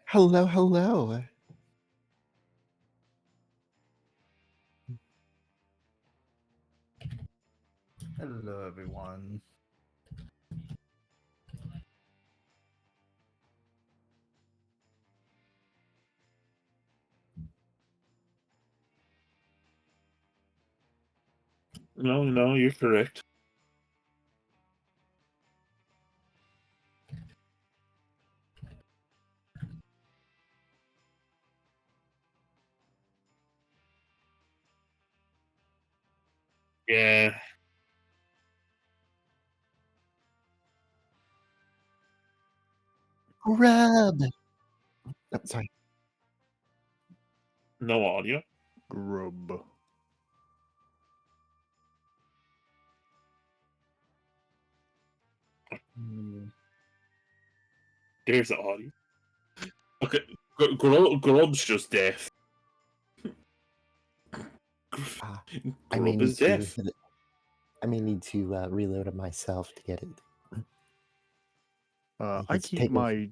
Hello, hello. Hello, everyone. No, you're correct. Yeah. Grub. Oh, sorry. No audio. Grub. There's the audio. Okay, Grub's just deaf. I may Grub need is deaf. to. I may need to reload it myself to get it. I It's keep taken- my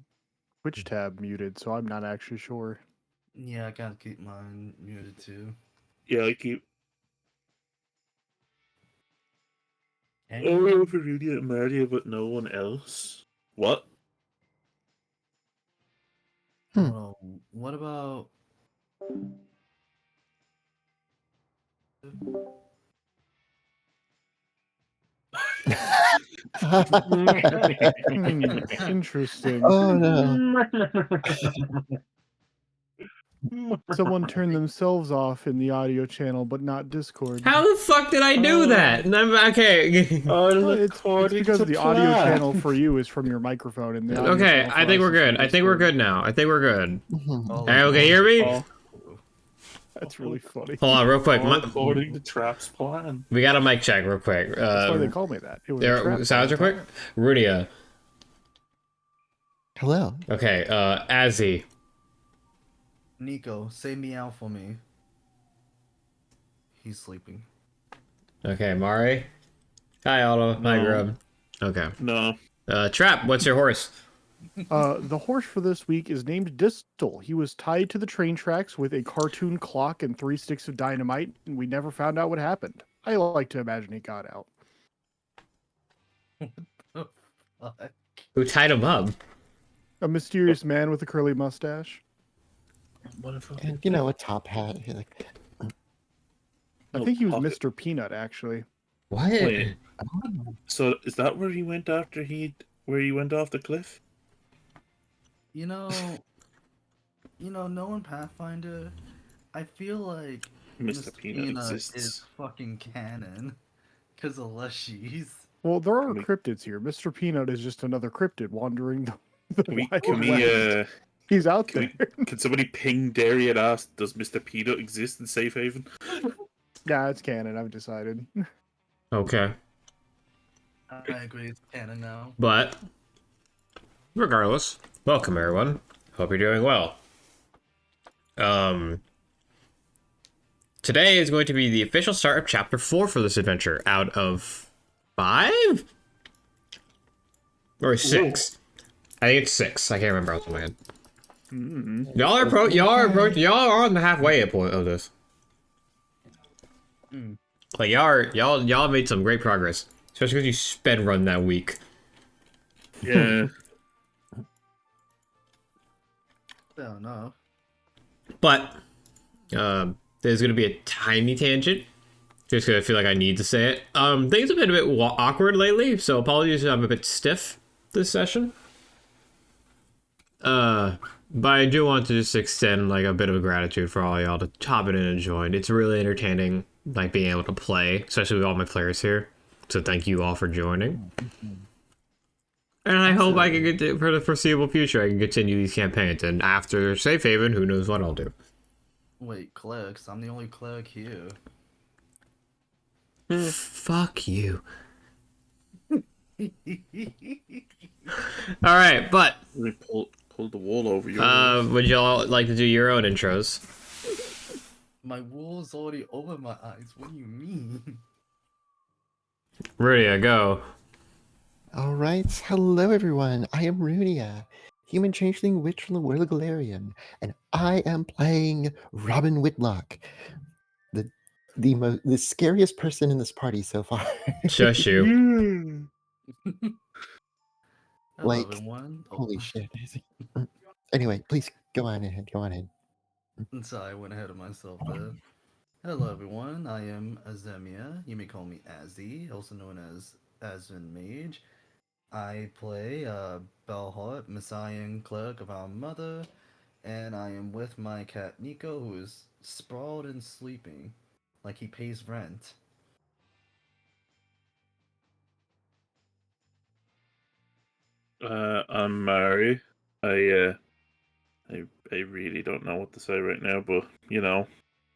Twitch tab muted, so I'm not actually sure. Yeah, I gotta keep mine muted too. Yeah, I keep. And Oh, for Rudy and Maria, but no one else. What? hold on, what about? Interesting. Oh no. Someone turned themselves off in the audio channel, but not Discord. How the fuck did I do that? And I'm, okay. Well, it's because the audio channel for you is from your microphone. And the audio Okay, channel for I think us we're is from good. I think we're Discord. good now. I think we're good. Oh, Okay, hear me? Oh, That's really funny. Hold on, real quick. according to Trap's plan. We got a mic check real quick. That's why they call me that. It was a There, trap sounds real the whole quick. time. Rudia. Hello. Okay, Azzy. Nico, say meow for me. He's sleeping. Okay, Mari. Hi, Otto. Hi, No. Grub. Okay. No. Trap, what's your horse? The horse for this week is named Distal. He was tied to the train tracks with a cartoon clock and 3 sticks of dynamite, and we never found out what happened. I like to imagine he got out. Fuck. Who tied him up? A mysterious man with a curly mustache. What if And you know, a top hat. Like, I think he was Mr. Peanut, actually. What? Wait. So is that where he went after where he went off the cliff? You know, knowing Pathfinder, I feel like Mr. Peanut exists. is fucking canon because of Lushies. Well, there are Can we- cryptids here. Mr. Peanut is just another cryptid wandering the Can we? wide Can west. we? He's out Can there. Can somebody ping Derry and ask, does Mr. Peanut exist in Safehaven? Yeah, it's canon. I've decided. Okay. I agree, it's canon now. But, regardless, welcome everyone. Hope you're doing well. Today is going to be the official start of Chapter 4 for this adventure, out of 5? Or 6? I think it's 6. I can't remember off the top of my head. Mm-hmm. Y'all are on the halfway point of this. Like y'all made some great progress, especially because you sped run that week. Yeah. Fair enough. But there's gonna be a tiny tangent, just because I feel like I need to say it. Things have been a bit awkward lately, so apologies if I'm a bit stiff this session. But I do want to just extend like a bit of gratitude for all y'all to hop in and join. It's really entertaining, like being able to play, especially with all my players here. So thank you all for joining. And I hope I can get to, for the foreseeable future, I can continue these campaigns. And after Safehaven, who knows what I'll do. Wait, clerics? I'm the only cleric here. Fuck you. All right, but They pulled the wall over you. would y'all like to do your own intros? My wool's already over my eyes. What do you mean? Rudia, go. all right. Hello, everyone. I am Rudia, human changeling witch from the world of Galarian, and I am playing Robin Whitlock, the scariest person in this party so far. Shush you. Hello, Like, everyone. Oh, holy shit. Anyway, please go on ahead. Go on ahead. sorry, I went ahead of myself there. Hello, everyone. I am Azemia. You may call me Azzy, also known as Asvin Mage. I play Bellheart, Messiah Clerk of our Mother, and I am with my cat Nico, who is sprawled and sleeping, like he pays rent. I'm Mari. I really don't know what to say right now, but you know,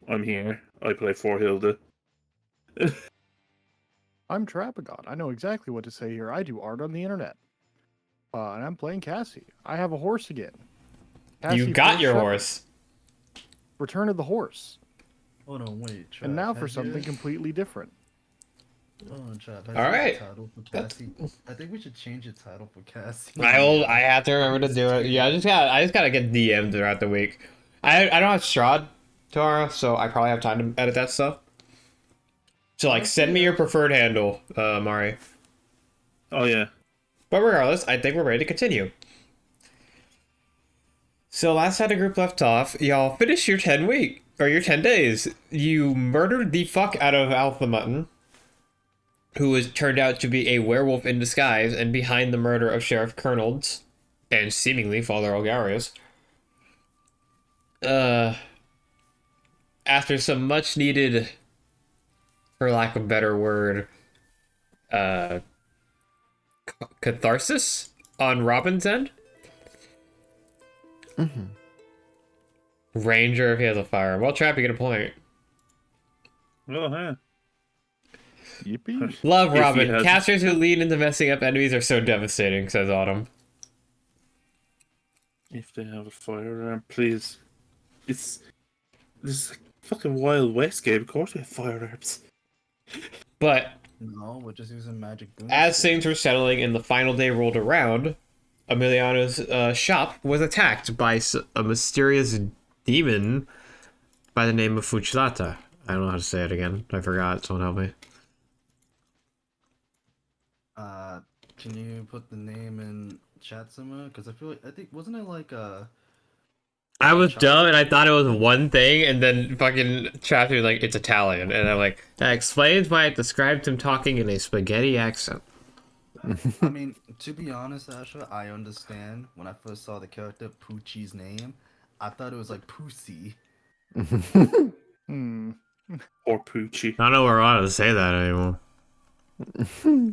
I'm here. I play for Hilda. I'm Trapagon. I know exactly what to say here. I do art on the internet. And I'm playing Cassie. I have a horse again. You Cassie got first your shot- horse. Return of the Horse. Hold on, wait. Trap, And now for has something your- completely different. Hold on, Trap. Has All your right. title for Cassie? I think we should change the title for Cassie. I have to remember to do it. Yeah, I just gotta get DM'd throughout the week. I don't have Strahd tomorrow, so I probably have time to edit that stuff. So like, send me your preferred handle, Mari. Oh yeah. But regardless, I think we're ready to continue. So last time the group left off, y'all finished your 10 days. You murdered the fuck out of Alpha Mutton, who was turned out to be a werewolf in disguise and behind the murder of Sheriff Colonels and seemingly Father Algarius. After some much needed, for lack of a better word, catharsis on Robin's end. Ranger if he has a firearm. Well, Trap, you get a point. Oh yeah. Yippee. Love If he Robin. has- Casters who lean into messing up enemies are so devastating, says Autumn. If they have a firearm, please. This is like fucking Wild West game. Of course we have firearms. But No, we're just using magic boom. as things were settling and the final day rolled around, Emiliano's shop was attacked by a mysterious demon by the name of Fuchilata. I don't know how to say it again. I forgot. Someone help me. Can you put the name in chat somewhere? Because I think wasn't it like I was dumb and I thought it was one thing, and then fucking Chapter was like, it's Italian. And I'm like, that explains why it described him talking in a spaghetti accent. I mean, to be honest, Ashrah, I understand. When I first saw the character Poochie's name, I thought it was like Pussy. Hmm. Or Poochie. I don't know where I ought to say that anymore.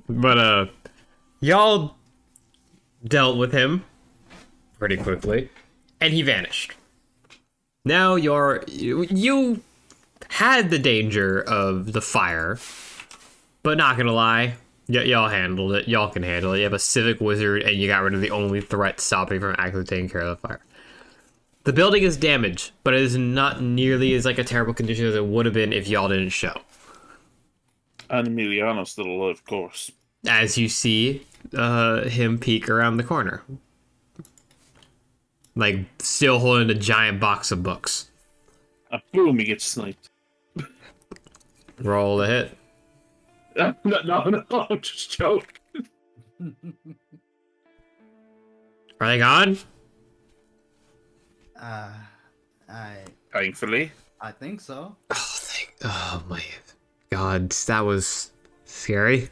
But, y'all dealt with him pretty quickly, and he vanished. Now you had the danger of the fire, but not gonna lie, y'all handled it. Y'all can handle it. You have a civic wizard, and you got rid of the only threat stopping from actually taking care of the fire. The building is damaged, but it is not nearly as like a terrible condition as it would have been if y'all didn't show. And Emiliano's still alive, of course. As you see him peek around the corner. Like, still holding a giant box of books. And boom, he gets sniped. Roll the hit. No, I'm just joking. Are they gone? Thankfully. I think so. Oh my god, that was scary.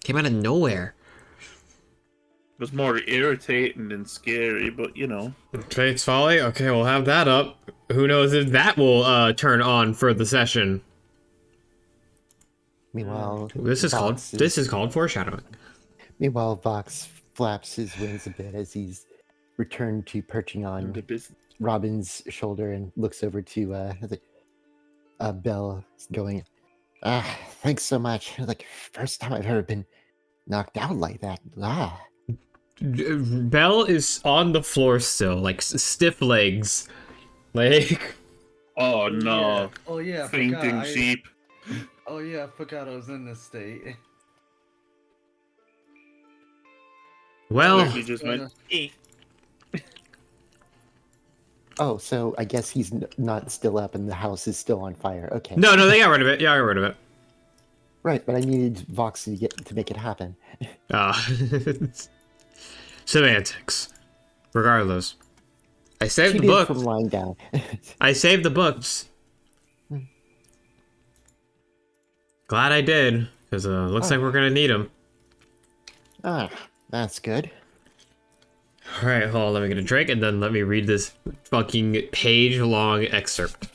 Came out of nowhere. It was more irritating than scary, but you know. Fate's Folly? Okay, we'll have that up. Who knows if that will turn on for the session. Meanwhile, This is called foreshadowing. Meanwhile, Vox flaps his wings a bit as he's returned to perching on The business. Robin's shoulder and looks over to Belle, going, thanks so much. Like, first time I've ever been knocked out like that. Belle is on the floor still, like stiff legs. Like, Oh no. Yeah. Oh yeah, I Fainting forgot. sheep. Oh yeah, I forgot I was in this state. well, Literally just went, eh. Oh, so I guess he's not still up and the house is still on fire. Okay. No, they got rid of it. Yeah, I got rid of it. Right, but I needed Vox to make it happen. Semantics. Regardless, I saved She the did book. from lying down. I saved the books. Glad I did, because looks like we're gonna need them. Ah, that's good. All right, hold on. Let me get a drink, and then let me read this fucking page-long excerpt.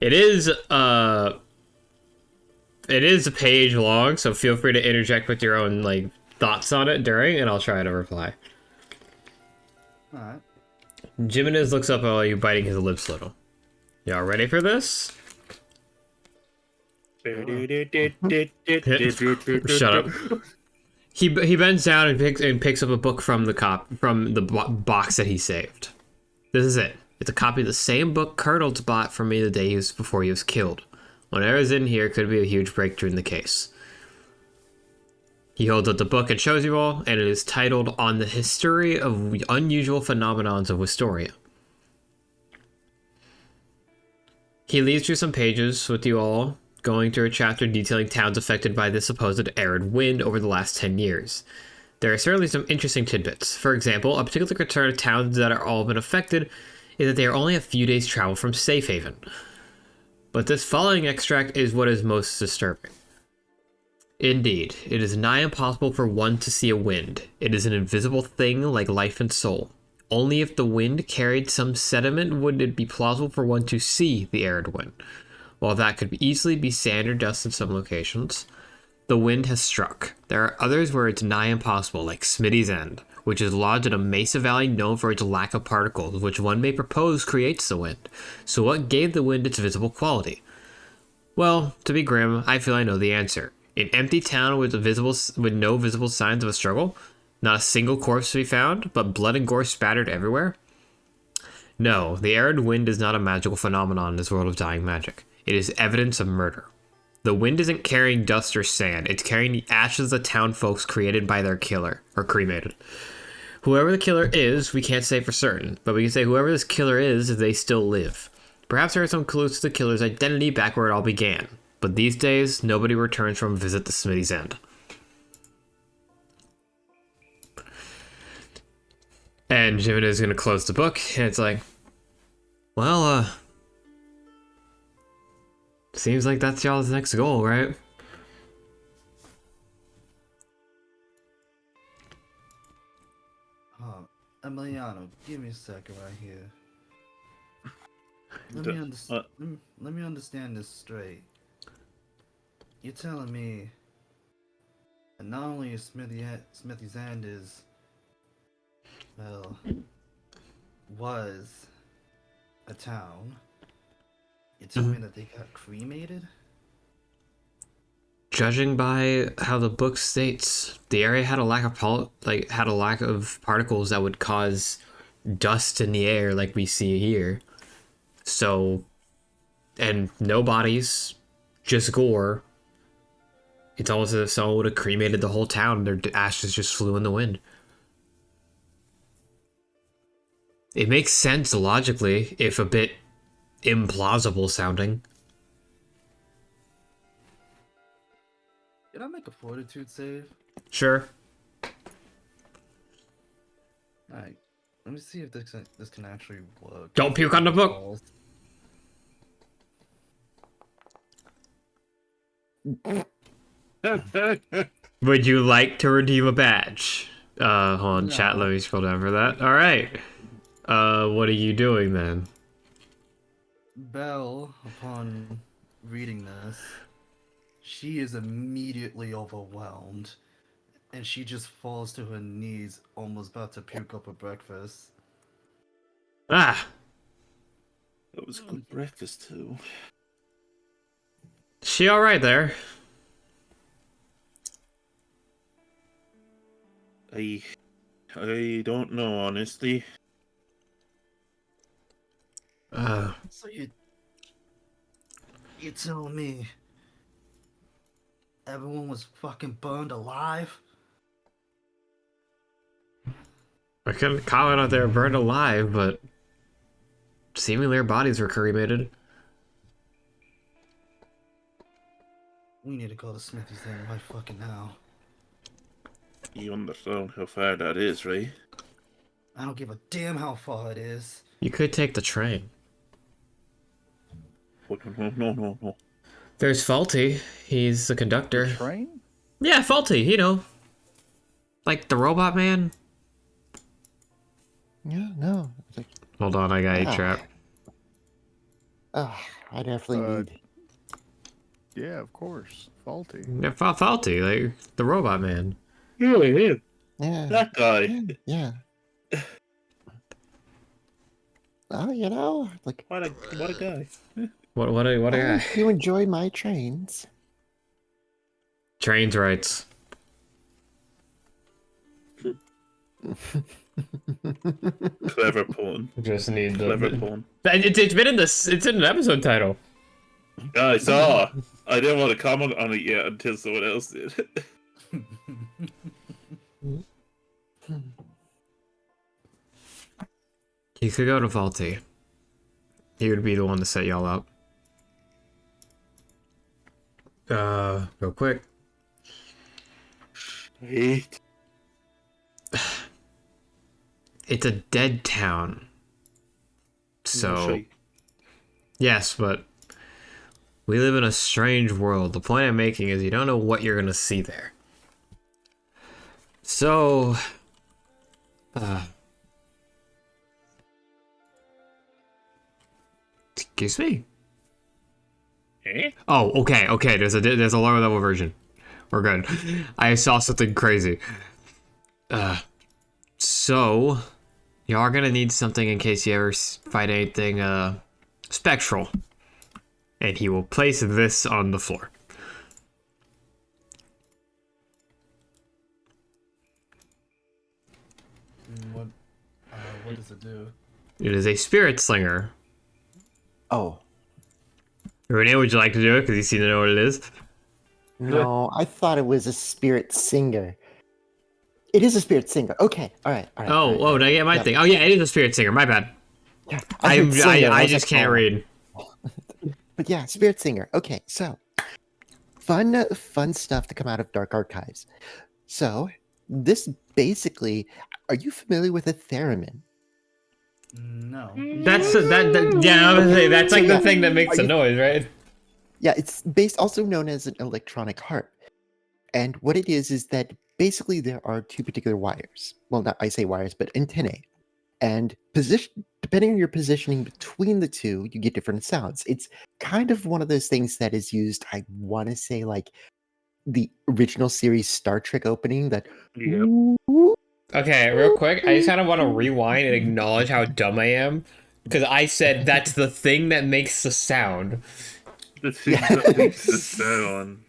It is a page long, so feel free to interject with your own like thoughts on it during, and I'll try to reply. Alright. Jimenez looks up while you biting his lips a little. Y'all ready for this? Shut up. He bends down and picks up a book from the box that he saved. This is it. It's a copy of the same book Colonel's bought for me the day before he was killed. Whatever's in here could be a huge breakthrough in the case. He holds up the book and shows you all, and it is titled "On the History of Unusual Phenomenons of Wistoria." He leads through some pages with you all, going through a chapter detailing towns affected by the supposed arid wind over the last 10 years. There are certainly some interesting tidbits. For example, a particular concern of towns that are all been affected is that they are only a few days' travel from Safehaven. But this following extract is what is most disturbing. Indeed, it is nigh impossible for one to see a wind. It is an invisible thing like life and soul. Only if the wind carried some sediment would it be plausible for one to see the arid wind. While that could easily be sand or dust in some locations, the wind has struck. There are others where it's nigh impossible, like Smitty's End, which is lodged in a mesa valley known for its lack of particles, which one may propose creates the wind. So what gave the wind its visible quality? Well, to be grim, I feel I know the answer. An empty town with no visible signs of a struggle? Not a single corpse to be found, but blood and gore spattered everywhere? No, the arid wind is not a magical phenomenon in this world of dying magic. It is evidence of murder. The wind isn't carrying dust or sand, it's carrying the ashes the town folks created by their killer, or cremated. Whoever the killer is, we can't say for certain, but we can say whoever this killer is, they still live. Perhaps there are some clues to the killer's identity back where it all began, but these days, nobody returns from a visit to Smitty's End. And Jimmy is going to close the book, and it's like, well, seems like that's y'all's next goal, right? Emiliano, give me a second right here. Let me understand this straight. You're telling me that not only is Smithy's End is, well, was a town. You tell me that they got cremated? Judging by how the book states, the area had a lack of particles that would cause dust in the air like we see here. So, and no bodies, just gore. It's almost as if someone would have cremated the whole town and their ashes just flew in the wind. It makes sense logically, if a bit implausible sounding. Can I make a fortitude save? Sure. Alright, let me see if this can actually work. Don't puke on the book. Would you like to redeem a badge? Hold on, chat, let me scroll down for that. Alright. What are you doing then? Belle, upon reading this, she is immediately overwhelmed, and she just falls to her knees, almost about to puke up her breakfast. Ah! That was a good breakfast too. She alright there? I don't know, honestly. So you tell me everyone was fucking burned alive? I couldn't comment out there burned alive, but seemingly their bodies were cremated. We need to call the smithies then right fucking now. You understand how far that is, right? I don't give a damn how far it is. You could take the train. Oh, no. There's Faulty. He's the conductor. Train? Yeah, Faulty, you know. Like the robot man. Yeah, no. It's like, Hold on, I got a trap. I definitely need. Yeah, of course. Faulty. Yeah, Faulty, like the robot man. Really, him. Yeah. That guy. Yeah. Oh, you know, like, What a guy. What a guy. you enjoy my trains. Trains rights. Clever pun. Just need Clever the. pun. It's been in this. It's in an episode title. Yeah, I saw. I didn't want to comment on it yet until someone else did. You could go to Faulty. He would be the one to set y'all up. Real quick. Wait. It's a dead town. So, yes, but we live in a strange world. The point I'm making is you don't know what you're gonna see there. So, excuse me. Eh? Oh, okay. There's a lower level version. We're good. I saw something crazy. So you are gonna need something in case you ever find anything spectral, and he will place this on the floor. What does it do? It is a spirit slinger. Oh. Renee, would you like to do it? Because you seem to know what it is. No, I thought it was a spirit singer. It is a spirit singer. Okay, all right. Oh, did I get my thing? Oh yeah, it is a spirit singer. My bad. Yeah, I just can't read. But yeah, spirit singer. Okay, so fun stuff to come out of Dark Archives. So this basically, are you familiar with a theremin? No. That's yeah. I was gonna say, that's like the thing that makes the noise, right? Yeah, it's also known as an electronic harp. And what it is that basically there are two particular wires. Well, not I say wires, but antennae. And depending on your positioning between the two, you get different sounds. It's kind of one of those things that is used, I want to say, like the original series Star Trek opening that. Yep. Okay, real quick, I just kind of want to rewind and acknowledge how dumb I am. Because I said that's the thing that makes the sound. The thing that makes the sound.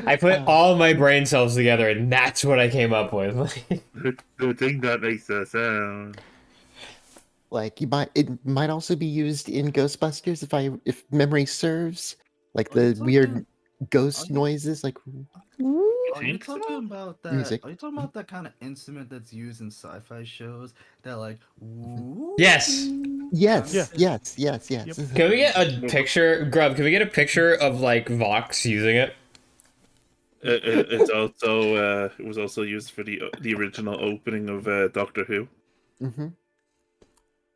I put all my brain cells together and that's what I came up with. The thing that makes the sound. Like it might also be used in Ghostbusters if memory serves. Like the weird ghost noises, like. Are you talking about that? Music. Are you talking about that kind of instrument that's used in sci-fi shows? That like. Woo? Yes. Yes. Yeah. Yes. Yep. Can we get a picture, Grub? Can we get a picture of like Vox using it? It's also it was also used for the original opening of Doctor Who. Mm-hmm.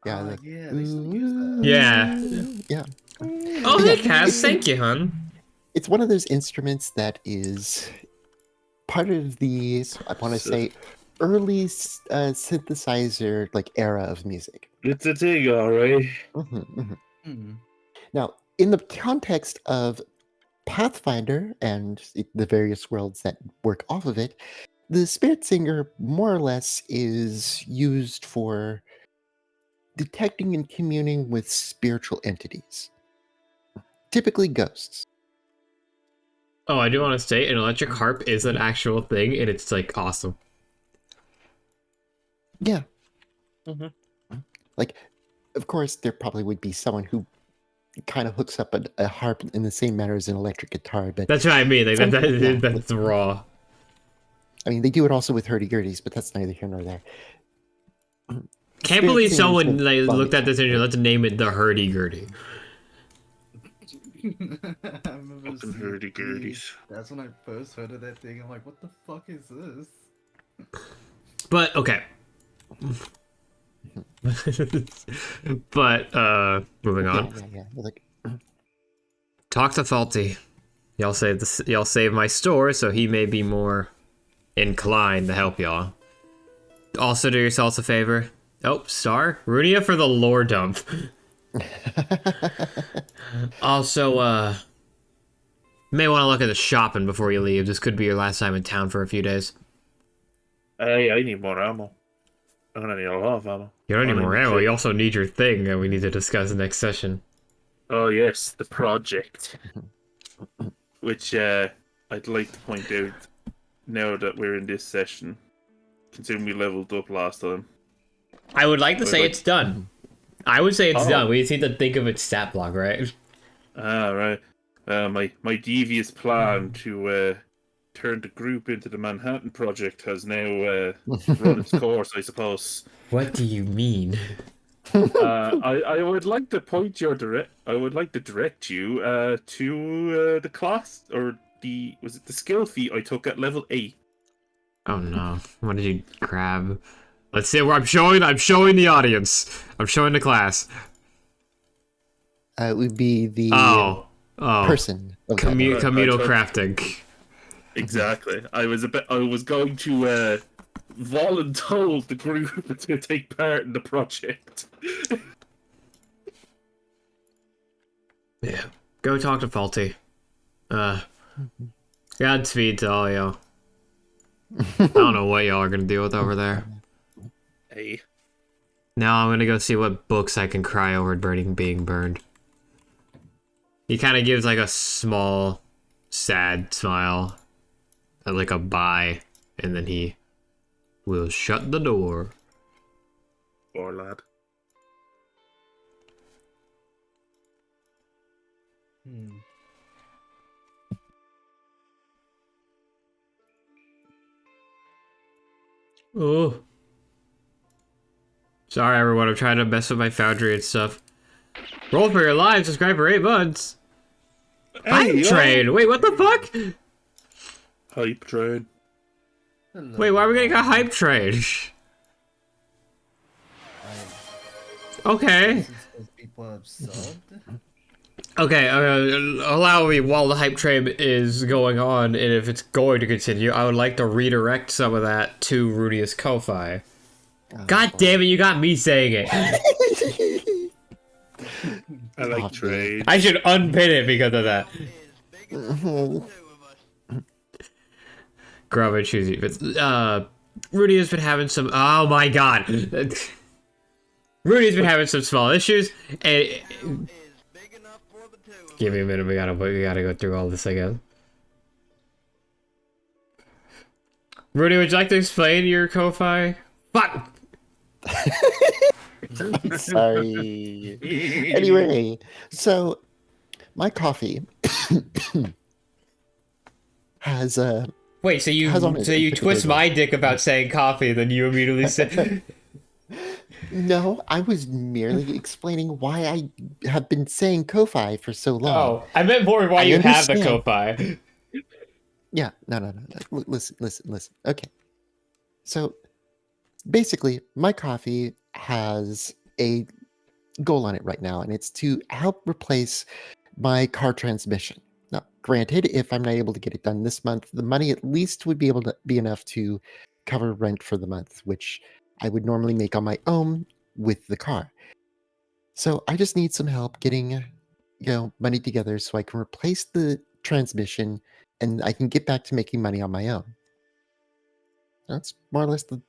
Yeah. Like, Yeah, they still use that. Yeah. yeah. Oh, Yeah, hey, Cass. Thank you, hun. It's one of those instruments that is part of the, I want to say, early synthesizer like era of music. It's a thing, alright. Now, in the context of Pathfinder and the various worlds that work off of it, the spirit singer more or less is used for detecting and communing with spiritual entities, typically ghosts. Oh, I do want to state an electric harp is an actual thing, and it's like awesome. Yeah. Mm-hmm. Like, of course, there probably would be someone who kind of hooks up a harp in the same manner as an electric guitar, but That's what I mean. Like that's raw. I mean, they do it also with hurdy-gurdies, but that's neither here nor there. Can't Spirit believe scenes someone will like, bum looked at this and let's name it the hurdy-gurdy. I remember Fucking seeing hurdy-gurdies. That's when I first heard of that thing. I'm like, what the fuck is this? But okay. But moving on. Yeah. Like, Talk to Faulty. Y'all save my store, so he may be more inclined to help y'all. Also, do yourselves a favor. Oh, star Runia for the lore dump. Also, may want to look at the shopping before you leave. This could be your last time in town for a few days. Hey, I need more ammo. I'm gonna need a lot of ammo. You don't need I more need ammo. to- You also need your thing that we need to discuss next session. Oh yes, the project. Which I'd like to point out now that we're in this session, considering we leveled up last time. I would like to say like- it's done. I would say it's Oh. done. We just need to think of its stat block, right? Ah, right. My devious plan to turn the group into the Manhattan Project has now run its course, I suppose. What do you mean? I would like to I would like to direct you to the class or the skill feat I took at level 8. Oh no! What did you grab? Let's see where I'm showing the audience. I'm showing the class. it would be the Oh. person. Of that name. Communal I took- crafting. Exactly. I was going to voluntold the group to take part in the project. Yeah. Go talk to Faulty. Godspeed to all y'all. I don't know what y'all are gonna deal with over there. Hey. Now I'm gonna go see what books I can cry over being burned. He kind of gives like a small, sad smile, like a bye, and then he will shut the door. Poor lad. Oh. Sorry everyone, I'm trying to mess with my foundry and stuff. Roll for your lives, subscribe for 8 months. Hype train! Wait, what the fuck? Hype train. Hello. Wait, why are we getting a hype train? Okay. Since people have subbed. Okay, allow me while the hype train is going on, and if it's going to continue, I would like to redirect some of that to Rudius Ko-Fi. God damn it, you got me saying it. I like train. I should unpin it because of that. Grub and choosy. Rudy has been having some. Oh my god. Rudy's been having some small issues, and give me a minute. We gotta go through all this again. Rudy, would you like to explain your Ko-Fi? Fuck. Sorry. Anyway, so my coffee has Wait, so you Has on it twist particular my dick about saying coffee, then you immediately say. no, I was merely explaining why I have been saying Ko-Fi for so long. Oh, I meant more why I you have the understand. Ko-Fi. Yeah, no. Listen. Okay. So basically, my coffee has a goal on it right now, and it's to help replace my car transmission. Now, granted, if I'm not able to get it done this month, the money at least would be able to be enough to cover rent for the month, which I would normally make on my own with the car. So I just need some help getting, money together so I can replace the transmission and I can get back to making money on my own. That's more or less the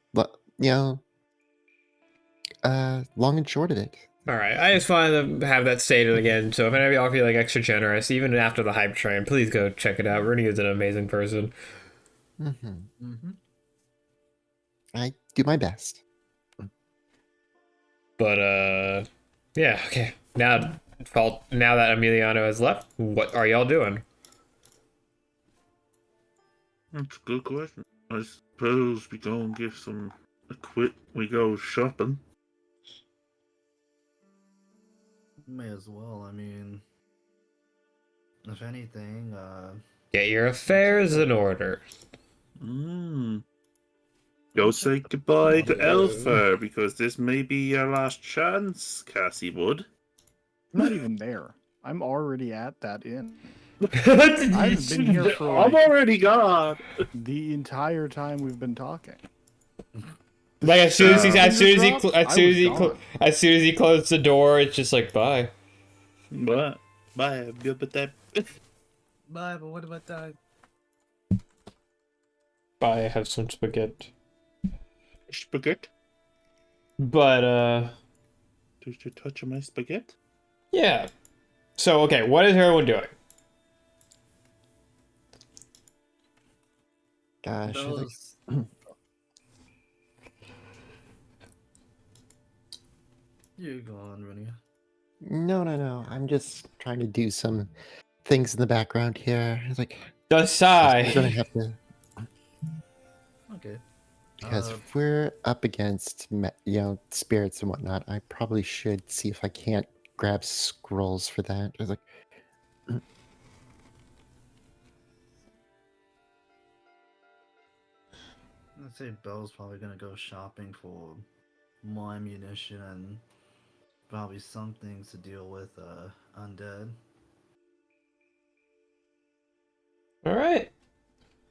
long and short of it. Alright, I just wanted to have that stated again, so if any of y'all feel like extra generous, even after the hype train, please go check it out. Rooney is an amazing person. I do my best. But, yeah, okay. Now that Emiliano has left, what are y'all doing? That's a good question. I was suppose we go and get some we go shopping. May as well. I mean, if anything, Get your affairs in order. Go say goodbye to Elfer, because this may be your last chance, Cassie Wood. I'm not even there. I'm already at that inn. I haven't been here for I'm like already gone. the entire time we've been talking. Like as soon as he closed the door, it's just like bye. Bye. Bye. bye. But what about that? Bye. Have some spaghetti. Spaghetti. But Did you touch my spaghetti? yeah. So okay, what is everyone doing? Gosh, I think- Those... You go on, Renia. no. I'm just trying to do some things in the background here. It's like The we're gonna sigh. have to, Okay. because if we're up against spirits and whatnot, I probably should see if I can't grab scrolls for that. It's like I'd say Belle's probably gonna go shopping for more ammunition and probably some things to deal with undead. All right,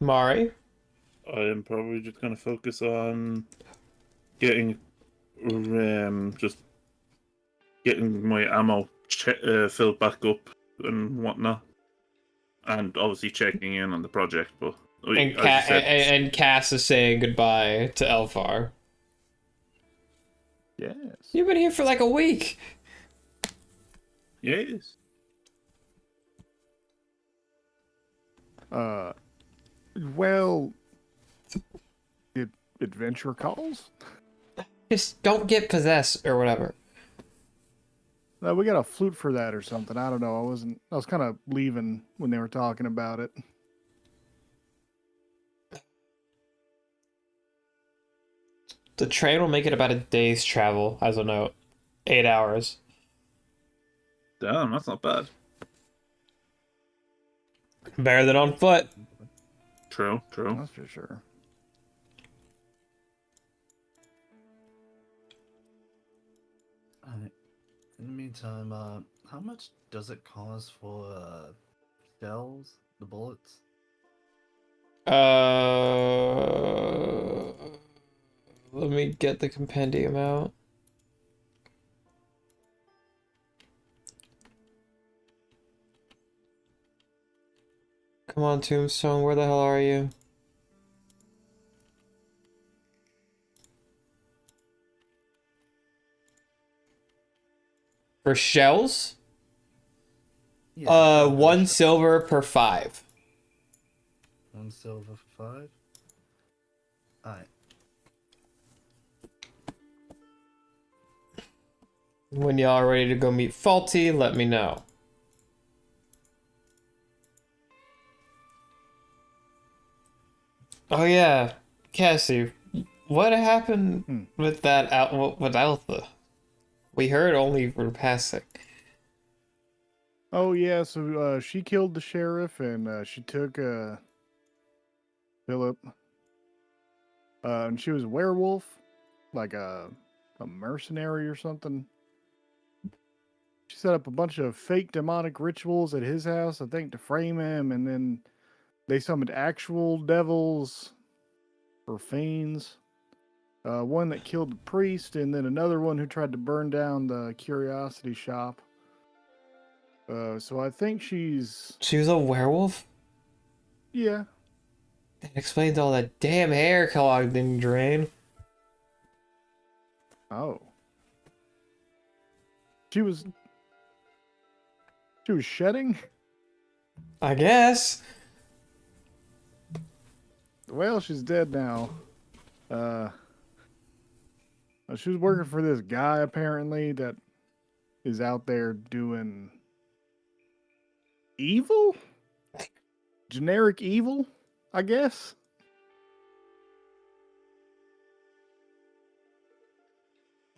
Mari. I am probably just going to focus on getting just getting my ammo filled back up and whatnot, and obviously checking in on the project. But And Cass is saying goodbye to Elfar. Yes. You've been here for like a week. yes, Well, adventure calls? Just don't get possessed or whatever. No, we got a flute for that or something. I don't know. I was kind of leaving when they were talking about it. The train will make it about a day's travel, as a note. 8 hours. damn, that's not bad. Better than on foot. True. That's for sure. Alright. In the meantime, how much does it cost for shells, the bullets? Let me get the compendium out. Come on, Tombstone, where the hell are you? For shells? Yeah, 1 silver per 5. 1 silver for 5. Alright. When y'all are ready to go meet Faulty, let me know. Oh yeah, Cassie, what happened with that with Alpha? We heard only for passing. Oh yeah, so she killed the sheriff and she took Philip. And she was a werewolf, like a mercenary or something. She set up a bunch of fake demonic rituals at his house, I think, to frame him, and then they summoned actual devils or fiends. One that killed the priest, and then another one who tried to burn down the curiosity shop. So I think She was a werewolf? yeah. That explains all that damn hair Kellogg didn't drain. Oh. She was shedding? I guess. Well, she's dead now. She was working for this guy, apparently, that is out there doing evil? Generic evil, I guess?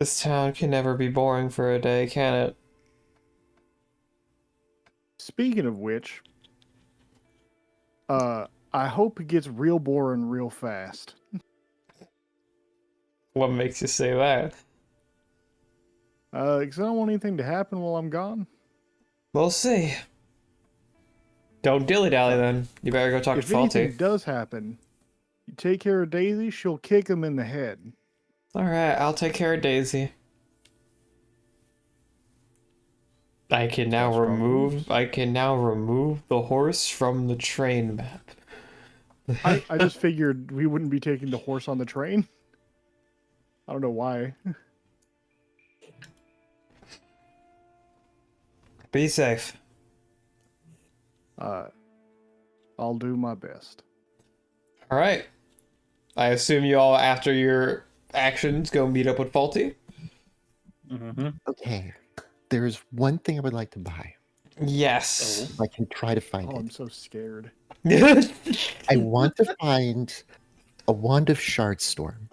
This town can never be boring for a day, can it? Speaking of which, I hope it gets real boring real fast. What makes you say that? Because I don't want anything to happen while I'm gone. We'll see. Don't dilly-dally then. You better go talk to If anything Faulty. does happen, you take care of Daisy, she'll kick him in the head. Alright, I'll take care of Daisy. I can now remove the horse from the train map. I just figured we wouldn't be taking the horse on the train. I don't know why. Be safe. I'll do my best. Alright. I assume you all, after your actions, go meet up with Faulty? Mm-hmm. Okay, there is one thing I would like to buy. Yes. If I can try to find Oh, I'm it. so scared. I want to find a Wand of Shardstorm.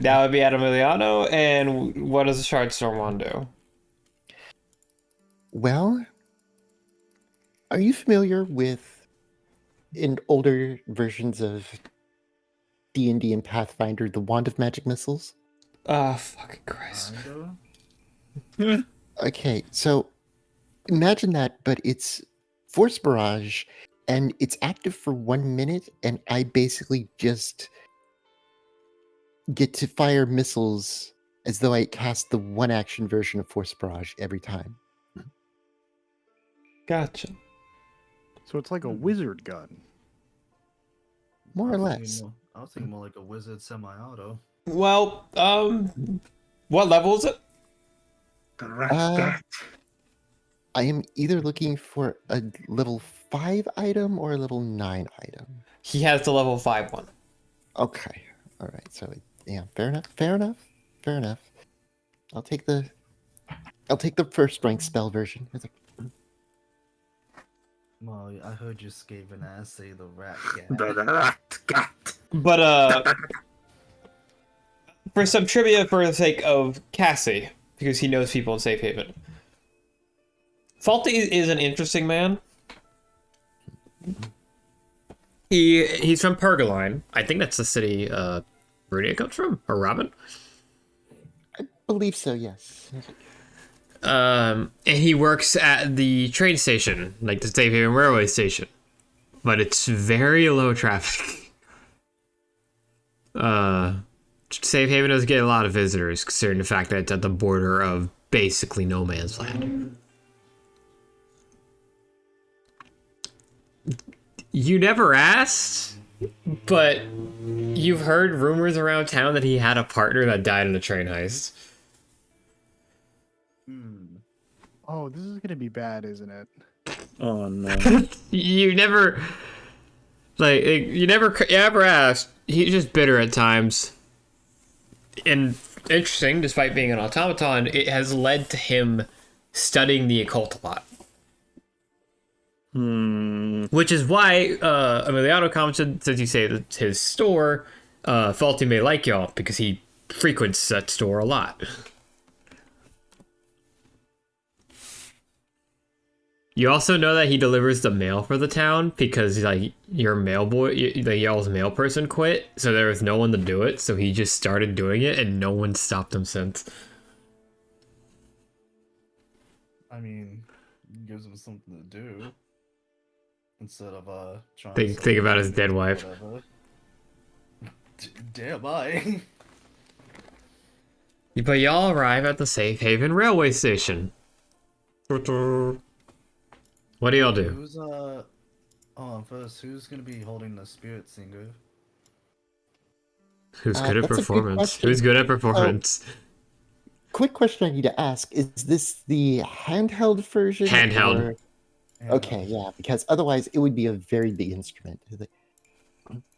That would be at Emiliano, and what does the Shardstorm wand do? Well, are you familiar with, in older versions of D&D and Pathfinder, the Wand of Magic Missiles? Fucking Christ. Kinda. Okay, so imagine that, but it's Force Barrage, and it's active for 1 minute, and I basically just get to fire missiles as though I cast the one action version of Force Barrage every time. Gotcha. So it's like a wizard gun. More or I was less. thinking I was thinking more like a wizard semi-auto. Well, what level is it? I am either looking for a level 5 item or a level 9 item. He has the level 5 one. Okay. All right. So yeah, fair enough. Fair enough. Fair enough. I'll take the first rank spell version. It's like, Molly, I heard you Skaven ass say the rat gat. But, for some trivia for the sake of Cassie, because he knows people in Safehaven. Faulty is an interesting man. He's from Pergoline. I think that's the city Rudia comes from, or Robin. I believe so. Yes. And he works at the train station, like the Safehaven railway station, but it's very low traffic. Safehaven does get a lot of visitors, considering the fact that it's at the border of basically no man's land. You never asked, but you've heard rumors around town that he had a partner that died in a train heist. Oh, this is gonna be bad, isn't it? Oh no. You never asked. He's just bitter at times. And interesting, despite being an automaton, it has led to him studying the occult a lot. Which is why Emiliano commented, since you say that his store, Faulty may like y'all, because he frequents that store a lot. You also know that he delivers the mail for the town because like your mail boy, y'all's mail person quit, so there was no one to do it. So he just started doing it, and no one stopped him since. I mean, it gives him something to do instead of trying. to Think about his dead wife. whatever. Damn, I. But y'all arrive at the Safehaven railway station. What do y'all do? Who's first, who's gonna be holding the spirit singer? Who's good at that's a good performance? question. Who's good at performance? Quick question I need to ask: is this the handheld version? Handheld. or- Okay, yeah, because otherwise it would be a very big instrument.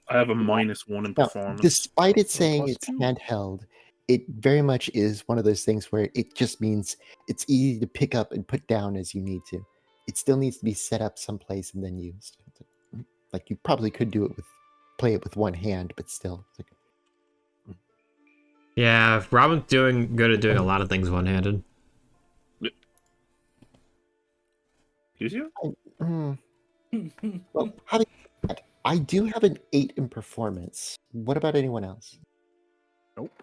I have a -1 in Now, performance. despite it saying plus it's 2? handheld, it very much is one of those things where it just means it's easy to pick up and put down as you need to. It still needs to be set up someplace and then used. Like you probably could play it with one hand, but still. It's like, Yeah, Robin's doing good at doing a lot of things one-handed. Excuse you? Mm, well, having said that, I do have an 8 in performance. What about anyone else? Nope.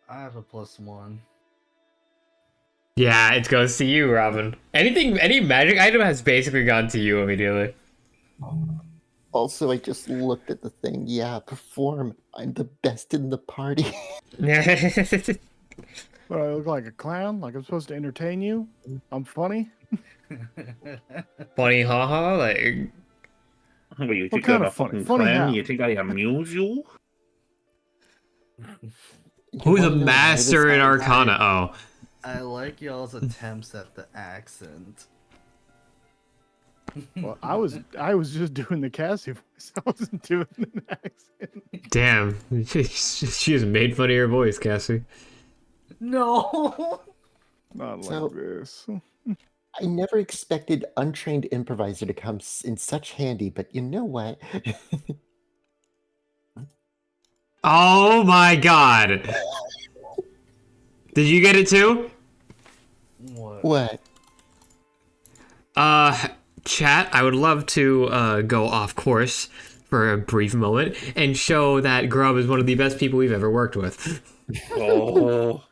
I have a +1. Yeah, it goes to you, Robin. Any magic item has basically gone to you immediately. Also, I just looked at the thing. Yeah, perform. I'm the best in the party. But I look like a clown? Like I'm supposed to entertain you? I'm funny? Funny haha, like Well, you What think kind I'm a of funny? fucking Funny clown? how? You think I amuse you? You who's a wanna know why this master in happens? Arcana? Oh. I like y'all's attempts at the accent. Well, I was just doing the Cassie voice. I wasn't doing an accent. Damn. She has made fun of your voice, Cassie. No. Not like So- this. I never expected untrained improviser to come in such handy, but you know what? Oh my god. Did you get it too? What? What? Chat, I would love to go off course for a brief moment and show that Grub is one of the best people we've ever worked with. Oh,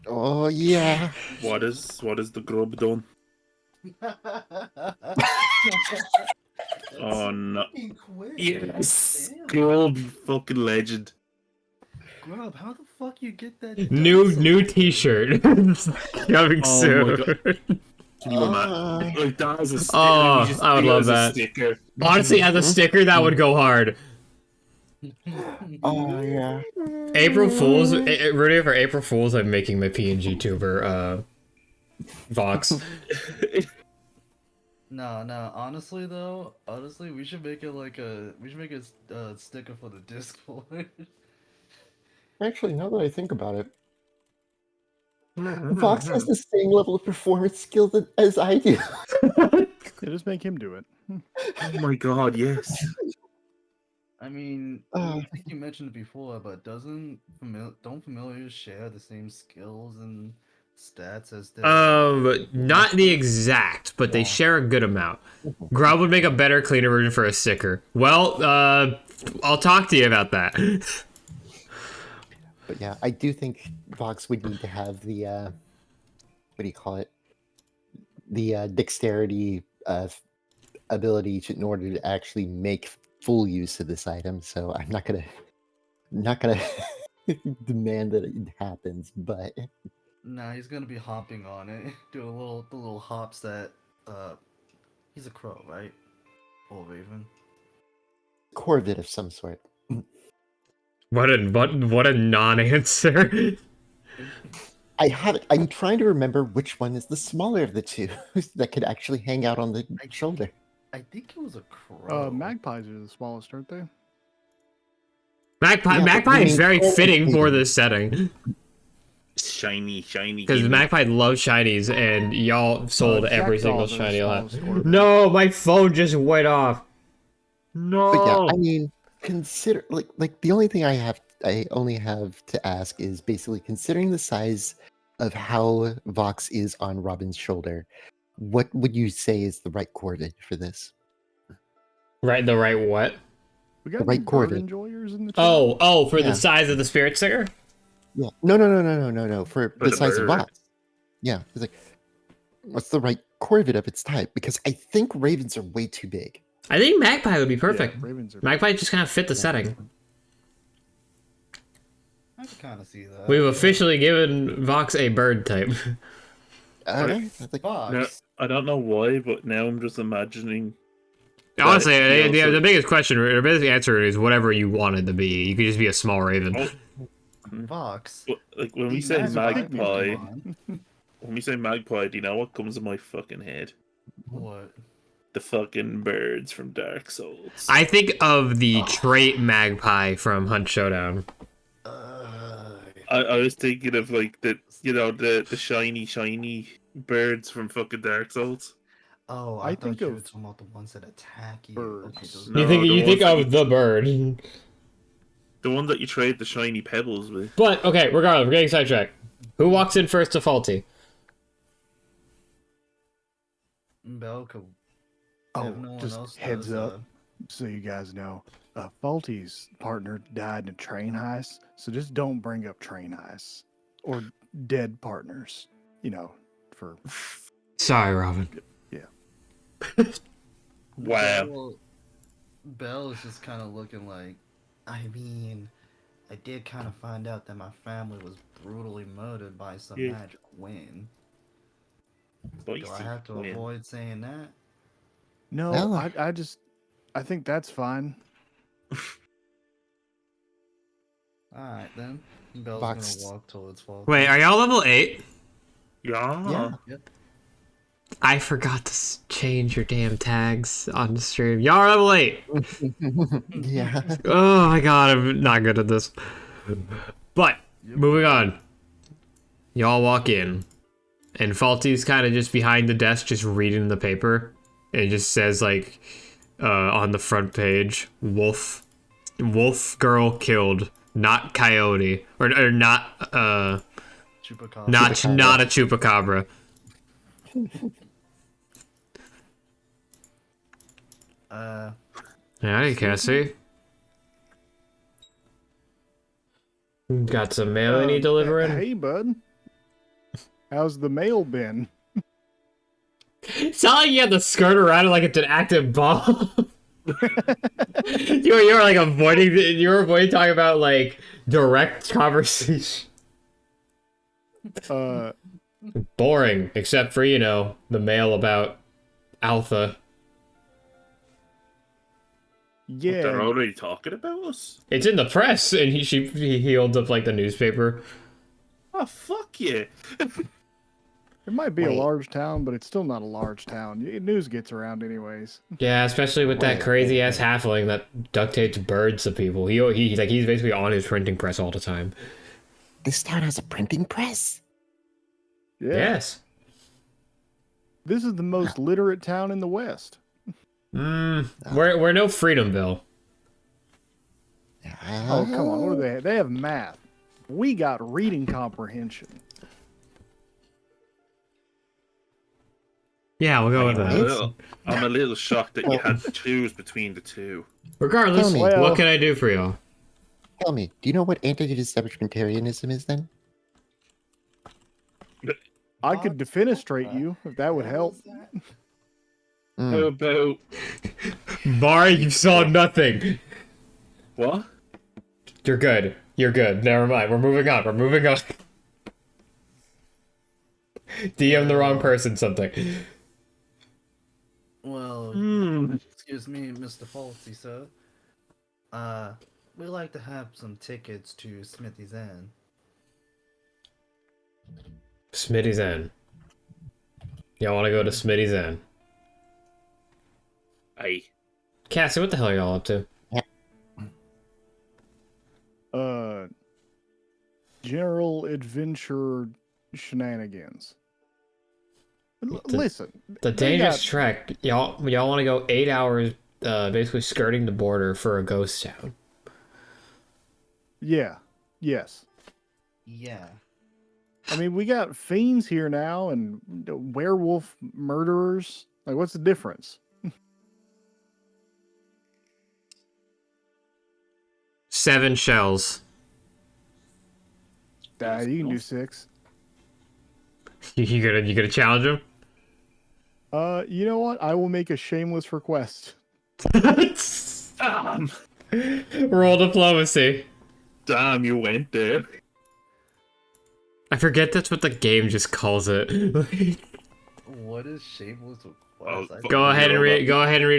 Oh yeah. what is the grub done? Oh no! Fucking quick. Yes, Damn. grub, fucking legend. Grub, how the fuck you get that? New t-shirt. Coming Oh my soon. God. Can you imagine? Like that as a sticker. Oh, you just I would do it love as a that. sticker. Honestly, as a sticker, that would go hard. Oh yeah. April Fools, ready for April Fools, I'm making my PNG tuber, Vox. No. Honestly, though, we should make it like we should make a sticker for the Discord. Actually, now that I think about it, Vox has the same level of performance skill as I do. Yeah, just make him do it. Oh my god, yes. I mean, Uh. I think you mentioned it before, but don't familiars share the same skills and stats as their? Not the exact, but they share a good amount. Grub would make a better, cleaner version for a sticker. Well, I'll talk to you about that. But yeah, I do think Vox would need to have the what do you call it? The dexterity ability in order to actually make full use of this item. So I'm not gonna demand that it happens, but Nah, he's gonna be hopping on it. Do the little hops that he's a crow, right? Or raven. corvid of some sort. What a non-answer. I'm trying to remember which one is the smaller of the two that could actually hang out on the shoulder. I think it was a crow. Magpies are the smallest, aren't they? Magpie Yeah, but Magpie you is mean very corvid fitting for maybe. this setting. Shiny. Because gimme. Magpie loves shinies, and y'all sold every single Jackdaws are the shiny you'll have. smallest corvid. No, my phone just went off. No. But yeah, I mean, consider like the only thing I only have to ask is basically considering the size of how Vox is on Robin's shoulder, what would you say is the right coordinate for this? Right, the right what? We got right any bird coordinate. enjoyers in the chat? Oh, for Yeah. the size of the spirit sticker? Yeah. No. For the the size of bird. Vox. Yeah. It's like, what's the right corvid of its type? Because I think ravens are way too big. I think Magpie would be Yeah, perfect. ravens are. Magpie just kind of fit the setting. I can kind of see that. We've officially given Vox a bird type. Okay. That's like, Fox. No, I don't know why, but now I'm just imagining. Honestly, But he also- the biggest question, or the biggest answer is whatever you wanted to be. You could just be a small raven. Oh, Vox. like when we He's say massive. magpie, Come on. when we say magpie, do you know what comes to my fucking head? What? The fucking birds from Dark Souls. I think of the trait Magpie from Hunt Showdown. I was thinking of like the the shiny birds from fucking Dark Souls. Oh, I I think thought you were of talking about the ones that attack you. birds. Okay, those No, You the think ones that of the bird. The The one that you trade the shiny pebbles with. But okay, regardless, we're getting sidetracked. Who walks in first to Faulty? Belka. Oh, If no one just else heads does, up, so you guys know. Faulty's partner died in a train heist, so just don't bring up train heists or dead partners. You know, for Sorry, Robin. Wow. Bell is just kind of looking like, I mean, I did kind of find out that my family was brutally murdered by some Yeah. magic wind. Spicy Do I have to win. avoid saying that? no, Well, I think that's fine. Alright then. Bell's Box. gonna walk towards Fall. Wait, are y'all level 8? Yeah. I forgot to change your damn tags on the stream. Y'all are level 8. Yeah. Oh my god, I'm not good at this. But, moving on. Y'all walk in. And Faulty's kind of just behind the desk, just reading the paper. And it just says, like, on the front page, Wolf girl killed, not coyote. Or not, Chupacabra. not a chupacabra. Howdy, Cassie. Got some mail you need delivering? Hey, bud. How's the mail been? It's not like you had to skirt around it like it's an active bomb. you were like avoiding talking about like direct conversation. Boring, except for, you know, the mail about Alpha. Yeah. They're already talking about us? It's in the press, and he holds up like the newspaper. Oh, fuck yeah. It might be Wait. a large town, but it's still not a large town. News gets around anyways. Yeah, especially with that Wait, crazy ass halfling that duct tapes birds to people. He's basically on his printing press all the time. This town has a printing press. Yeah. Yes. This is the most literate town in the West. We're no Freedomville. Oh, come on. What do they have? They have math. We got reading comprehension. Yeah, we'll go with that. I'm a little shocked that you had to choose between the two. Regardless, Tell me. what Well- can I do for y'all? Tell me, do you know what anti-establishmentarianism is then? I could defenestrate you if that would help. Mm. How about Mari, you saw nothing. what? You're good. You're good. Never mind. We're moving on. DM the wrong person something. Well, excuse me, Mr. Faulty, sir. We'd like to have some tickets to Smithy's End. Smitty's End. Y'all want to go to Smitty's End? Aye. Cassie, what the hell are y'all up to? General adventure shenanigans. Listen, The they dangerous got- trek. Y'all want to go 8 hours, basically skirting the border for a ghost town. Yeah. Yes. Yeah. I mean, we got fiends here now and werewolf murderers. Like, what's the difference? 7 shells. You can do 6. You gonna challenge him? You know what? I will make a shameless request. Damn. Roll diplomacy. Damn, you went there. I forget that's what the game just calls it. What is shameless request? Oh, Go ahead and read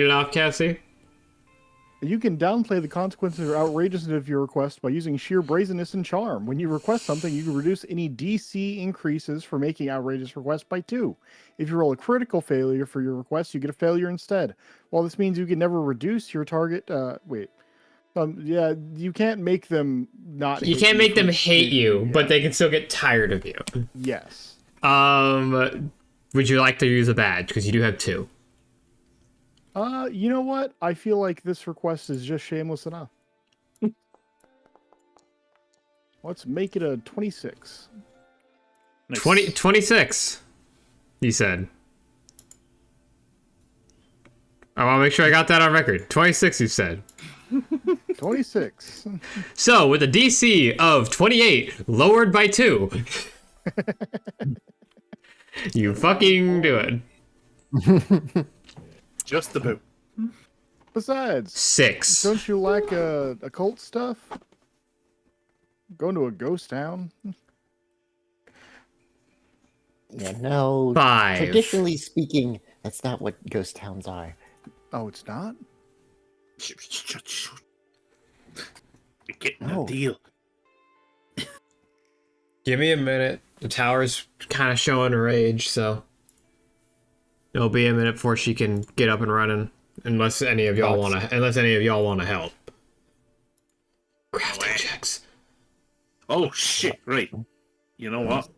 it off, Cassie. You can downplay the consequences or outrageousness of your request by using sheer brazenness and charm. When you request something, you can reduce any DC increases for making outrageous requests by 2. If you roll a critical failure for your request, you get a failure instead. While this means you can never reduce your target, you can't make them not. You hate can't make for- them hate you, yeah. but they can still get tired of you. Yes. Would you like to use a badge? Because you do have 2. You know what? I feel like this request is just shameless enough. Let's make it a 26. Nice. 26, you said. I want to make sure I got that on record. 26, you said. 26. So, with a DC of 28, lowered by 2. You fucking do it. Just about. Besides, 6. don't you like occult stuff? Going to a ghost town? Yeah, no. 5. Traditionally speaking, that's not what ghost towns are. Oh, it's not? You're getting No. a deal. Give me a minute. The tower's kind of showing rage, so it'll be a minute before she can get up and running. Unless any of y'all want to help. Crafting checks. Oh shit! Right. You know what?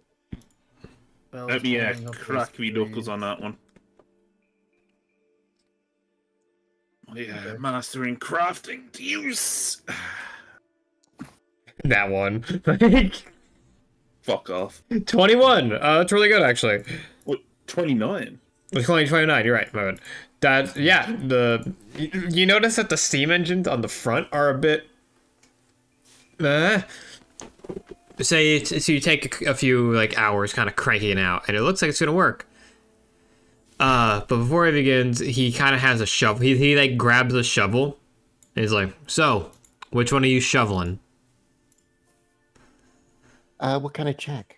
Bell's Let me pulling up crack me his knuckles sleeve. on that one. Yeah, mastering crafting to use. That one. Fuck off. 21. That's really good, actually. What? 29. It's only 29. You're right. My bad. That, yeah. You notice that the steam engines on the front are a bit. So you take a few like hours, kind of cranking it out, and it looks like it's gonna work. But before he begins, he kind of has a shovel. He like grabs the shovel, and he's like, "So, which one are you shoveling?" What kind of check?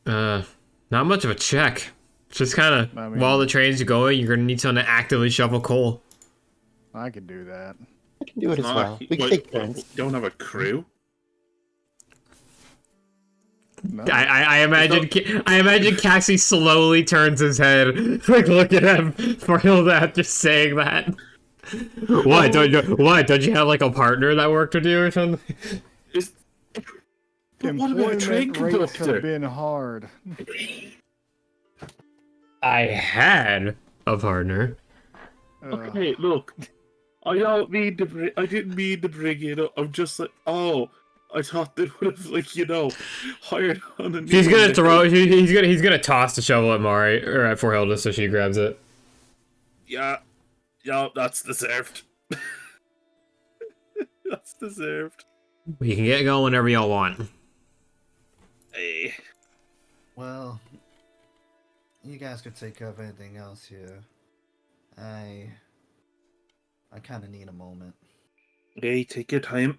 Not much of a check. Just kind of I mean- while the train's going, you're gonna need someone to actively shovel coal. I could do that. I can do it as Ah, well. We can what, take turns. don't have a crew? No. I imagine Cassie slowly turns his head, like look at him for Hilda just saying that. What? Don't you have like a partner that worked with you or something? Is... But what about a train Employment rates have conductor? been hard. I had a partner. Okay, look. I didn't mean to bring it up. I'm just like, oh, I thought they would have, like, hired on a new He's gonna one. throw. He's gonna toss the shovel at Mari or at for Hilda so she grabs it. Yeah, that's deserved. That's deserved. You can get going whenever y'all want. Hey. Well, you guys could take care of anything else here. I kind of need a moment. Hey, take your time.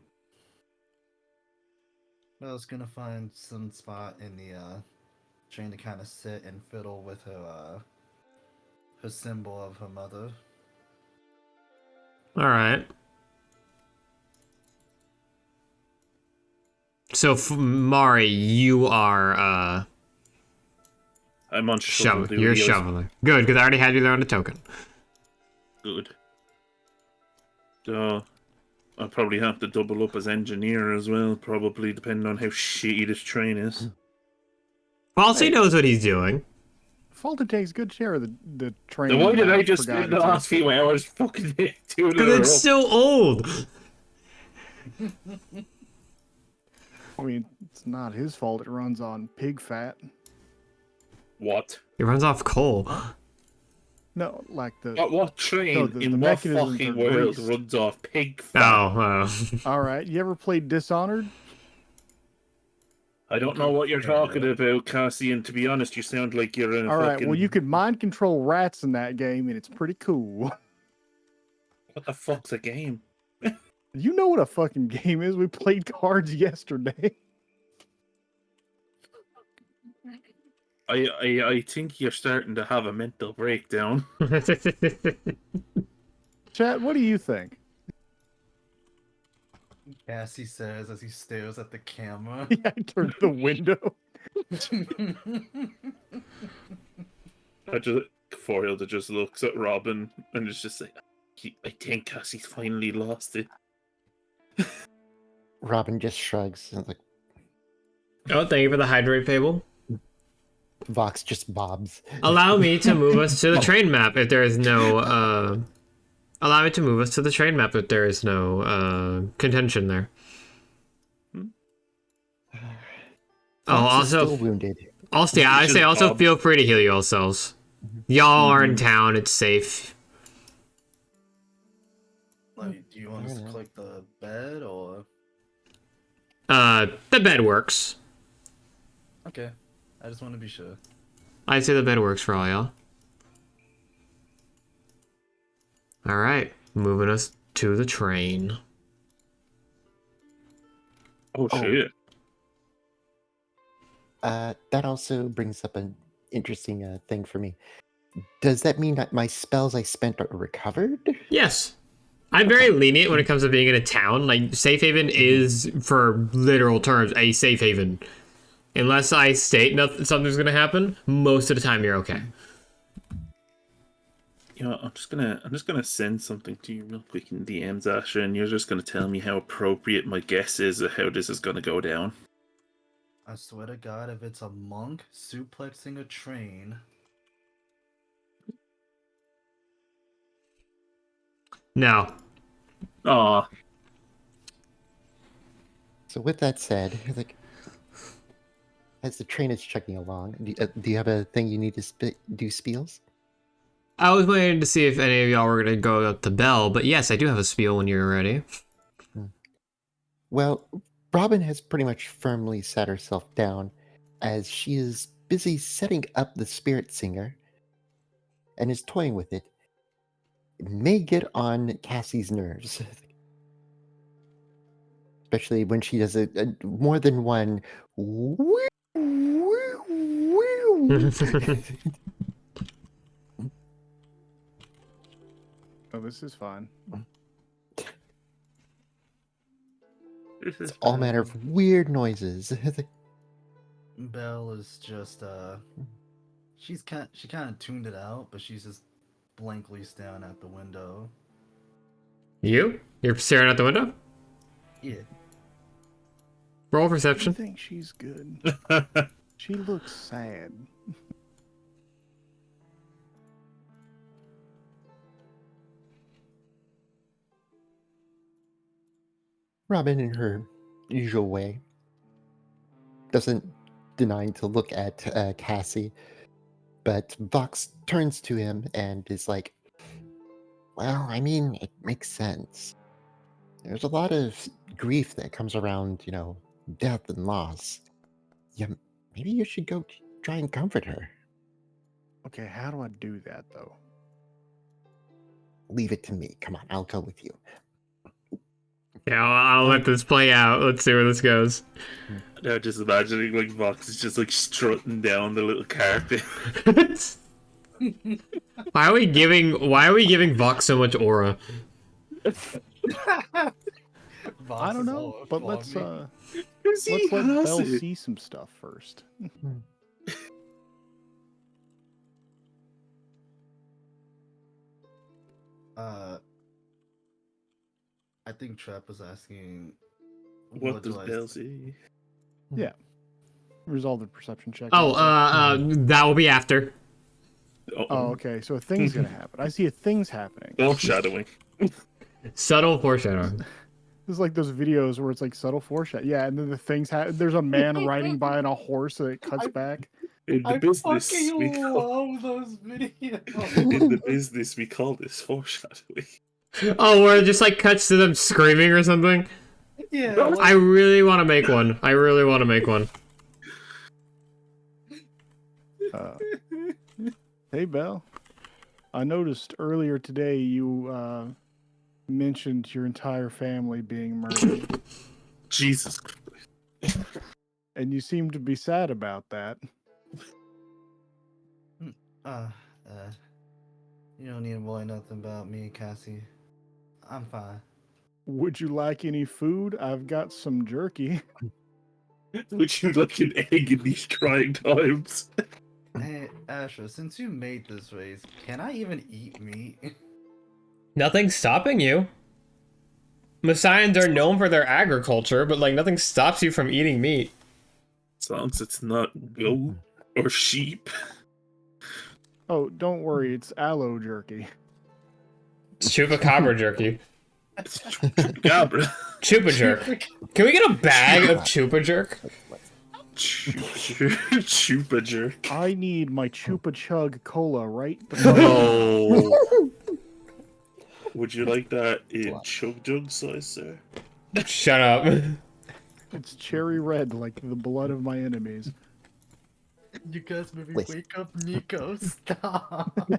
I was gonna find some spot in the train to kind of sit and fiddle with her symbol of her mother. All right. So Mari, you are I'm on shovel duty. You're I was- shoveling. Good, because I already had you there on the token. Good. So, I'll probably have to double up as engineer as well, probably, depending on how shitty this train is. Posse knows what he's doing. Fulton takes good share of the training. Then why did I just forgot spend the it's- last few hours fucking doing it in a Because row? it's so old. I mean, it's not his fault. It runs on pig fat. What? It runs off coal. No, like the. What train No, the in what mechanisms fucking are world greased. runs off pig fat? Oh, All right, you ever played Dishonored? I don't know what you're talking about, Cassie, and to be honest, you sound like you're in a All right, fucking... well, you could mind control rats in that game, and it's pretty cool. What the fuck's a game? You know what a fucking game is? We played cards yesterday. I think you're starting to have a mental breakdown. Chat, what do you think? Cassie says as he stares at the camera. Yeah, I turned the window. Hilda just looks at Robin and is just like, I think Cassie's finally lost it. Robin just shrugs. And like, oh, thank you for the hydrate fable. Vox just bobs. Allow me to move us to the train map if there is no. Allow me to move us to the train map if there is no contention there. Fox is also- still wounded. Also, yeah, I Just say also Bob. feel free to heal yourselves. Y'all are in town. It's safe. Like, do you want us to Fair enough. click the bed or? The bed works. Okay, I just want to be sure. I'd say the bed works for all y'all. All right, moving us to the train. Oh shit! That also brings up an interesting thing for me. Does that mean that my spells I spent are recovered? Yes. I'm very lenient when it comes to being in a town. Like, Safehaven is, for literal terms, a safe haven. Unless I state something's gonna happen, most of the time you're okay. You know, I'm just gonna send something to you real quick in DMs, Ashrah, and you're just gonna tell me how appropriate my guess is of how this is gonna go down. I swear to God, if it's a monk suplexing a train, No. Aw, So with that said, like, as the train is chugging along, do you have a thing you need to do spiels? I was waiting to see if any of y'all were gonna go up to Bell, but yes, I do have a spiel when you're ready. Well, Robin has pretty much firmly sat herself down as she is busy setting up the spirit singer and is toying with it. It may get on Cassie's nerves. Especially when she does a more than one. Woo, woo, woo. Oh, this is fine. It's all manner of weird noises. Belle is just she kind of tuned it out, but she's just blankly staring at the window. You're staring out the window? Yeah. Roll I perception. think she's good. She looks sad. Robin, in her usual way, doesn't deign to look at Cassie, but Vox turns to him and is like, well, I mean, it makes sense. There's a lot of grief that comes around, death and loss. Yeah, maybe you should go try and comfort her. Okay, how do I do that though? Leave it to me. Come on, I'll go with you. Yeah, I'll let this play out. Let's see where this goes. Now just imagining like Vox is just like strutting down the little carpet. Why are we giving Vox so much aura? I don't know, but let's let Belle see some stuff first. I think Trap was asking, What does do I Belle see? Yeah. Resolve the perception check. Oh, that will be after. Oh, okay. So a thing's gonna happen. I see a thing's happening. Foreshadowing. Subtle foreshadowing. This is like those videos where it's like subtle foreshadow. Yeah, and then the things happen. There's a man riding by on a horse and it cuts back. In the business, we call those videos. in the business we call this foreshadowing. Oh, where it just like cuts to them screaming or something. Yeah. I really want to make one. Hey, Belle. I noticed earlier today you mentioned your entire family being murdered, Jesus Christ. and you seem to be sad about that. You don't need to worry nothing about me, Cassie. I'm fine. Would you like any food? I've got some jerky. Would you like an egg in these trying times? Hey, Ashrah, since you made this race, can I even eat meat? Nothing's stopping you. Messians are known for their agriculture, but like nothing stops you from eating meat. As long as it's not goat or sheep. Oh, don't worry, it's aloe jerky. It's chupacabra jerky. Cabra. Chupa jerk. Can we get a bag of chupa jerk? Chupa jerk. I need my Chupa Chug Cola right. Oh. Would you like that in chug jug size, sir? Shut up. It's cherry red like the blood of my enemies. You guys maybe Listen. wake up Nico. Stop.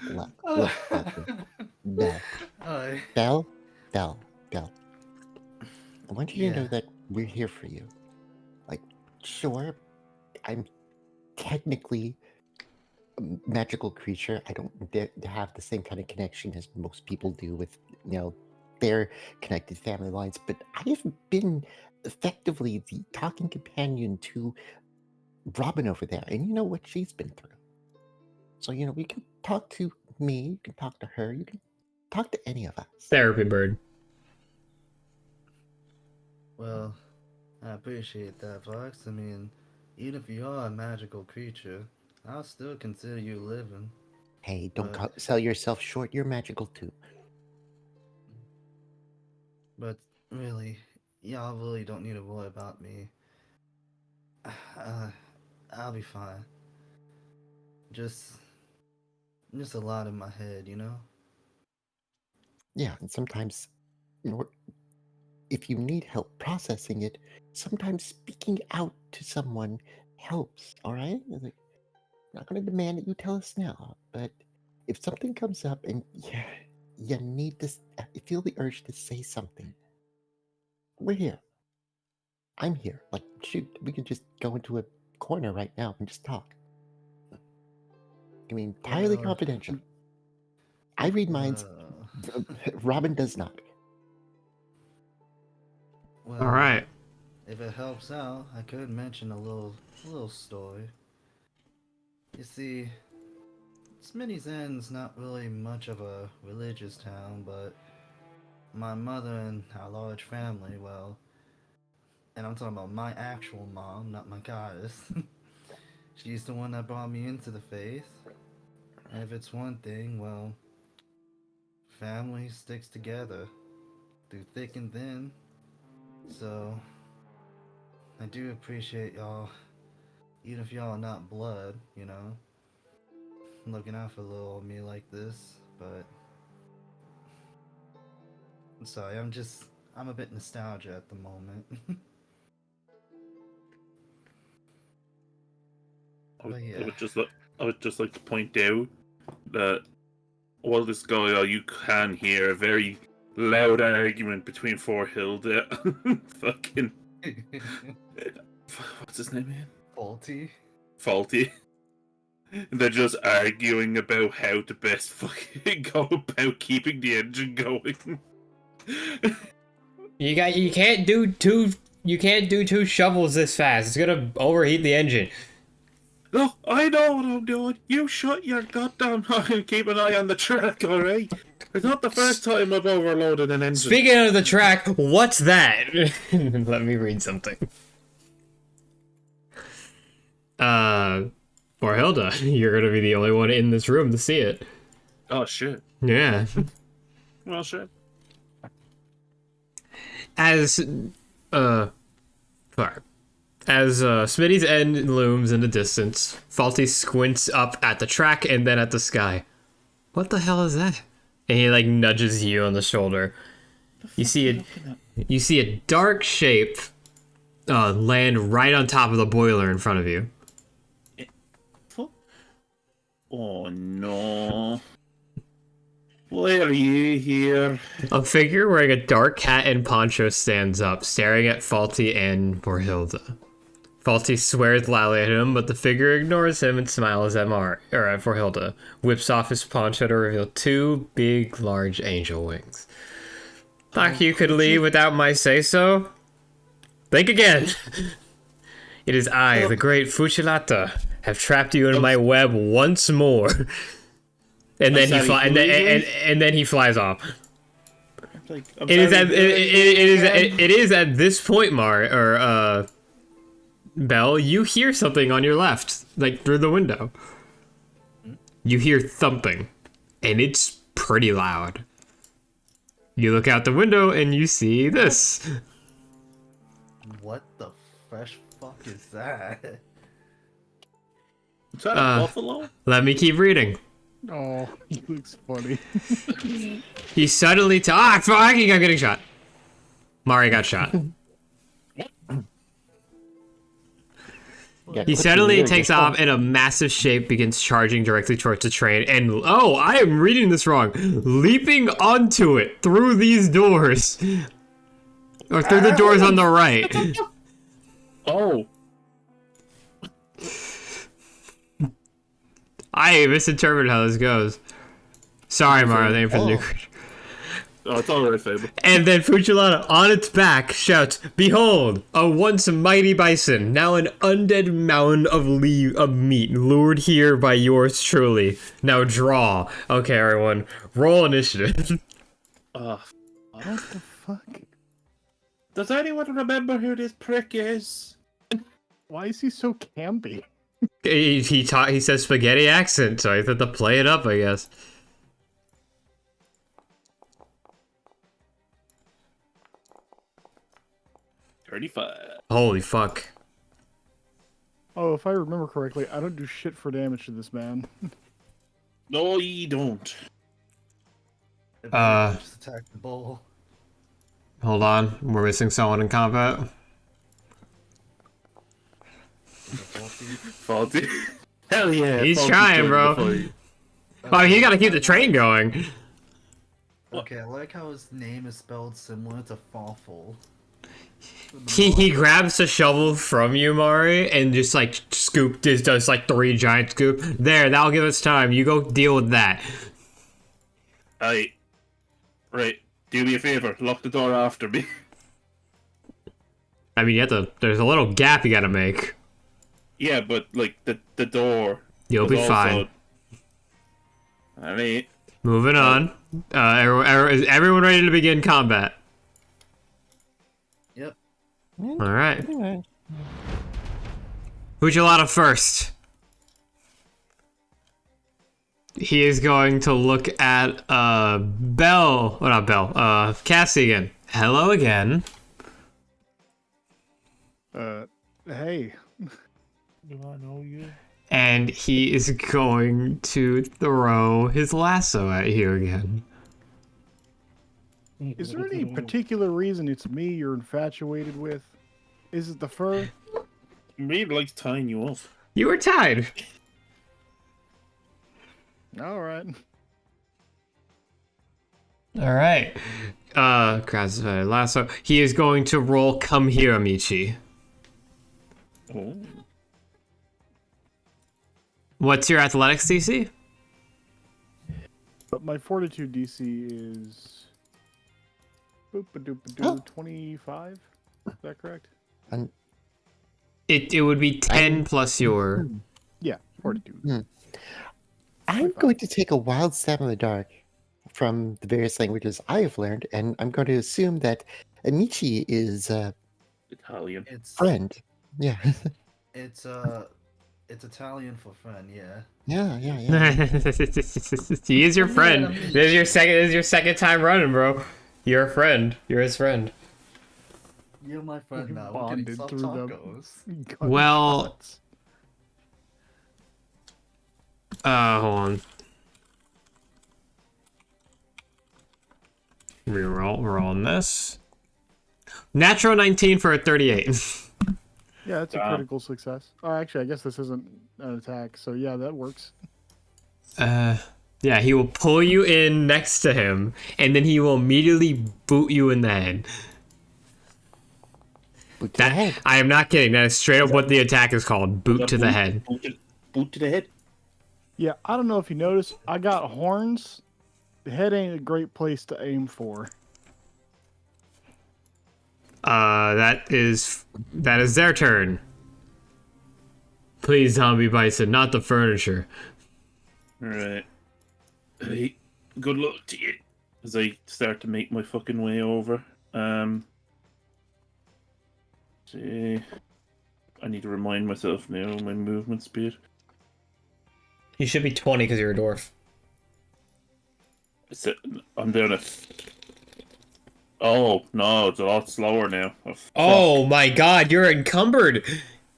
Look, Belle. Aye. Belle. I want you to know Yeah. that we're here for you. Like, sure, I'm technically a magical creature. I don't have the same kind of connection as most people do with, their connected family lines, but I have been effectively the talking companion to Robin over there, and you know what she's been through. So, we can talk to me, you can talk to her, you can talk to any of us. Therapy bird. Well, I appreciate that, Fox. I mean, even if you are a magical creature, I'll still consider you living. Hey, don't But- sell yourself short. You're magical too. But really, y'all really don't need to worry about me. I'll be fine. Just a lot in my head, you know? Yeah, and sometimes, if you need help processing it, sometimes speaking out to someone helps. All right? Like, I'm not going to demand that you tell us now, but if something comes up and you need to, you feel the urge to say something, we're here. I'm here. Like, shoot, we could just go into a corner right now and just talk. I mean, entirely Well, confidential. I read minds. Robin does not. Well, All right. if it helps out, I could mention a little story. You see, Smitty's End's not really much of a religious town, but my mother and our large family, well, and I'm talking about my actual mom, not my goddess. She's the one that brought me into the faith. And if it's one thing, well, family sticks together through thick and thin. So, I do appreciate y'all, even if y'all are not blood, looking out for little old me like this, but I'm sorry, I'm a bit nostalgic at the moment. I would just like to point out that while this going on, you can hear a very loud argument between Hilda fucking what's his name again? Faulty. They're just arguing about how to best fucking go about keeping the engine going. You can't do two shovels this fast. It's gonna overheat the engine. Look, I know what I'm doing. You shut your goddamn mouth and keep an eye on the track, alright? It's not the first time I've overloaded an engine. Speaking of the track, what's that? Let me read something. Or Hilda, you're gonna be the only one in this room to see it. Oh shit. Yeah. Well, shit. As Smitty's end looms in the distance, Faulty squints up at the track and then at the sky. What the hell is that? And he nudges you on the shoulder. You see a dark shape land right on top of the boiler in front of you. Oh no. Why are you here? A figure wearing a dark hat and poncho stands up, staring at Faulty and Vorhilda. Faulty swears loudly at him, but the figure ignores him and smiles at Vorhilda, whips off his poncho to reveal two big, large angel wings. Thought you could leave without my say-so? Think again! It is I, the great Fuchilata, have trapped you in my web once more. And then he flies off. It is at this point, Belle, you hear something on your left, through the window. You hear thumping, and it's pretty loud. You look out the window and you see this. What the fresh fuck is that? Is that a buffalo? Let me keep reading. Oh, he looks funny. He suddenly fucking, I'm getting shot. Mari got shot. Yeah, He quickly, suddenly you're takes just- off in a massive shape, begins charging directly towards the train, and oh, I am reading this wrong. Leaping onto it through these doors. Or through the doors on the right. Oh, I misinterpreted how this goes. Sorry, Mario, thank you for the new creature. oh, it's alright, Fable. And then Fuchilata, on its back, shouts, "Behold, a once mighty bison, now an undead mound of meat, lured here by yours truly. Now draw." Okay, everyone, roll initiative. What the fuck? Does anyone remember who this prick is? Why is he so campy? he says spaghetti accent, so I have to play it up, I guess. Holy fuck. Oh, if I remember correctly, I don't do shit for damage to this man. No, you don't. Just attack the bull. Hold on, we're missing someone in combat. Faulty. Hell yeah. He's Faulty's trying, joining bro. the fight. Oh, he gotta keep the train going. Okay, I like how his name is spelled similar to Fawful. He grabs the shovel from you, Mari, and just like does like 3 giant scoop. There, that'll give us time. You go deal with that. Aye. Right. Do me a favor. Lock the door after me. I mean, there's a little gap you gotta make. Yeah, but like the door. You'll was be also- fine. I mean, Moving on. Is everyone ready to begin combat? Yep. Alright. Anyway, Fuchilata first. He is going to look at Belle. Well, not Belle. Cassie again. Hello again. Hey. do I know you? And he is going to throw his lasso at you again. Is there any particular reason it's me you're infatuated with? Is it the fur? Reed likes tying you up. You were tied. Alright. Alright. Grabs lasso. He is going to roll Come Here, Amici. Oh. What's your athletics DC? But my fortitude DC is... Boop-a-doop-a-doo, 25? Is that correct? and It would be 10 plus your... Yeah, fortitude. I'm going to take a wild stab in the dark from the various languages I have learned, and I'm going to assume that Amici is a Italian. It's friend. Yeah, it's Italian for friend, yeah. yeah. He is your Yeah, friend. I mean- This is your second time running, bro. You're a friend. You're his friend. You're my friend You now. We're getting bonded soft through them. tacos. Well- Gunshots. Hold on. We're on this. Natural 19 for a 38. Yeah, that's a Damn. critical success. Oh, actually, I guess this isn't an attack, so yeah, that works. Yeah, he will pull you in next to him, and then he will immediately boot you in the head. Boot to the head. I am not kidding. That is straight up what the attack is called. Boot to the head. Boot to the head. Yeah, I don't know if you noticed, I got horns. The head ain't a great place to aim for. That is their turn. Please, zombie bison, not the furniture. Right. Hey, good luck to you. As I start to make my fucking way over. See. I need to remind myself now of my movement speed. You should be 20 because you're a dwarf. I'm down at... Oh no, it's a lot slower now. Oh, fuck. Oh my god, you're encumbered.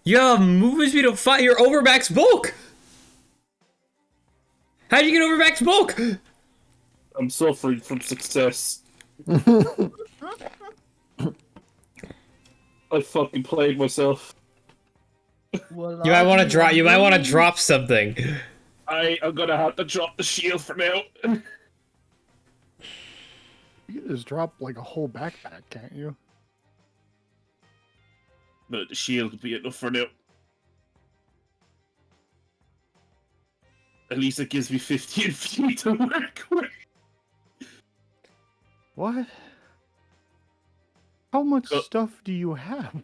You have movement speed of 5. You're over max bulk. How'd you get over max bulk? I'm suffering from success. I fucking played myself. You might want to drop. You might want to drop something. I'm gonna have to drop the shield for now. You can just drop like a whole backpack, can't you? No, the shield will be enough for now. At least it gives me 15 feet to work with. What? How much Uh, stuff do you have?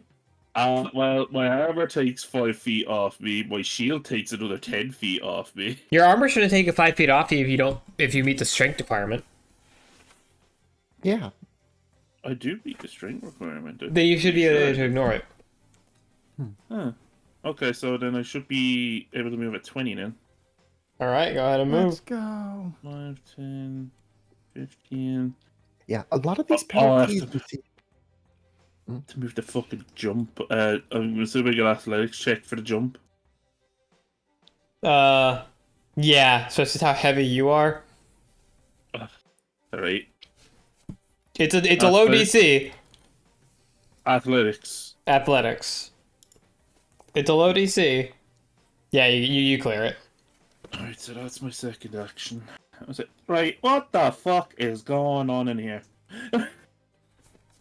Well, my armor takes 5 feet off me. My shield takes another 10 feet off me. Your armor shouldn't take 5 feet off you if you don't. If you meet the strength requirement. Yeah. I do meet the strength requirement. Then you should be able to ignore it. Huh. Okay, so then I should be able to move at 20 then. All right, go ahead and move. Let's go. 5, 10, 15. Yeah. A lot of these Oh, I have penalties. to- you see- To move the fucking jump. I'm assuming an athletics check for the jump. Yeah, especially how heavy you are. Alright. It's a low DC. Athletics. Athletics. It's a low DC. Yeah, you clear it. Alright, so that's my second action. That was it. Right, what the fuck is going on in here?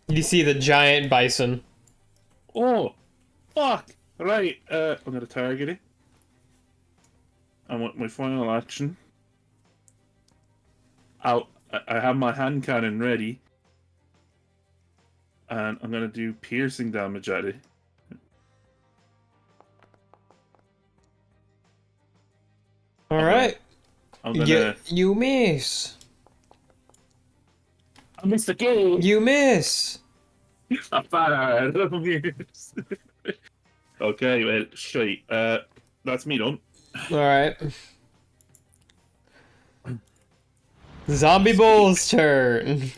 You see the giant bison. Oh, fuck! Right, I'm gonna target it. I want my final action. I have my hand cannon ready. And I'm gonna do piercing damage at it. All right. I'm gonna... You miss. I missed the game! You miss. I'm bad. Okay, well, shite. That's me done. All right. Zombie Bull's turn.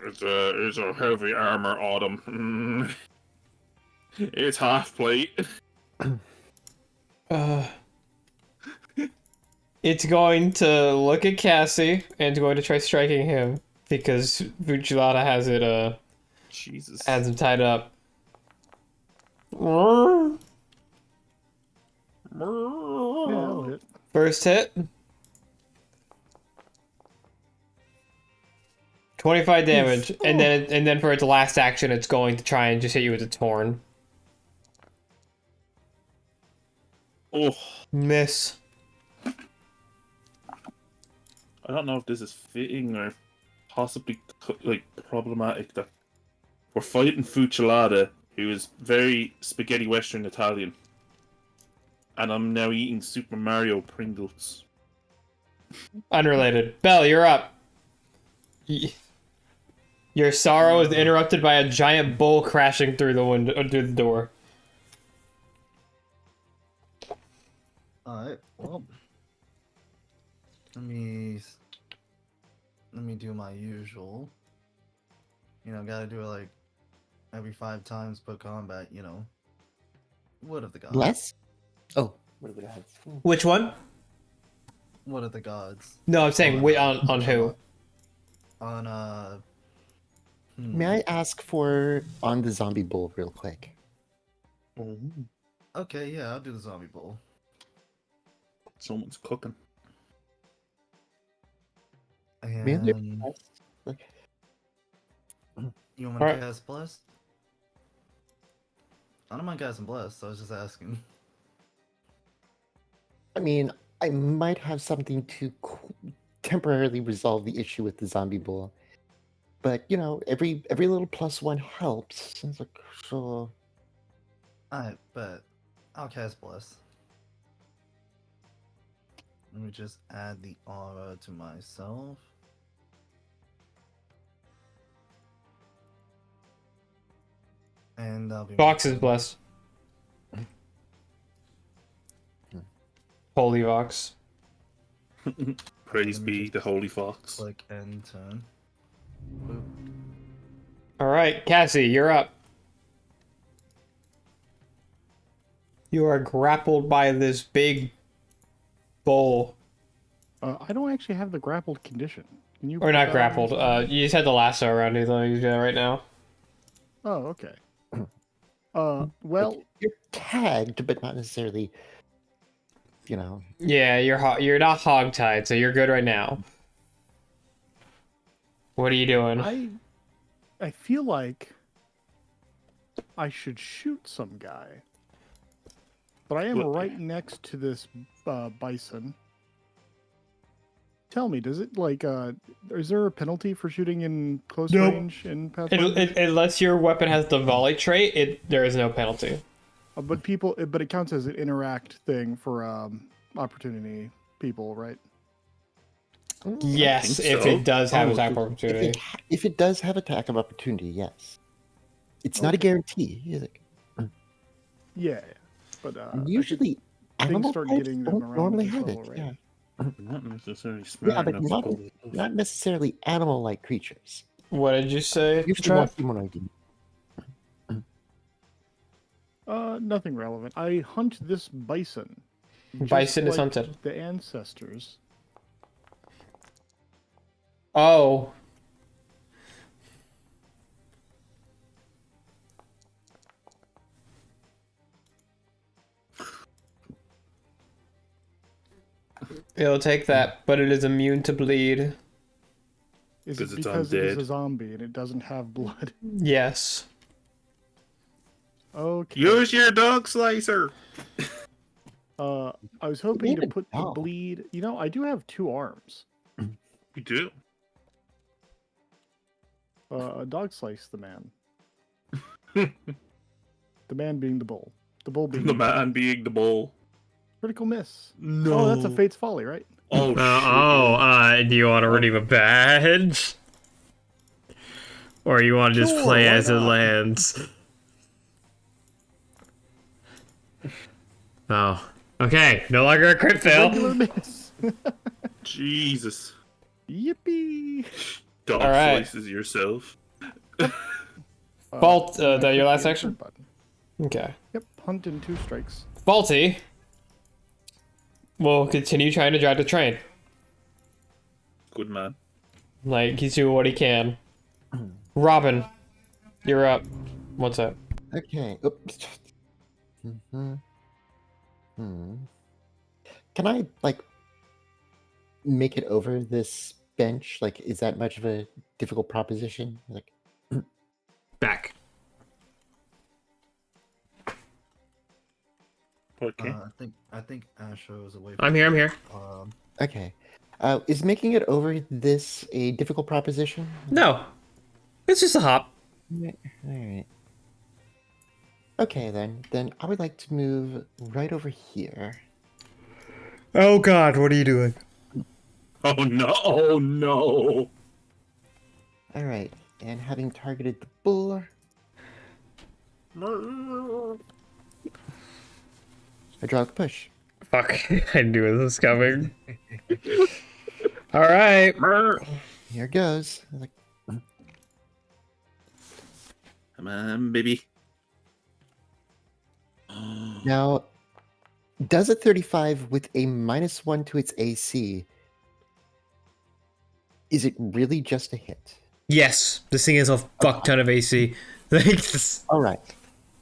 It's a heavy armor autumn. It's half plate. It's going to look at Cassie and it's going to try striking him because Vucilata has it Jesus. has him tied up. Yeah, that'll hit. First hit. 25 damage, and then for its last action, it's going to try and just hit you with its horn. Oh, Miss. I don't know if this is fitting or possibly like problematic that we're fighting Fucilata, who is very spaghetti western Italian, and I'm now eating Super Mario Pringles. Unrelated. Belle, you're up. Your sorrow is interrupted by a giant bull crashing through the window, through the door. Alright, well. Let me do my usual. You know, gotta do it like every 5 times per combat, you know. What of the gods? Less? Oh, what are the odds? Which one? What of the gods? No, I'm saying on who? On May I ask for on the zombie bull real quick? Okay, yeah, I'll do the zombie bull. Someone's cooking. May I do- And Okay. you want me to Alright. cast blessed? I don't mind casting blessed, so I was just asking. I mean, I might have something to temporarily resolve the issue with the zombie bull, but you know, every little +1 helps. It's like, so Alright, but I'll cast bless. Let me just add the aura to myself. And I'll be Vox is blessed. Holy Vox. Praise be the Holy Fox. click end turn. Boop. All right, Cassie, you're up. You are grappled by this big bull. I don't actually have the grappled condition. Can you? Or put not that grappled. on me? You just had the lasso around you, though. You do that right now. Oh, okay. Well, You're tagged, but not necessarily, you know. Yeah, you're not hogtied, so you're good right now. What are you doing? I feel like I should shoot some guy, but I am What? right next to this bison. Tell me, does it like is there a penalty for shooting in close Nope. range in Pathfinder? Unless your weapon has the volley trait, there is no penalty. But it counts as an interact thing for opportunity people, right? Yes, think if so. it does have Oh, attack if opportunity. If it does have attack of opportunity, yes. It's not a Okay. guarantee, is it? Yeah, but Usually, things animal start types getting them don't around normally this have it. level, right? Yeah. Not necessarily smart Yeah, but enough not, to pull it off. not necessarily animal-like creatures. What did you say, Usually more Trap? humanoid. Nothing relevant. I hunt this bison. just Bison is like hunted. the ancestors. Oh. It'll take that, but it is immune to bleed. Is 'Cause it it's because it is undead. a zombie and it doesn't have blood? Yes. Okay. Use your dog slicer. I was hoping to Even put the now. bleed. You know, I do have 2 arms. You do. A dog slice the man. The man being the bull. The bull being The man being the bull. critical miss. No. Oh, that's a Fate's Folly, right? Oh, shit. Do you want to redeem a badge? Or you want to just Sure, play why as it not? lands? Oh. Okay, no longer a crit Regular fail. miss. Jesus. Yippee! Dog Alright. slices yourself. Bolt, and I that your click last the action? insert button. Okay. Yep, hunt in 2 strikes. Faulty will continue trying to drive the train. Good man. Like, he's doing what he can. Robin, you're up. What's up? Okay. Oops. Hmm. Can I, like, make it over this bench? Like, is that much of a difficult proposition? Like, Back. Okay. I think Ashrah is away. I'm here. okay. Is making it over this a difficult proposition? No. It's just a hop. All right. Okay, then I would like to move right over here. Oh god, what are you doing? Oh no! Oh no! All right, and having targeted the bull, I draw the push. Fuck, I knew this was coming. Alright. Here goes. Like, Come on, baby. now, does a 35 with a -1 to its AC? Is it really just a hit? Yes, this thing has a fuck ton of AC. Like, this- All right.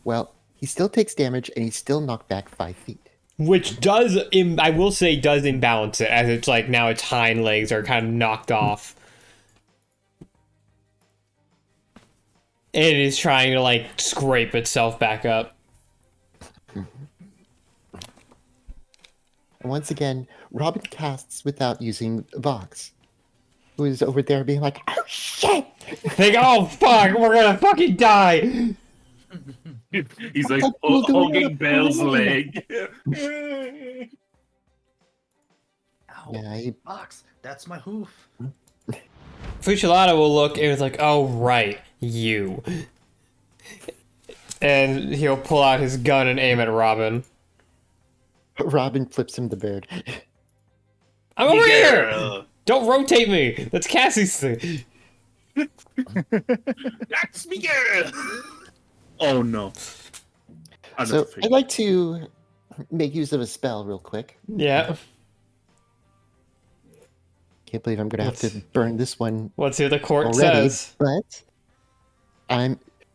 Well, he still takes damage and he's still knocked back 5 feet. which does, I will say, does imbalance it, as it's like now its hind legs are kind of knocked off. It is trying to, like, scrape itself back up. And once again, Robin casts without using Vox, who is over there being like, "Oh shit!" Think, oh fuck, we're gonna fucking die! He's like We'll do it hugging up. Belle's leg. Ow, Yeah, he, box. That's my hoof. Fuchilata will look and it's like, oh right, you. And he'll pull out his gun and aim at Robin. Robin flips him the bird. I'm over here! Yeah. Don't rotate me! That's Cassie's thing. That's me, girl. Oh no. So I'd like to make use of a spell real quick. Yeah. Can't believe I'm going to have to Let's- burn this one Let's see what the court already. says. But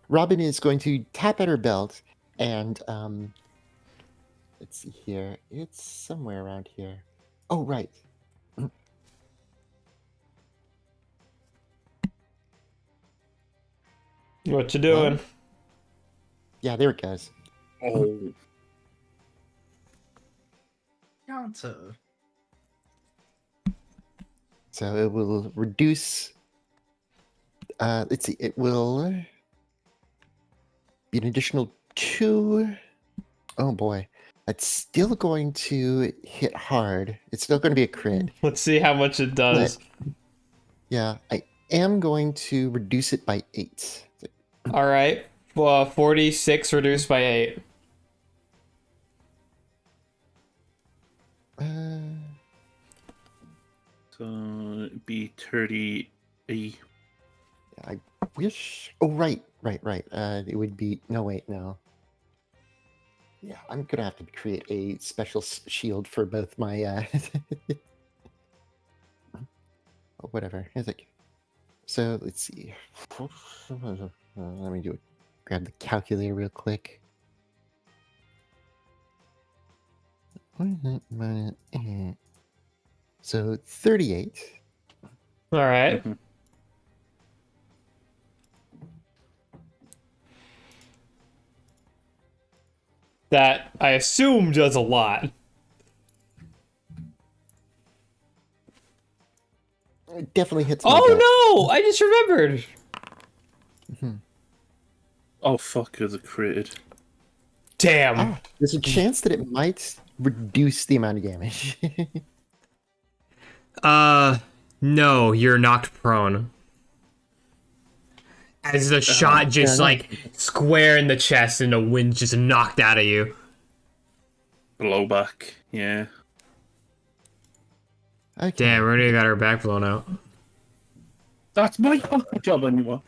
Robin is going to tap at her belt and let's see here. It's somewhere around here. Oh, right. What you doing? Yeah, there it goes. Oh. Yonto. So it will reduce. Let's see. It will be an additional 2. Oh boy, that's still going to hit hard. It's still going to be a crit. Let's see how much it does. Yeah, I am going to reduce it by 8. All right. Well, 46 reduced by 8. So it'd be 30. I wish. Oh, right. It would be. No, wait, no. Yeah, I'm gonna have to create a special shield for both my. Oh, whatever. It's like. So let's see. Let me do it. Grab the calculator real quick. So 38. All right. Mhm. That, I assume, does a lot. It definitely hits my gut. Oh no! I just remembered. Oh fuck, is it created? Damn. Ah, there's a chance that it might reduce the amount of damage. No, you're knocked prone. As the shot just enough. like square in the chest and the wind just knocked out of you. Blowback, yeah. Okay. Damn, Rooney got her back blown out. That's my job anymore.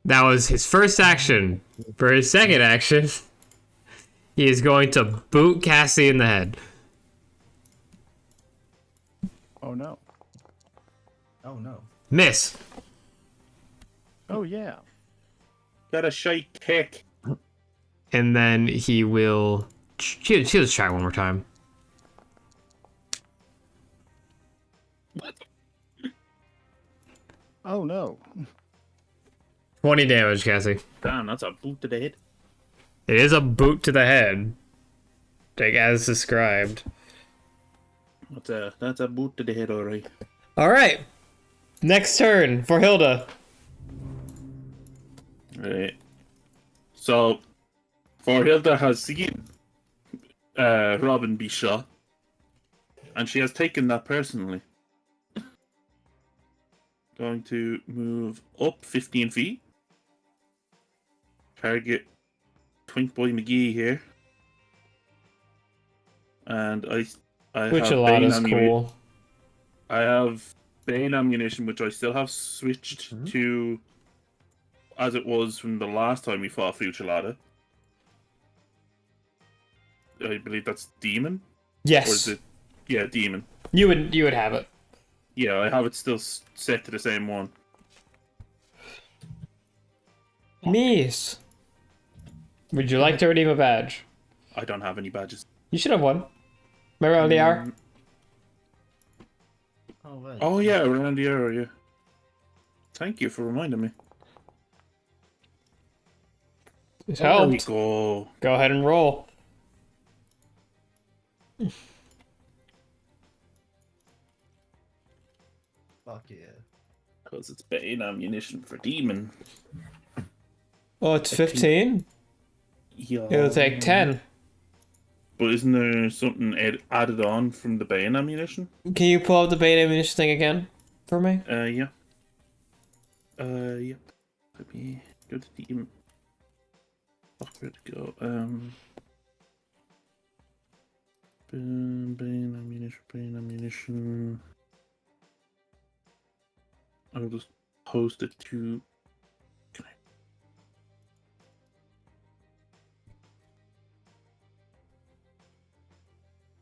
That was his first action. For his second action, he is going to boot Cassie in the head. Oh no. Oh no. Miss. Oh yeah. Got a shite kick. And then he will... She'll try one more time. Oh no. 20 damage, Cassie. Damn, that's a boot to the head. It is a boot to the head. Like as described. That's a boot to the head, alright. Alright. Next turn for Hilda. Right. So, for Hilda has seen Robin be shot, and she has taken that personally. Going to move up 15 feet. Target Twink Boy McGee here. And I Which have a lot Bane is ammunition. cool. I have Bane ammunition, which I still have switched to as it was from the last time we fought Fuchilada. I believe that's Demon? Or is Yes. it? Yeah, Demon. You would have it. Yeah, I have it still set to the same one. Miss. Would you like to redeem a badge? I don't have any badges. You should have one. Remember on the hour? Oh, right. Oh yeah, around the area. Thank you for reminding me. It There we helped. go. Go ahead and roll. Fuck yeah. Because it's Bane ammunition for Demon. Oh, it's 15? Yeah. It'll take 10. But isn't there something added on from the Bane ammunition? Can you pull up the beta ammunition thing again for me? Yeah. Yep. Let me go to the fuck, where'd it go? Bane ammunition. I'll just post it to.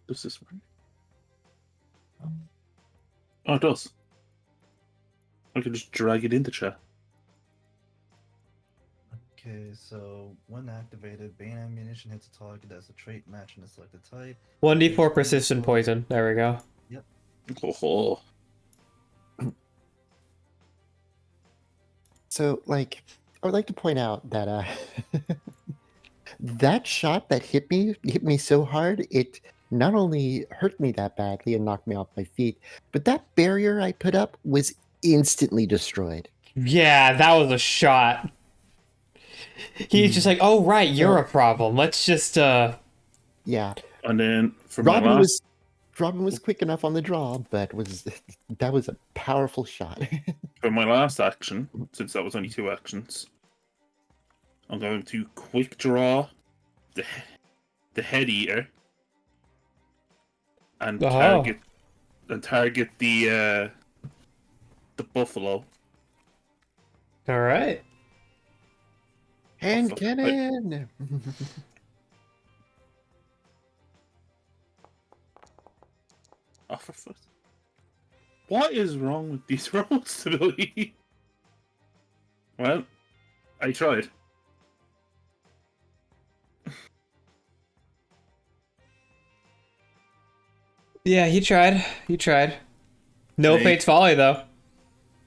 Does this work? Oh, it does. I can just drag it into chat. Okay, so when activated, Bane ammunition hits a target as a trait matching the selected type. 1d4 persistent poison. There we go. Oh. So, like, I would like to point out that that shot that hit me so hard, it not only hurt me that badly and knocked me off my feet, but that barrier I put up was instantly destroyed. Yeah, that was a shot. He's just like, oh right, you're a problem. Let's just Yeah. And then for my Robin last, was quick enough on the draw, but that was a powerful shot. for my last action, since that was only 2 actions, I'm going to quick draw the head eater and target the buffalo. all right. Hand fuck, cannon. Oh, for fuck. What is wrong with these rolls today? Well, I tried. Yeah, he tried. He tried. No Hey. fate's folly though.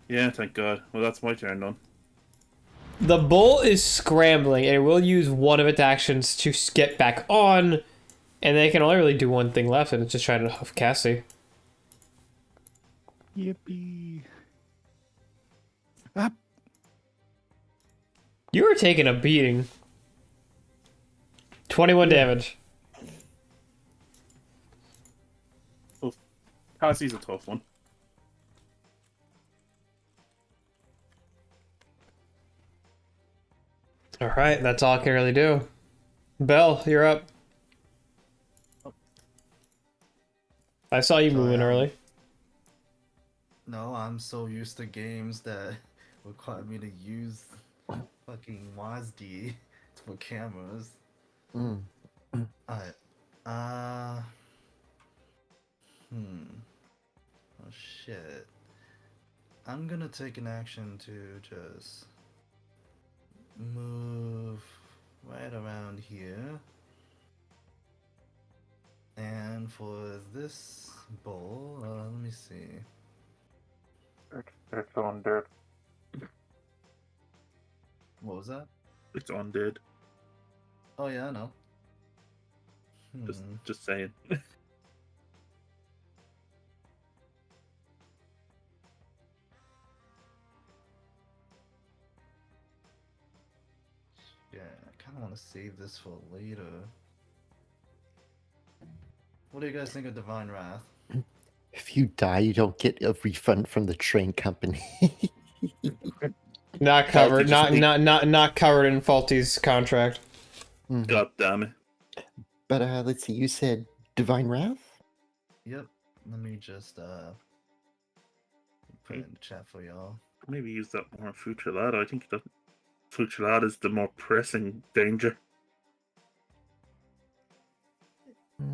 Yeah, thank God. Well, that's my turn done. The bull is scrambling, and it will use one of its actions to get back on, and they can only really do one thing left, and it's just trying to huff Cassie. Yippee. Ah, You were taking a beating. 21 damage. Cassie's a tough one. Alright, that's all I can really do. Belle, you're up. I saw you moving early. No, I'm so used to games that require me to use fucking WASD for cameras. Mm. Alright. Oh shit. I'm gonna take an action to just move right around here. And for this bowl, let me see. It's undead. What was that? It's undead. Oh yeah, I know. Just saying. Yeah, I kind of want to save this for later. What do you guys think of Divine Wrath? If you die, you don't get a refund from the train company. Not covered. just think- Not covered in Faulty's contract. God damn it. But let's see. You said Divine Wrath. Yep. Let me just put it in the chat for y'all. Maybe use that more on Futurlada. I think that Futurlada is the more pressing danger.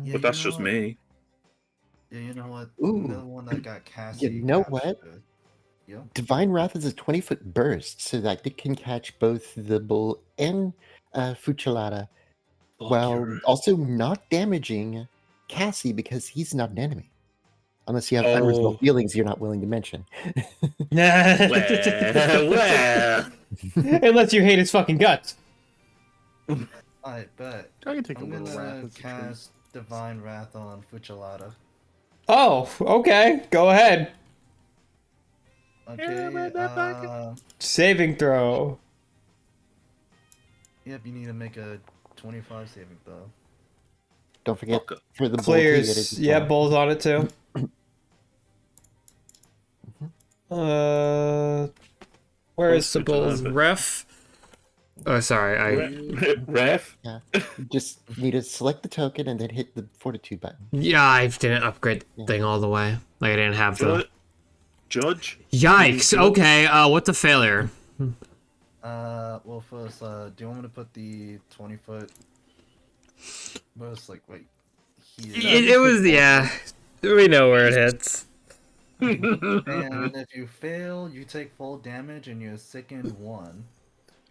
Yeah, But that's just what? me. Yeah, you know what? Ooh. The one that got Cassie. You know what? captured. Yep. Divine Wrath is a 20-foot burst, so that it can catch both the bull and Fuchilata, Fuck, while you're- also not damaging Cassie because he's not an enemy. Unless you have Oh. unresolved feelings you're not willing to mention. well. Unless you hate his fucking guts. I bet. I can take a I'm little wrath gonna as a treat. cast Divine Wrath on Fuchilata. Oh, okay. Go ahead. Okay. Saving throw. Yep, you need to make a 25 saving throw. Don't forget Fuck. for the bull too, that Clears. is Yeah, well. Bull's on it too. Where is the Bull's ref? Oh, sorry. Ref? Yeah. You just need to select the token and then hit the Fortitude button. I didn't upgrade the thing all the way. Like I didn't have Should I, the. judge. Yikes. Okay. What's a failure? Well, first, do you want me to put the 20-foot? Most like wait. Here. It was We know where it hits. And if you fail, you take full damage and you're sickened 1.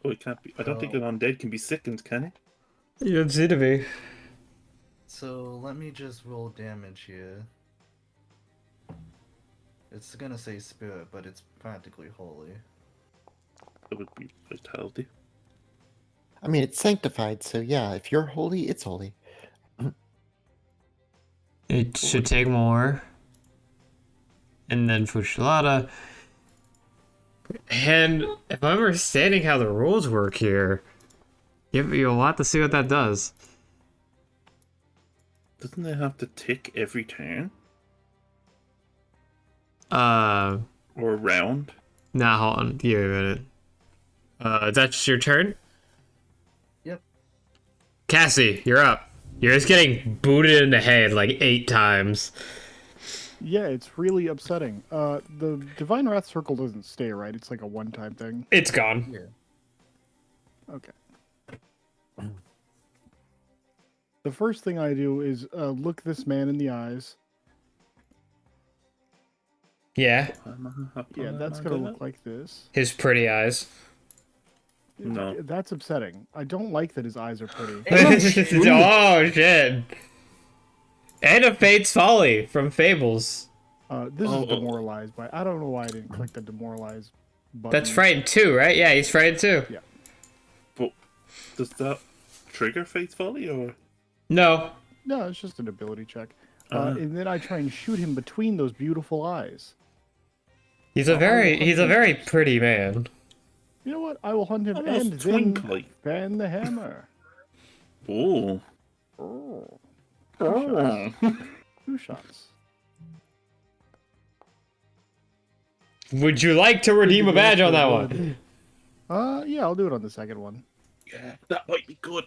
Oh, it can't be. I don't think an undead can be sickened, can it? You don't seem to be. So let me just roll damage here. It's gonna say spirit, but it's practically holy. It would be vitality. I mean, it's sanctified, so yeah, if you're holy, it's holy. It should take more. And then Fushilata. And if I'm understanding how the rules work here, you'll want to see what that does. Doesn't it have to tick every turn? Or Or round? nah, hold on. Give me a minute. That's your turn? Yep. Cassie, you're up. You're just getting booted in the head like 8 times. Yeah, it's really upsetting. The Divine Wrath Circle doesn't stay, right? It's like a one-time thing. It's gone. Yeah. Okay. The first thing I do is look this man in the eyes. Yeah, Yeah, that's gonna look like this. his pretty eyes. No. That's upsetting. I don't like that his eyes are pretty. Oh shit! And a Fate's Folly from Fables. This is demoralized by. I don't know why I didn't click the demoralize button. That's Frightened too, right? Yeah, he's Frightened too. Yeah. But does that trigger Fate's Folly or? No. No, it's just an ability check. And then I try and shoot him between those beautiful eyes. He's a very pretty man. You know what? I will hunt him Almost and then twinkly. fan the hammer. Oh. Oh. Oh. 2 shots. Would you like to redeem a badge on that one? Yeah, I'll do it on the second one. Yeah, that might be good.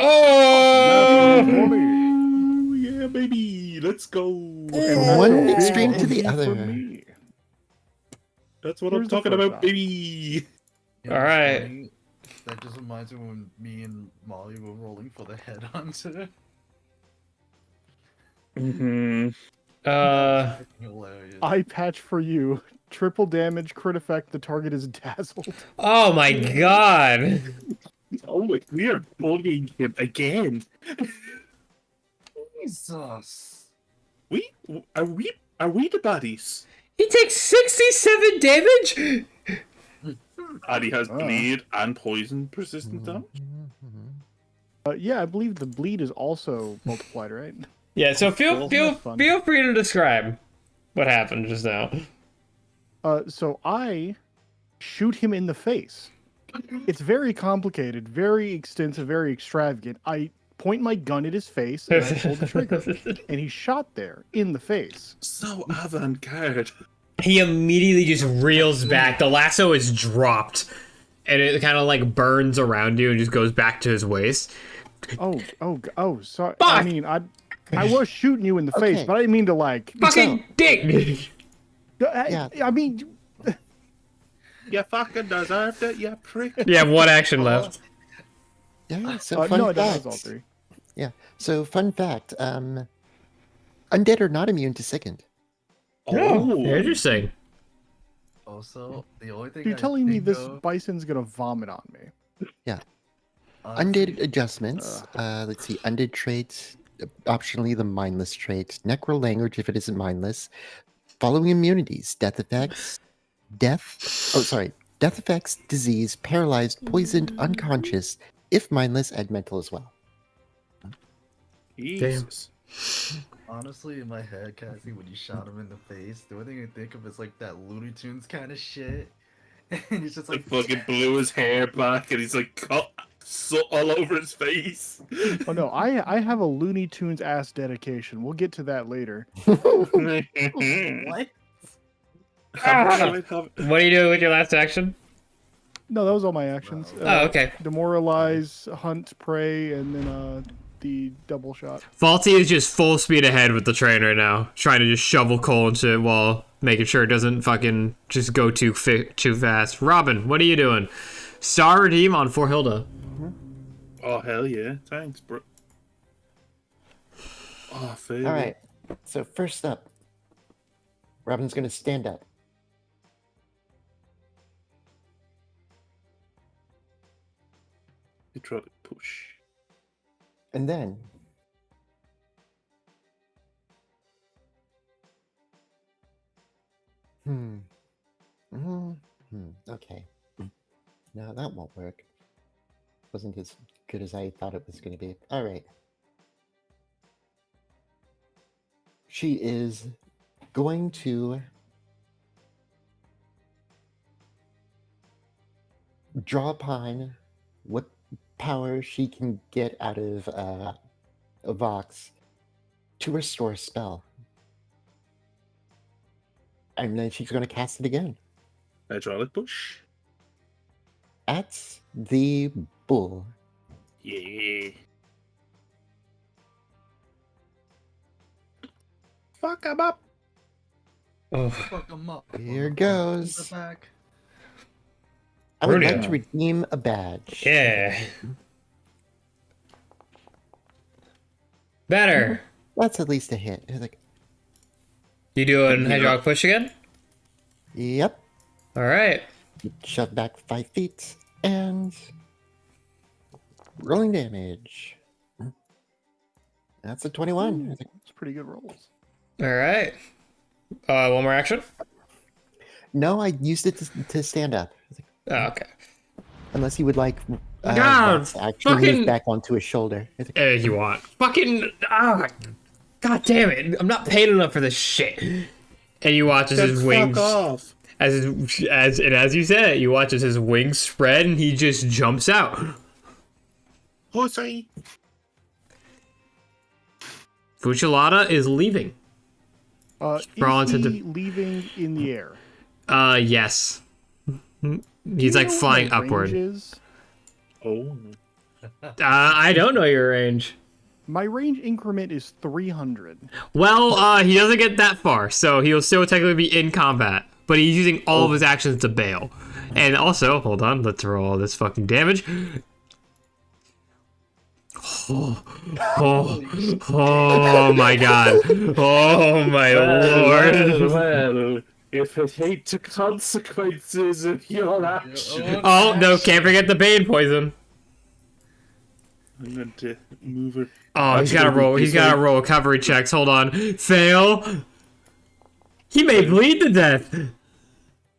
Oh! Oh yeah, baby. Let's go. From one extreme to the For other. me. That's what Here's I'm the talking first about, shot. baby. You know, All it's right. funny? That just reminds me when me and Molly were rolling for the headhunter. Mm-hmm. Hilarious. Eye patch for you. Triple damage, crit effect. The target is dazzled. Oh my god! Oh, we are bullying him again. Jesus. Are we the baddies? He takes 67 damage. And he has Oh. bleed and poison persistent damage. Yeah, I believe the bleed is also multiplied, right? Yeah. So Well, feel that's fun. free to describe what happened just now. So I shoot him in the face. It's very complicated, very extensive, very extravagant. I point my gun at his face and I pull the trigger, and he shot there in the face. So avant-garde. He immediately just reels back. The lasso is dropped, and it kind of like burns around you and just goes back to his waist. Oh, sorry. Fuck! I mean, I was shooting you in the face, Okay. but I didn't mean to like. Fucking dick! Yeah. I mean, You fucking deserved it, you prick. You have 1 action left. Yeah, so fun no, that fact. was all 3. Yeah, so fun fact. Undead are not immune to sickened. Oh, interesting. Also, the only thing You're I telling me think this of, bison's gonna vomit on me? honestly, Undead adjustments. Let's see. Undead traits. Optionally, the mindless trait. Necro language if it isn't mindless. Following immunities. Death effects. Death effects, disease, paralyzed, poisoned, unconscious. If mindless, add mental as well. Jesus. honestly, in my head, Cassie, when you shot him in the face, the only thing I think of is like that Looney Tunes kind of shit. And he's just Like like, fucking blew his hair back and he's like cut soot all over his face. Oh no, I have a Looney Tunes ass dedication. We'll get to that later. what? What are you doing with your last action? No, that was all my actions. Wow. Oh, okay. Demoralize, hunt, prey, and then the double shot. Faulty is just full speed ahead with the train right now, trying to just shovel coal into it while making sure it doesn't fucking just go too fast. Robin, what are you doing? Star redeem on For Hilda. Oh, hell yeah. Thanks, bro. Oh, favorite. All right. So first up, Robin's going to stand up. You try to push. And then okay. No, that won't work. Wasn't as good as I thought it was going to be. All right. She is going to draw upon what power she can get out of a Vox to restore a spell. And then she's going to cast it again. Hydraulic push. At the bull. Yeah. Fuck him up. Oh, Fuck 'em up. Here motherfucker. goes. In the back. I would like Bruno. to redeem a badge. yeah. Better. That's at least a hit. It's like, You doing hydraulic push again? yep. All right. Shove back 5 feet and rolling damage. That's a 21. It's like, It's pretty good rolls. All right. One more action. no, I used it to stand up. It's like, Oh, okay. unless he would like God, Vox to actually fucking- move back onto his shoulder. It's like, If you want. Fucking. God damn it! I'm not paid enough for this shit. And you watch as his wings, Fuck off. as you said, you watch as his wings spread and he just jumps out. Pussy. Fuchilata is leaving. Crawl Is into he leaving in the air? Yes. He's Do like you know flying what my range upward. is? Oh. I don't know your range. My range increment is 300. Well, he doesn't get that far, so he'll still technically be in combat. But he's using all of his actions to bail. And also, hold on, let's roll all this fucking damage. Oh my god. Oh my lord. Well, if it hate to consequences of your action. Oh, no, can't forget the Bane poison. I'm going to move her. Oh, he's gotta roll. He's gotta roll recovery checks. Hold on. Fail. He may bleed to death.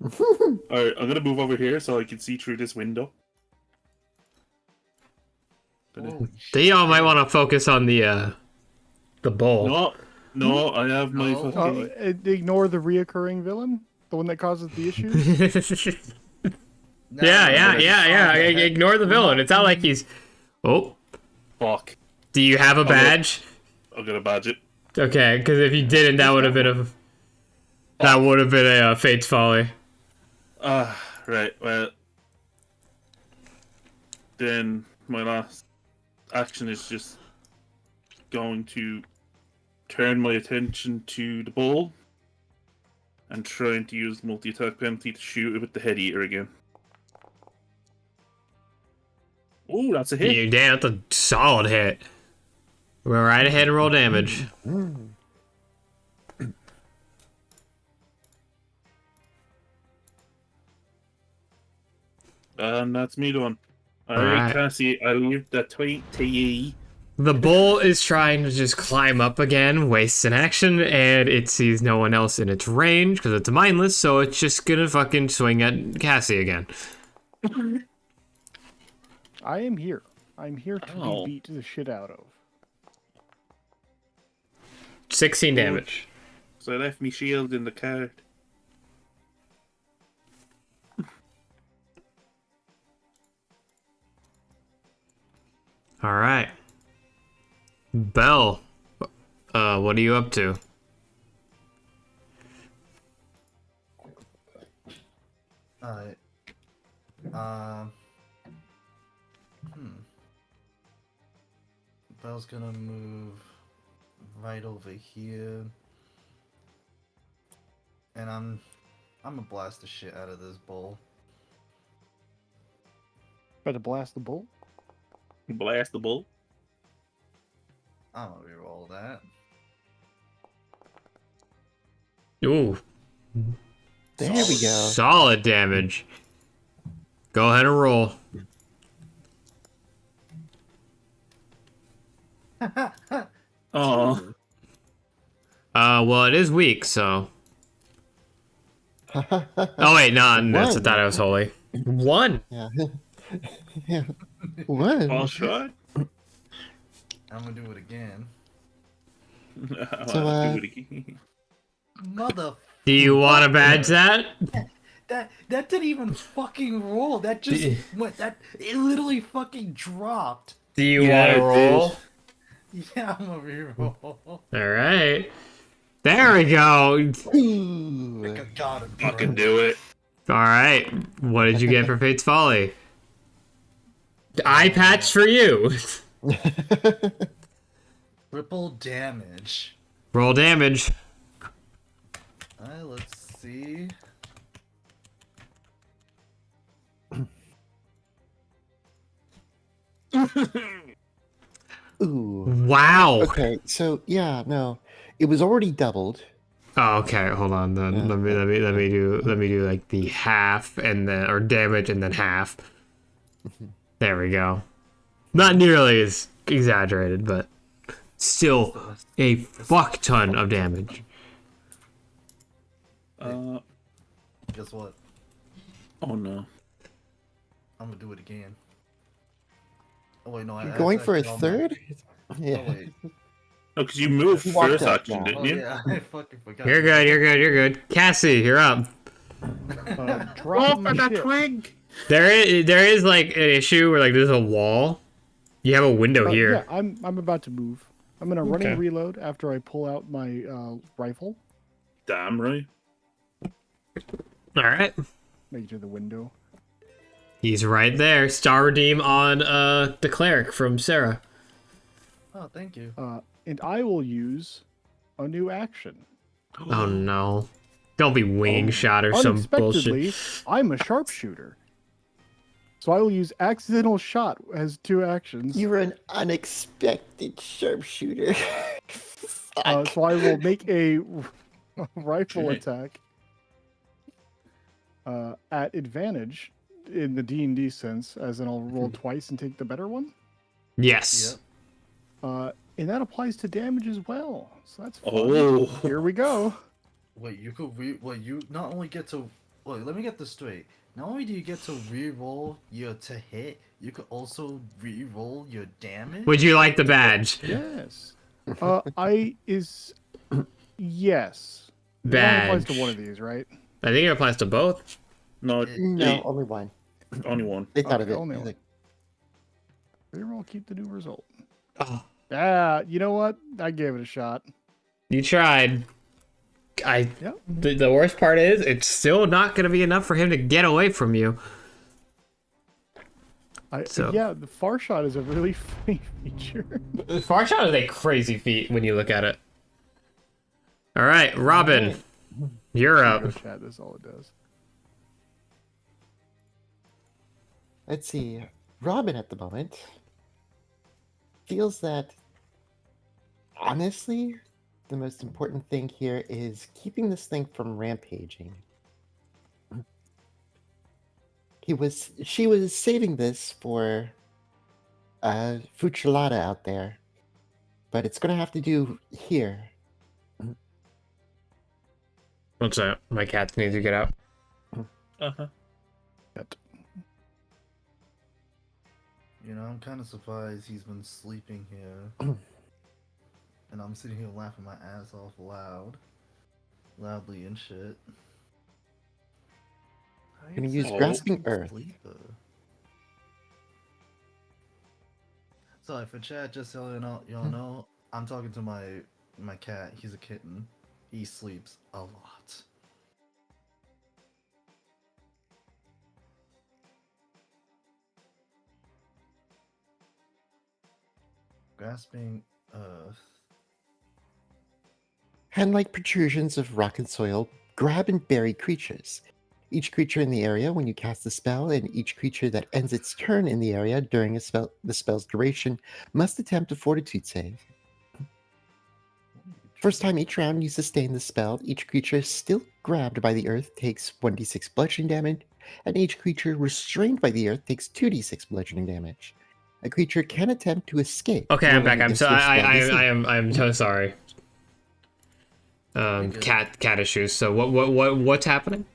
Alright, I'm gonna move over here so I can see through this window. Theo might want to focus on the bull. No, I have my No. fucking. Ignore the reoccurring villain? The one that causes the issues? Yeah. Ignore the villain. It's not like he's. Oh, Fuck. do you have a badge? I'm gonna badge it. Okay, because if you didn't, that would have been a Fate's Folly. Right, well. Then my last action is just going to turn my attention to the bull and trying to use multi-attack penalty to shoot it with the head eater again. Oh, that's a hit. You damn, that's a solid hit. Go right ahead and roll damage. And that's me done. Alright. Alright, Cassie, I leave the tweet to ye. The bull is trying to just climb up again, wastes an action, and it sees no one else in its range because it's mindless, so it's just gonna fucking swing at Cassie again. I am here. I'm here to Oh. be beat the shit out of. 16 damage. So I left me shield in the card. All right. Belle, what are you up to? Alright. Bell's gonna move right over here. And I'm gonna blast the shit out of this bull. About to blast the bull. Blast the bull. I'm gonna reroll that. Ooh, There we go. solid damage. Go ahead and roll. Oh, Well, it is weak, so. Oh wait, no, that's I One. thought I was holy. 1. Yeah. Yeah. What? all shot. I'm gonna do it again. So, Do it again. Mother. Do you want to badge that? That didn't even fucking roll. That just went. That it literally fucking dropped. Do you Yeah, want to it roll? Yeah, I'm gonna reroll. All right. There we go. Ooh. Got it. Fucking do it. All right. What did you get for Fate's Folly? Eye patch for you. Triple damage. Roll damage. Alright, let's see. Ooh. Wow. Okay, so yeah, no, it was already doubled. Oh, okay, hold on. Then let me do like the half and then or damage and then half. There we go. Not nearly as exaggerated, but still a fuck ton of damage. Guess what? Oh no. I'm gonna do it again. Oh wait, no. You're going for a actually almost- third? Oh Yeah. wait. No, because you moved You walked first up action, now. didn't Oh you? yeah, I fucking forgot. You're good. You're good. You're good. Cassie, you're up. Drop my shit. twig. There is like an issue where like there's a wall. You have a window here. Yeah, I'm about to move. I'm gonna run Okay. and reload after I pull out my rifle. Damn right. All right. Make it to the window. He's right there. Star redeem on the cleric from Sarah. Oh, thank you. And I will use a new action. Oh no. Don't be wing shot or some Unexpectedly, bullshit. I'm a sharpshooter. So I will use accidental shot as 2 actions. You're an unexpected sharpshooter. So I will make a rifle attack at advantage in the D&D sense, as in I'll roll twice and take the better one. Yes. And that applies to damage as well. So that's fun. Oh. Here we go. Wait, you could you not only get to wait, let me get this straight. Not only do you get to re-roll your to hit, you could also re-roll your damage. Would you like the badge? Yes. Yes. That Badge. applies to one of these, right? I think it applies to both. No, No, only one. only one. They thought Okay, of it. only He's one. like, Reroll, keep the new result. Oh, Ah, you know what? I gave it a shot. you tried. Yep. The worst part is it's still not going to be enough for him to get away from you. So- Yeah, the far shot is a really funny feature. Far shot is a crazy feat when you look at it. All right, Robin, you're up. Chat, that's all it does. let's see. Robin at the moment feels that, honestly, the most important thing here is keeping this thing from rampaging. She was saving this for Fucilata out there, but it's gonna have to do here. What's that? My cats need to get out. Uh-huh. You know, I'm kind of surprised he's been sleeping here. And I'm sitting here laughing my ass off loudly and shit. How Gonna is use that Grasping fucking Earth. sleeper? Sorry for chat, just so y'all know, I'm talking to my cat. He's a kitten. He sleeps a lot. Grasping earth. Hand-like protrusions of rock and soil grab and bury creatures. Each creature in the area when you cast the spell, and each creature that ends its turn in the area during the spell's duration must attempt a fortitude save. First time each round you sustain the spell, each creature still grabbed by the earth takes 1d6 bludgeoning damage, and each creature restrained by the earth takes 2d6 bludgeoning damage. A creature can attempt to escape. Okay, I'm back. rolling I'm against so your spell DC. I'm so sorry. Cat issues. So what's happening?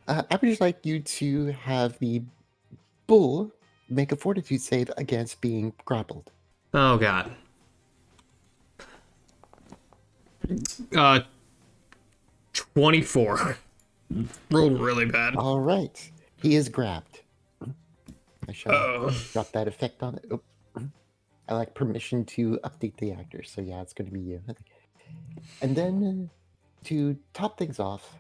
I would just like you to have the bull make a fortitude save against being grappled. Oh god. 24. Rolled really bad. All right. He is grabbed. I shall drop that effect on it. Oh. I like permission to update the actor, so yeah, it's going to be you. And then to top things off,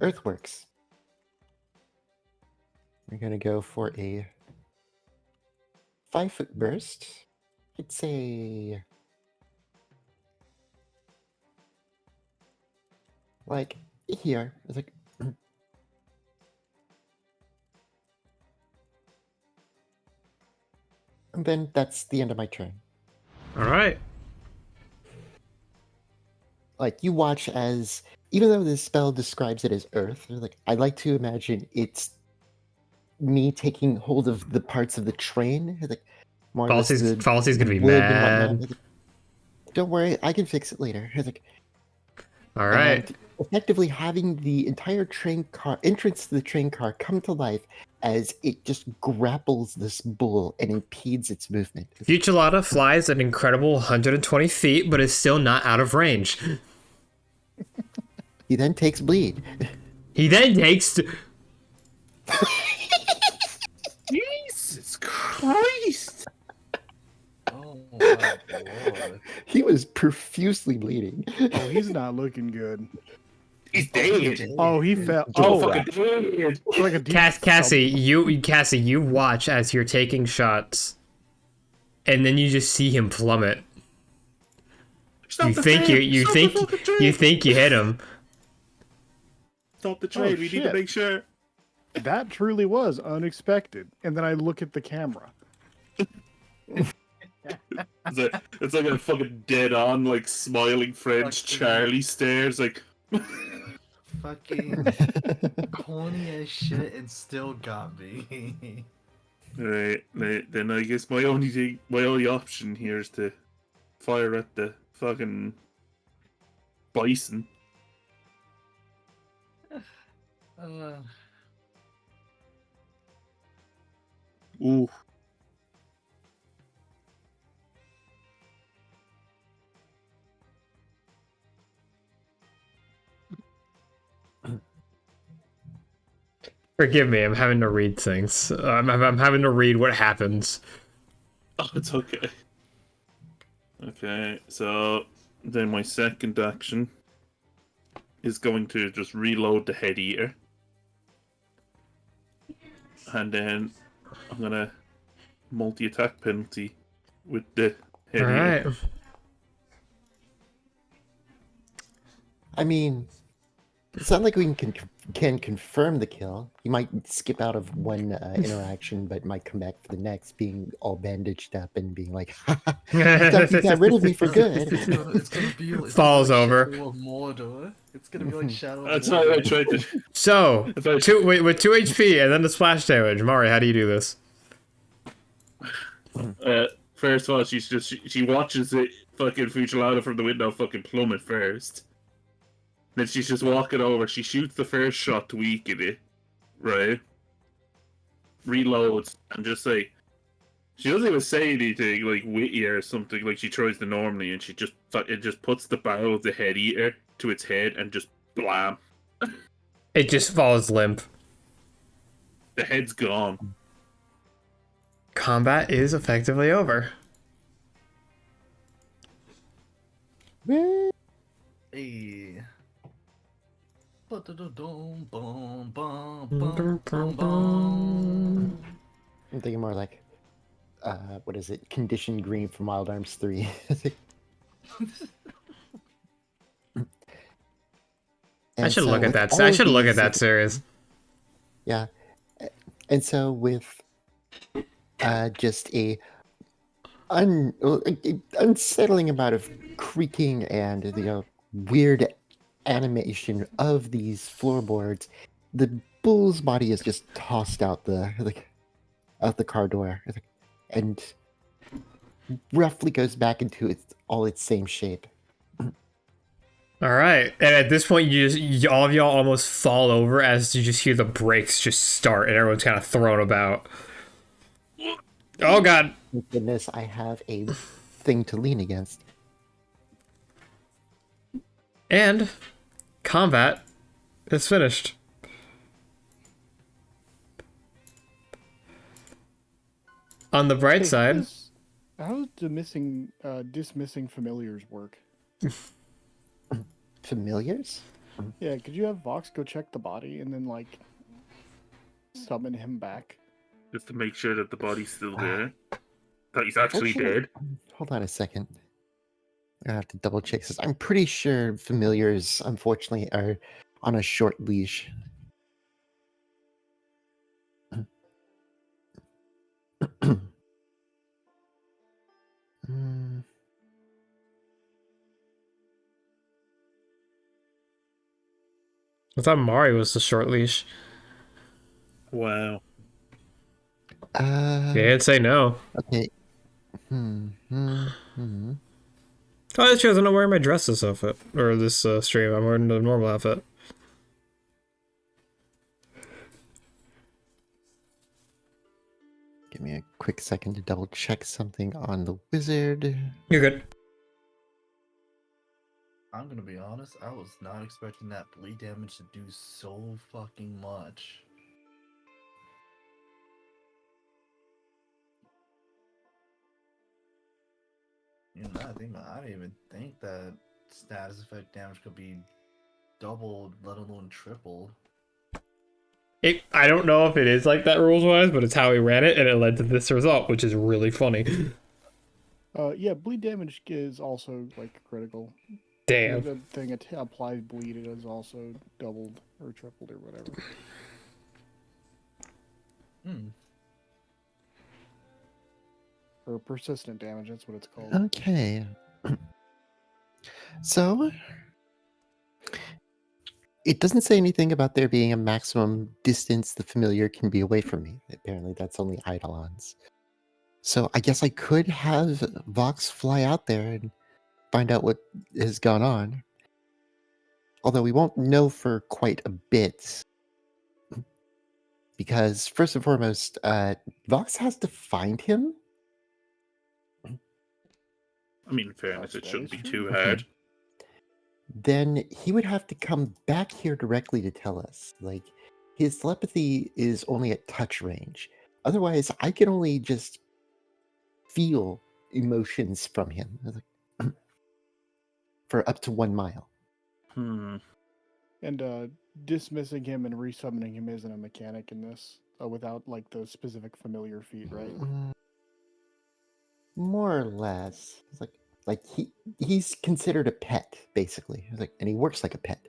Earthworks. We're going to go for a 5-foot burst. I'd say like here. It's like and then that's the end of my turn. All right. Like you watch as, even though this spell describes it as earth, like I like to imagine it's me taking hold of the parts of the train, like more or less Falsey's gonna be wood and mad. whatnot. Don't worry, I can fix it later. Like, All right. and effectively having the entire train car entrance to the train car come to life as it just grapples this bull and impedes its movement. Fuchilata flies an incredible 120 feet, but is still not out of range. He then takes bleed. He then takes. Jesus Christ! Oh my lord. He was profusely bleeding. Oh, he's not looking good. He's dead. Oh, he fell. Oh, Oh, fucking dead. like a deep Cassie, you watch as you're taking shots, and then you just see him plummet. Stop You the think train. you Stop think the fucking train. you think you hit him. Stop the train. We need to shit. make sure. That truly was unexpected. And then I look at the camera. It's like a fucking dead on, like smiling French Fucking- Charlie stares, like. Fucking corny as shit and still got me. Right, then I guess my only option here is to fire at the fucking bison. Ooh. Forgive me, I'm having to read things. I'm having to read what happens. Oh, it's okay. Okay, so then my second action is going to just reload the head eater. And then I'm gonna multi-attack penalty with the head All eater. right. I mean, it's not like we can confirm the kill. He might skip out of one interaction, but might come back for the next, being all bandaged up and being like, "You got rid of me for good." It's gonna be Falls like over. Shadow of Mordor. It's gonna be like Shadow of That's Mordor. why I tried to. So, If I- with 2 HP and then the splash damage. Mari, how do you do this? First of all, she watches it fucking Fuchilata from the window fucking plummet first. Then she's just walking over. She shoots the first shot to weaken it, right? Reloads and just like she doesn't even say anything like witty or something like she tries to normally, and she just puts the barrel of the head eater to its head and just blam. It just falls limp. The head's gone. Combat is effectively over. Hey. Ba-da-da-dum, bum, bum, bum, bum, bum. I'm thinking more like, what is it? Conditioned green from Wild Arms 3. I And should so look at with that. all I of should look at these, that series. yeah. And so with just unsettling amount of creaking and weird animation of these floorboards, the bull's body is just tossed out out the car door, and roughly goes back into its same shape. All right, and at this point, all of y'all almost fall over as you just hear the brakes just start, and everyone's kind of thrown about. Oh god! Thank goodness I have a thing to lean against. And combat is finished. On the bright side, How does dismissing familiars work? Familiars? Yeah, could you have Vox go check the body and then like summon him back? Just to make sure that the body's still there. That he's actually Unfortunately- dead. Hold on a second. I have to double check this. I'm pretty sure familiars, unfortunately, are on a short leash. Mm, I thought Mari was the short leash. Wow. Yeah, I'd say no. okay. Oh, that's true. I'm not wearing my dress this outfit or this stream. I'm wearing the normal outfit. Give me a quick second to double check something on the wizard. You're good. I'm gonna be honest, I was not expecting that bleed damage to do so fucking much. You know, I didn't even think that status effect damage could be doubled, let alone tripled. I don't know if it is like that rules wise, but it's how he ran it, and it led to this result, which is really funny. Yeah, bleed damage is also like critical. Damn. The thing applies bleed, it is also doubled or tripled or whatever. Or persistent damage, that's what it's called. Okay. So, it doesn't say anything about there being a maximum distance the familiar can be away from me. Apparently, that's only Eidolons. So, I guess I could have Vox fly out there and find out what has gone on. Although we won't know for quite a bit. Because, first and foremost, Vox has to find him. I mean, in fairness, it That shouldn't is be true. too hard. Then he would have to come back here directly to tell us. Like, his telepathy is only at touch range. Otherwise, I can only just feel emotions from him for up to 1 mile. And dismissing him and resummoning him isn't a mechanic in this, without like the specific familiar feat, right? More or less. It's like he's considered a pet, basically. It's like, and he works like a pet.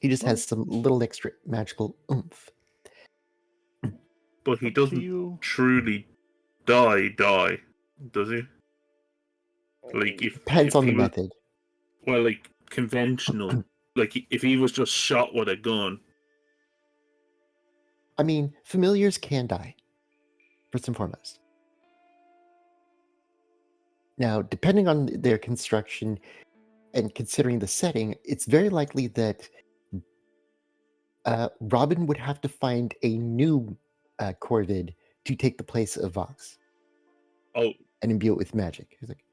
He just has some little extra magical oomph. But he Up to doesn't you. truly die, does he? Like, Depends if on the he was- method. Well, like, conventional. Like, if he was just shot with a gun. I mean, familiars can die, first and foremost. Now, depending on their construction and considering the setting, it's very likely that Robin would have to find a new Corvid to take the place of Vox Oh, and imbue it with magic. He's like,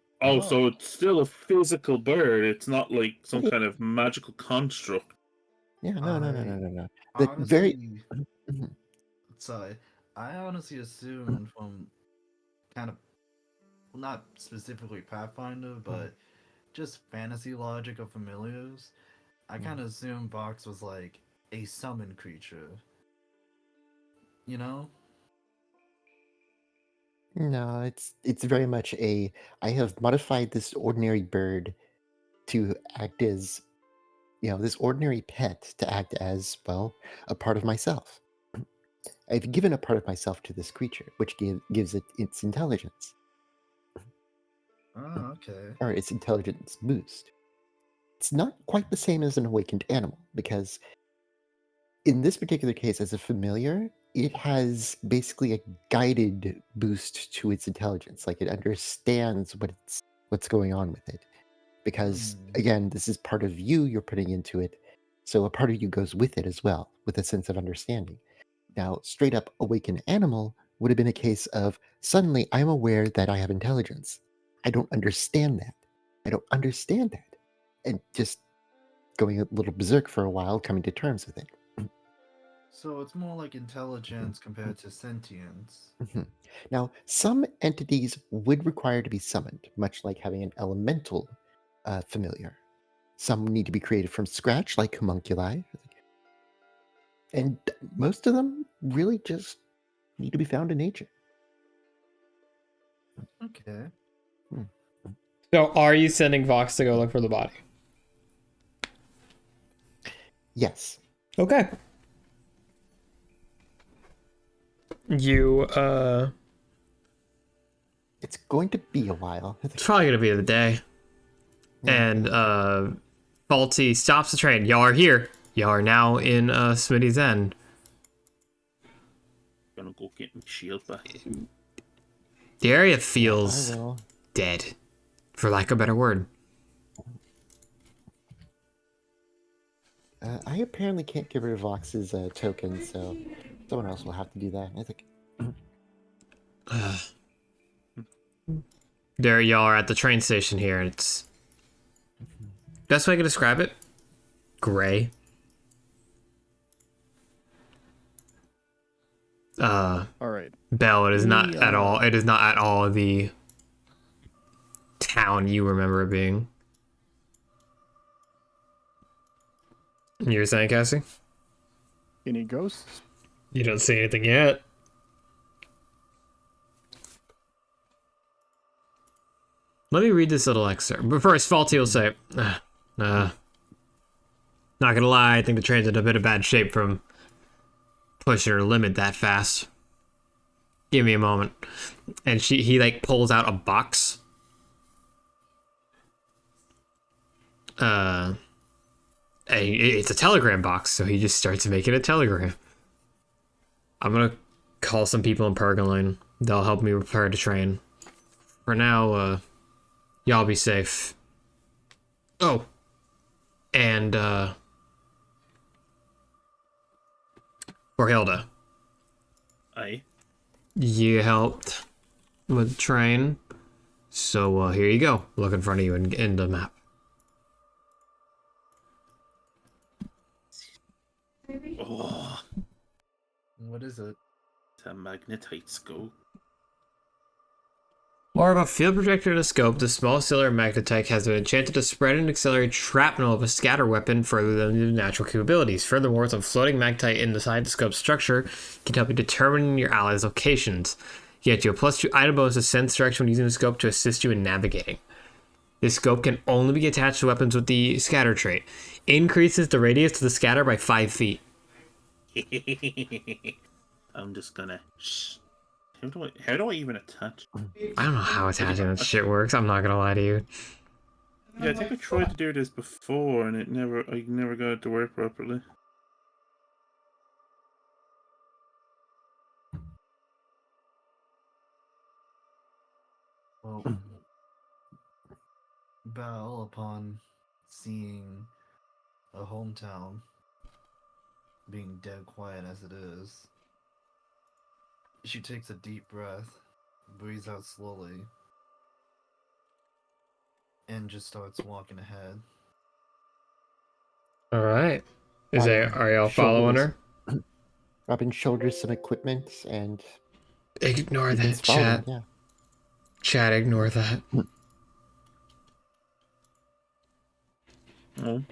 so it's still a physical bird. It's not like some Yeah. kind of magical construct. yeah, no. The Honestly, very sorry, I honestly assumed from kind of, not specifically Pathfinder, but just fantasy logic of familiars, I kind of assumed Vox was like a summon creature. You know? No, it's very much a. I have modified this ordinary bird to act as, this ordinary pet to act as, well, a part of myself. I've given a part of myself to this creature, which gives it its intelligence, Oh, okay. or its intelligence boost. It's not quite the same as an awakened animal, because in this particular case, as a familiar, it has basically a guided boost to its intelligence. Like it understands what's going on with it. Because again, this is part of you you're putting into it. So a part of you goes with it as well, with a sense of understanding. Now, straight up awakened animal would have been a case of suddenly I'm aware that I have intelligence. I don't understand that. I don't understand that. And just going a little berserk for a while, coming to terms with it. So it's more like intelligence compared to sentience. Mhm. Now, some entities would require to be summoned, much like having an elemental familiar. Some need to be created from scratch, like homunculi. And most of them really just need to be found in nature. Okay. So, are you sending Vox to go look for the body? Yes. Okay. You, It's going to be a while. It's probably gonna be the day. And Faulty stops the train. Y'all are here. Y'all are now in Smitty's End. Gonna go get my shield back. The area I feels will. dead, for lack of a better word. I apparently can't get rid of Vox's token, so someone else will have to do that. I think. There y'all are at the train station here, and it's best way I can describe it. Gray. All right. Bell, it is not We, at all. It is not at all the town you remember it being. You were saying, Cassie? Any ghosts? You don't see anything yet. Let me read this little excerpt. But first, Faulty will say, not gonna lie, I think the train's in a bit of bad shape from pushing her limit that fast. Give me a moment. And he like pulls out a box. And it's a telegram box, so he just starts making a telegram. I'm gonna call some people in Pergoline. They'll help me repair the train. For now, y'all be safe. Oh. And, for Hilda. Aye. You helped with the train. So, here you go. Look in front of you in the map. Oh, What is it? it's a magnetite scope. More of a field projector and a scope, the small cylinder magnetite has been enchanted to spread and accelerate shrapnel of a scatter weapon further than the natural capabilities. Furthermore, some floating magnetite inside the scope structure can help you determine your allies' locations. Yet you have +2 item bonus to sense direction when using the scope to assist you in navigating. This scope can only be attached to weapons with the scatter trait. Increases the radius of the scatter by 5 feet. I'm just gonna. How do I even attach? I don't know how attaching that shit works, I'm not gonna lie to you. Yeah, I think I tried to do this before, and I never got it to work properly. Well, Belle, upon seeing a hometown being dead quiet as it is, she takes a deep breath, breathes out slowly, and just starts walking ahead. Alright. Robin Are y'all following her? Robin shoulders some equipment and Ignore begins that, following. chat. Yeah. Chat, ignore that. Oh.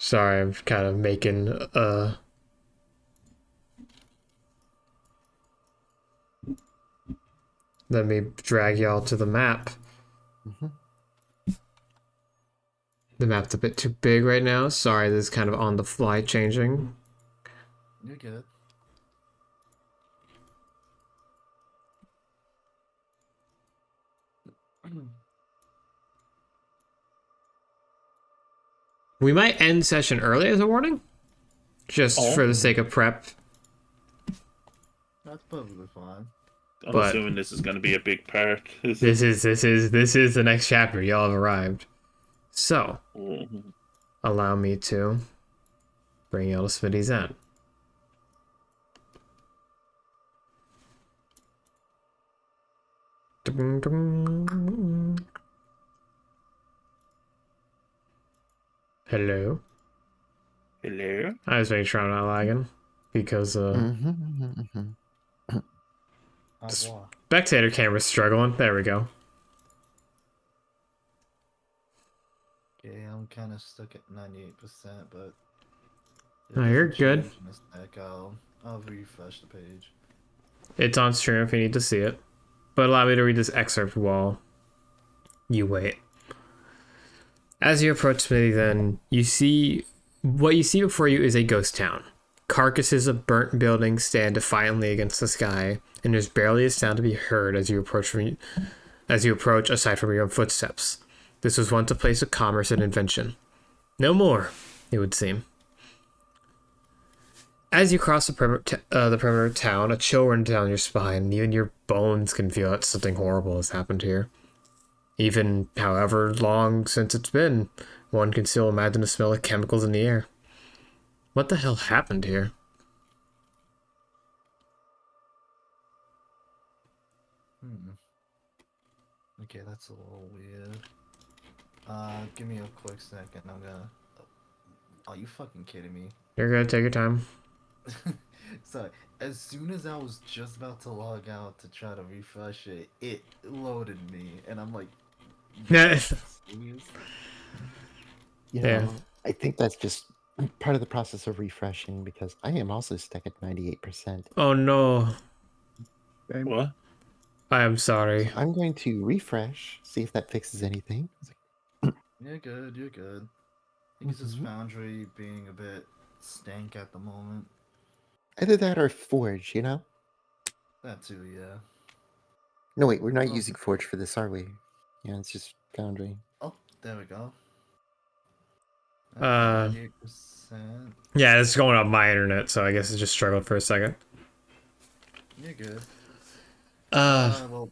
Sorry, I'm kind of making let me drag y'all to the map. Mhm. The map's a bit too big right now. Sorry, this is kind of on the fly changing. You're good. We might end session early as a warning, just for the sake of prep. That's perfectly fine. I'm But- assuming this is going to be a big part. This is the next chapter. Y'all have arrived. So, Mhm. allow me to bring y'all to Smitty's End. Hello. Hello. I was making sure I'm not lagging because Mhm. Au revoir. spectator camera's struggling. There we go. Okay, I'm kind of stuck at 98%, but if No, it you're doesn't good. change in a sec, I'll refresh the page. It's on stream if you need to see it. But allow me to read this excerpt while you wait. As you approach Smitty, then, what you see before you is a ghost town. Carcasses of burnt buildings stand defiantly against the sky, and there's barely a sound to be heard as you approach aside from your own footsteps. This was once a place of commerce and invention. No more, it would seem. As you cross the perimeter of town, a chill runs down your spine, and even your bones can feel that something horrible has happened here. Even however long since it's been, one can still imagine the smell of chemicals in the air. What the hell happened here? Okay, that's a little weird. Give me a quick second. I'm gonna. Are you fucking kidding me? You're gonna take your time. So, as soon as I was just about to log out to try to refresh it, it loaded me, and I'm like, serious? You Yeah. know, I think that's just part of the process of refreshing because I am also stuck at 98%. Oh no. What? I am sorry. I'm going to refresh, see if that fixes anything. You're good, you're good. I think it's just Mhm. Foundry being a bit stank at the moment. Either that or Forge, you know? That too, yeah. No, wait, we're not Oh. using Forge for this, are we? Yeah, it's just Foundry. Oh, there we go. 98%. Yeah, this is going on my internet, so I guess it just struggled for a second. You're good. Uh, Well,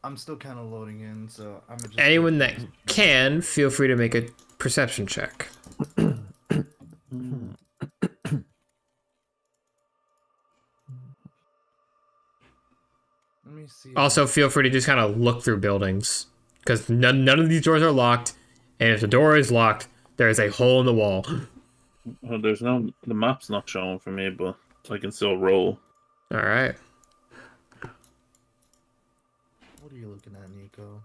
I'm still kind of loading in, so I'm just. anyone that can, feel free to make a perception check. Let me see. Also, feel free to just kind of look through buildings, because none of these doors are locked, and if the door is locked, there is a hole in the wall. Well, the map's not showing for me, but I can still roll. All right. What are you looking at, Nico?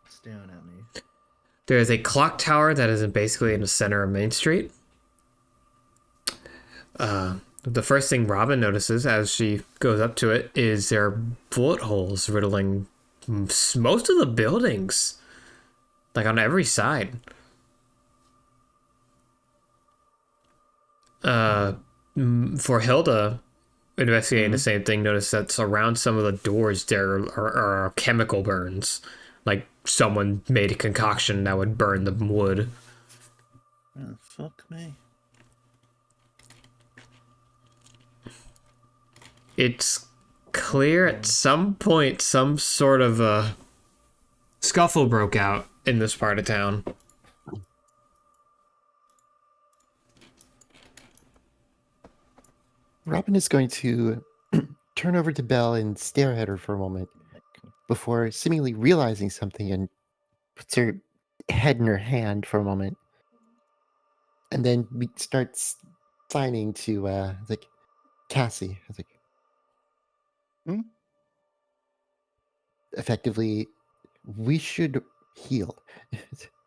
Staring at me. There is a clock tower that is basically in the center of Main Street. The first thing Robin notices as she goes up to it is there are bullet holes riddling most of the buildings, like on every side. For Hilda, investigating the same thing, notice that around some of the doors there are chemical burns, like someone made a concoction that would burn the wood. Oh, fuck me. It's clear at some point some sort of a scuffle broke out in this part of town. Robin is going to turn over to Belle and stare at her for a moment before seemingly realizing something and puts her head in her hand for a moment. And then starts signing to like Cassie. It's like, Hmm? effectively, we should heal.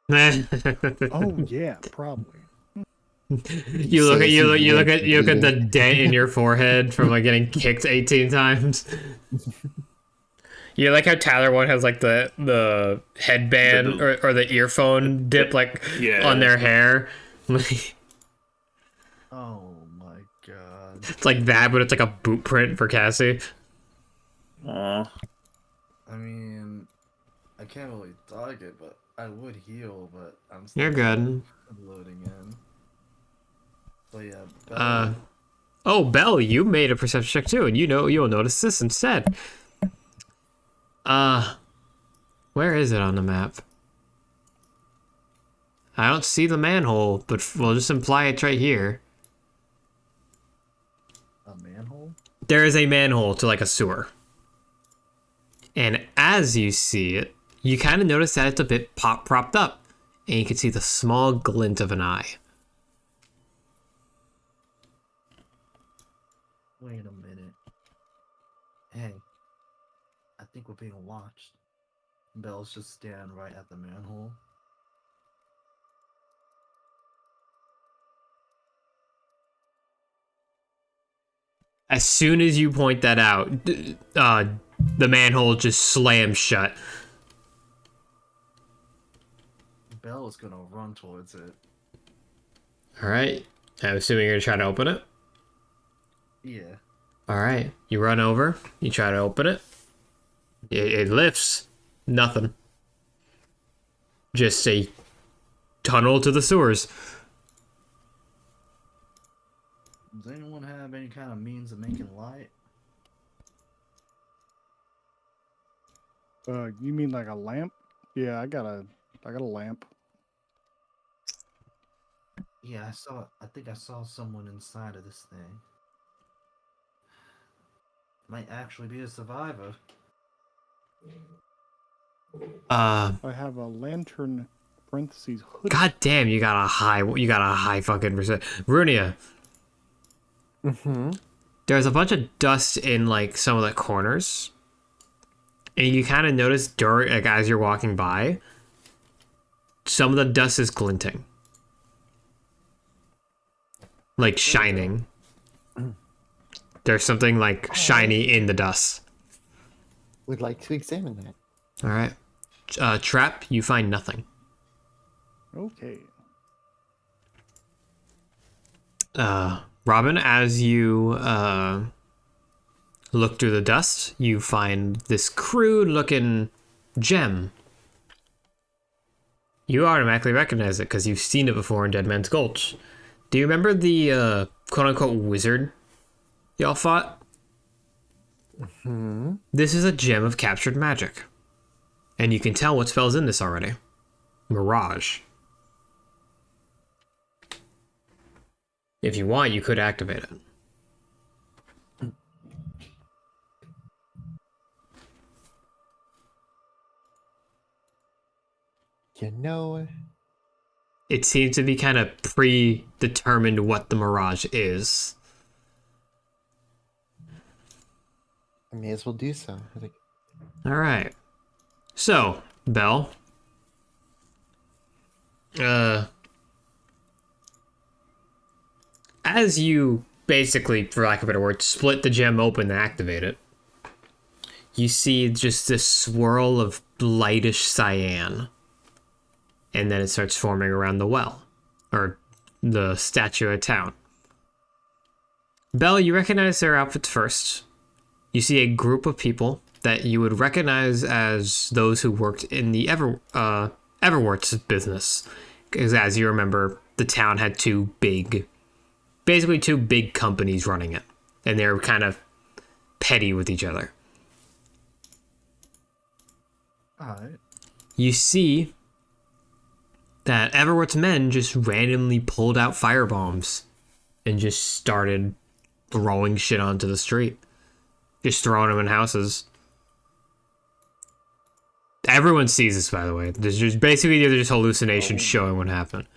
Oh yeah, probably. You look at you look at the dent in your forehead from like getting kicked 18 times. You like how Tyler one has like the headband or the earphone dip like on their hair. Oh my god. It's like that, but it's like a boot print for Cassie. Aw. I mean, I can't really dodge it, but I would heal, but I'm still You're good. loading in. So yeah, Bella, Oh, Belle, you made a perception check too, and you'll notice this instead. Where is it on the map? I don't see the manhole, but we'll just imply it's right here. a manhole? There is a manhole to like a sewer. And as you see it, you kind of notice that it's a bit propped up, and you can see the small glint of an eye. Wait a minute. Hey, I think we're being watched. Belle's just staring right at the manhole. As soon as you point that out, the manhole just slams shut. Belle is gonna run towards it. All right. I'm assuming you're gonna try to open it. Yeah. All right. You run over. You try to open it. It lifts. Nothing. Just a tunnel to the sewers. Does anyone have any kind of means of making light? You mean like a lamp? Yeah, I got a lamp. Yeah, I think I saw someone inside of this thing. Might actually be a survivor. I have a lantern parentheses hood. God damn, you got a high fucking percent. Runia. There's a bunch of dust in like some of the corners. And you kind of notice during like as you're walking by, some of the dust is glinting. Like shining. There's something like shiny in the dust. Would like to examine that. All right. Trap, you find nothing. Okay. Robin, as you look through the dust, you find this crude looking gem. You automatically recognize it because you've seen it before in Dead Man's Gulch. Do you remember the quote-unquote wizard y'all fought? This is a gem of captured magic. And you can tell what spells in this already. Mirage. If you want, you could activate it. You know, It seems to be kind of predetermined what the Mirage is. I may as well do so. All right. So, Belle. As you basically, for lack of a better word, split the gem open and activate it, you see just this swirl of lightish cyan. And then it starts forming around the well, or the statue of town. Belle, you recognize their outfits first. You see a group of people that you would recognize as those who worked in the Everwort's business. Because as you remember, the town had basically two big companies running it. And they're kind of petty with each other. Alright. You see that Everwort's men just randomly pulled out firebombs and just started throwing shit onto the street. Just throwing them in houses. Everyone sees this, by the way. There's just basically they're just hallucinations showing what happened.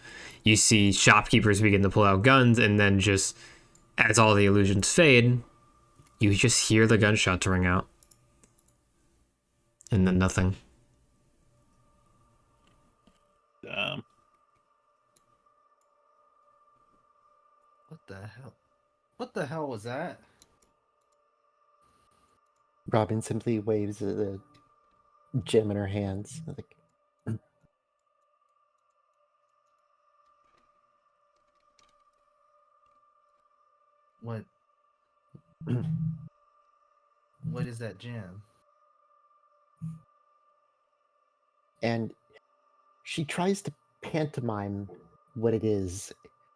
You see shopkeepers begin to pull out guns, and then just as all the illusions fade, you just hear the gunshots ring out. And then nothing. the hell? What the hell was that? Robin simply waves the gem in her hands. Like, What? What is that gem? and she tries to pantomime what it is,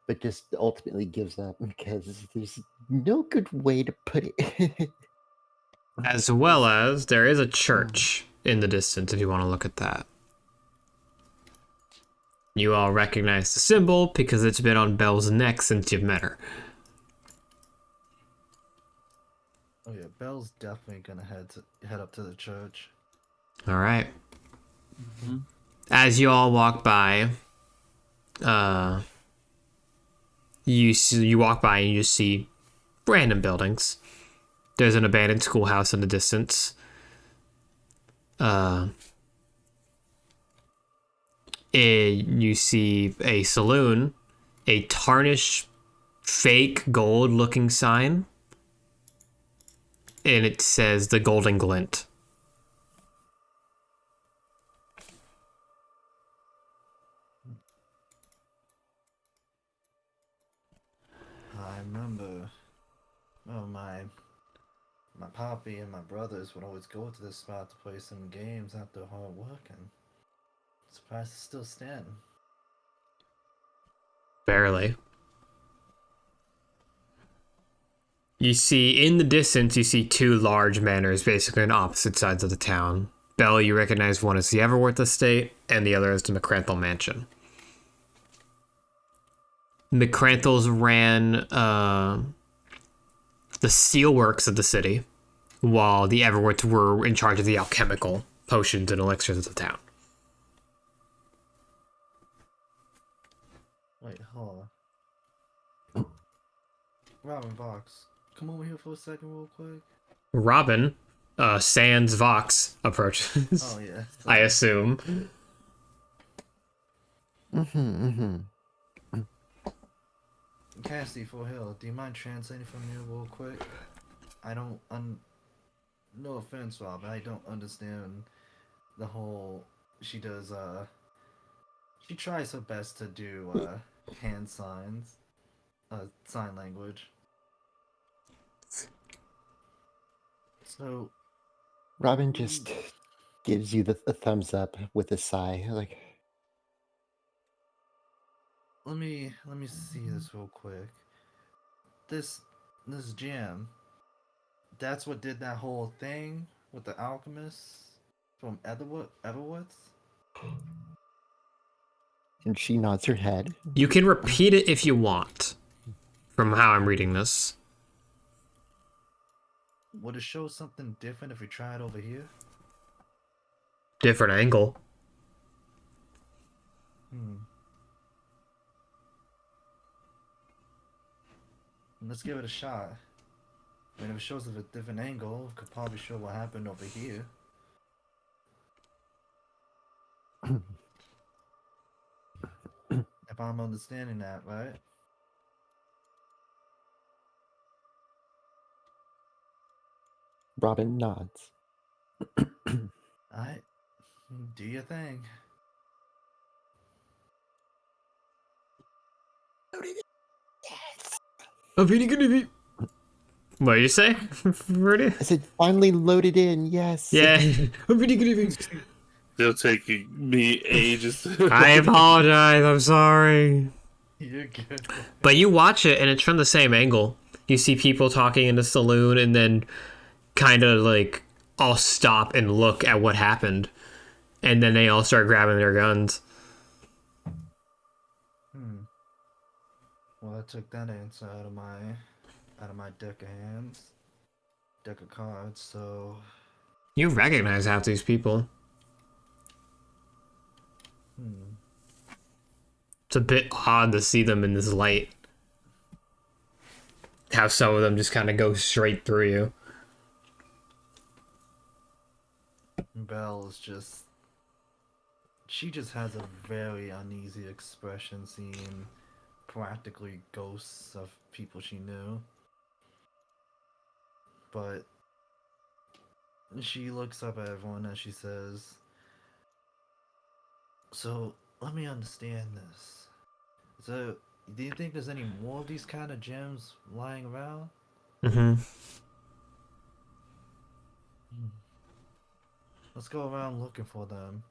but just ultimately gives up because there's no good way to put it. As well as there is a church in the distance if you want to look at that. You all recognize the symbol because it's been on Belle's neck since you've met her. Oh yeah, Belle's definitely gonna head up to the church. All right. As you all walk by, you walk by and you see random buildings. There's an abandoned schoolhouse in the distance. You see a saloon, a tarnished, fake gold-looking sign, and it says the Golden Glint. I remember, well, my poppy and my brothers would always go to this spot to play some games after hard work, and surprised it's still standing. Barely. You see, in the distance, you see two large manors, basically on opposite sides of the town. Belle, you recognize one as the Everworth Estate, and the other as the McCranthal Mansion. McCranthals ran the steelworks of the city, while the Everworths were in charge of the alchemical potions and elixirs of the town. Wait, hold on. Robin Vox, come over here for a second real quick. Robin, sans Vox, approaches. Oh yeah. I assume. Cassie for Hill, do you mind translating for me real quick? I don't no offense, Rob, I don't understand the whole she tries her best to do hand signs, sign language. So Robin just gives you the thumbs up with a sigh. Like, let me see this real quick. This gem, that's what did that whole thing with the alchemists from Everwood? and she nods her head. You can repeat it if you want, from how I'm reading this. Would it show something different if we try it over here? Different angle. Let's give it a shot. I mean, if it shows us a different angle, it could probably show what happened over here. If I'm understanding that, right? Robin nods. Alright. Do your thing. What did you say? Ready? I said, finally loaded in, yes. Yeah. They'll take me ages. I apologize. I'm sorry. You're good. But you watch it, and it's from the same angle. You see people talking in the saloon, and then kind of like all stop and look at what happened, and then they all start grabbing their guns. Well, I took that answer out of my deck of cards. So You recognize half these people. It's a bit odd to see them in this light. How some of them just kind of go straight through you. Belle is she just has a very uneasy expression seeing practically ghosts of people she knew. But she looks up at everyone as she says, "So, let me understand this. So, do you think there's any more of these kind of gems lying around?" Mm-hmm. Let's go around looking for them.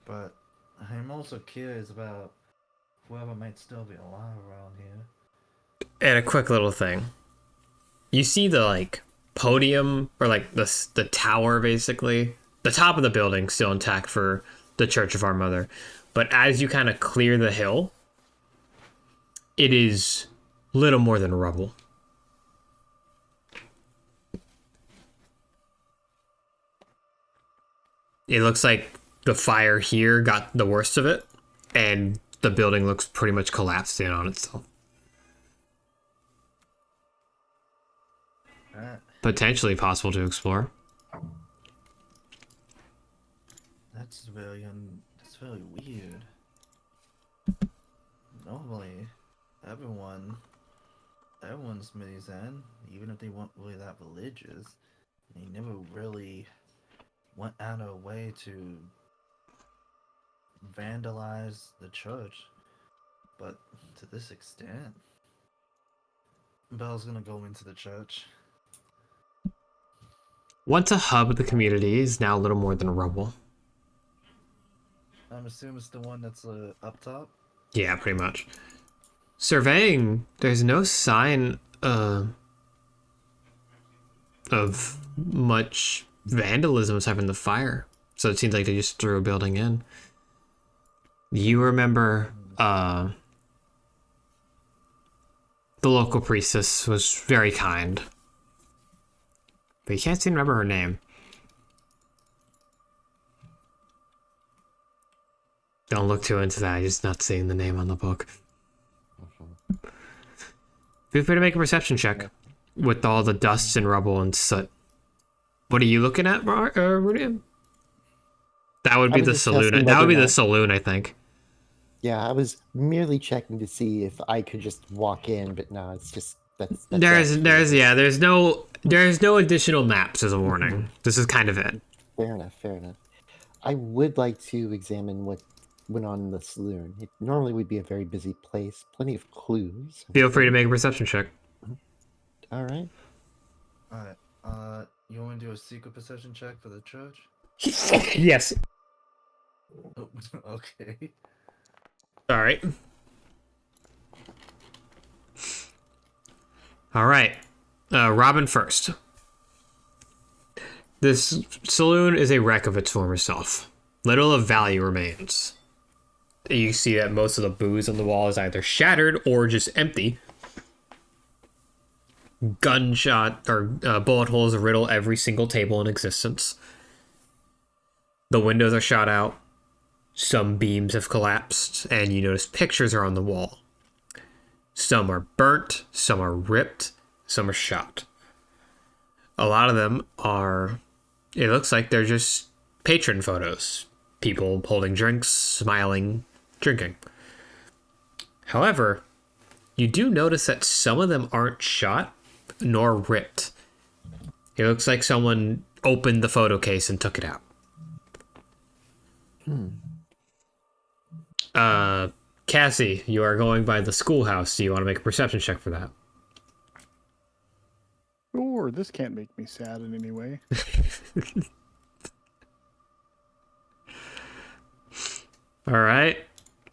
But I'm also curious about whoever might still be alive around here. And a quick little thing. You see the like podium or like the tower basically. The top of the building still intact for the Church of Our Mother. But as you kind of clear the hill, it is little more than rubble. It looks like the fire here got the worst of it, and the building looks pretty much collapsed in on itself. Potentially possible to explore. That's very weird. Normally, everyone's Zen, even if they weren't really that religious, they never really went out of their way to vandalize the church. But to this extent, Belle's gonna go into the church. Once a hub of the community is now little more than rubble. I'm assuming it's the one that's up top. Yeah, pretty much. Surveying, there's no sign of much vandalism aside from the fire. So it seems like they just threw a building in. You remember the local priestess was very kind. But you can't seem to remember her name. Don't look too into that, I'm just not seeing the name on the book. Feel free to make a perception check with all the dust and rubble and soot. What are you looking at, Rudy? That would be the saloon. That would be the saloon, I think. Yeah, I was merely checking to see if I could just walk in, but no, it's just that's there's no additional maps as a warning. This is kind of it. Fair enough. I would like to examine what went on in the saloon. It normally would be a very busy place, plenty of clues. Feel free to make a perception check. All right. You want to do a secret perception check for the church? Yes. Oh, okay. All right. All right. Robin first. This saloon is a wreck of its former self. Little of value remains. You see that most of the booze on the wall is either shattered or just empty. Gunshot or bullet holes riddle every single table in existence. The windows are shot out. Some beams have collapsed, and you notice pictures are on the wall. Some are burnt, some are ripped, some are shot. A lot of them are, it looks like they're just patron photos. People holding drinks, smiling, drinking. However, you do notice that some of them aren't shot nor ripped. It looks like someone opened the photo case and took it out. Cassie, you are going by the schoolhouse. Do you want to make a perception check for that? Sure, this can't make me sad in any way. All right.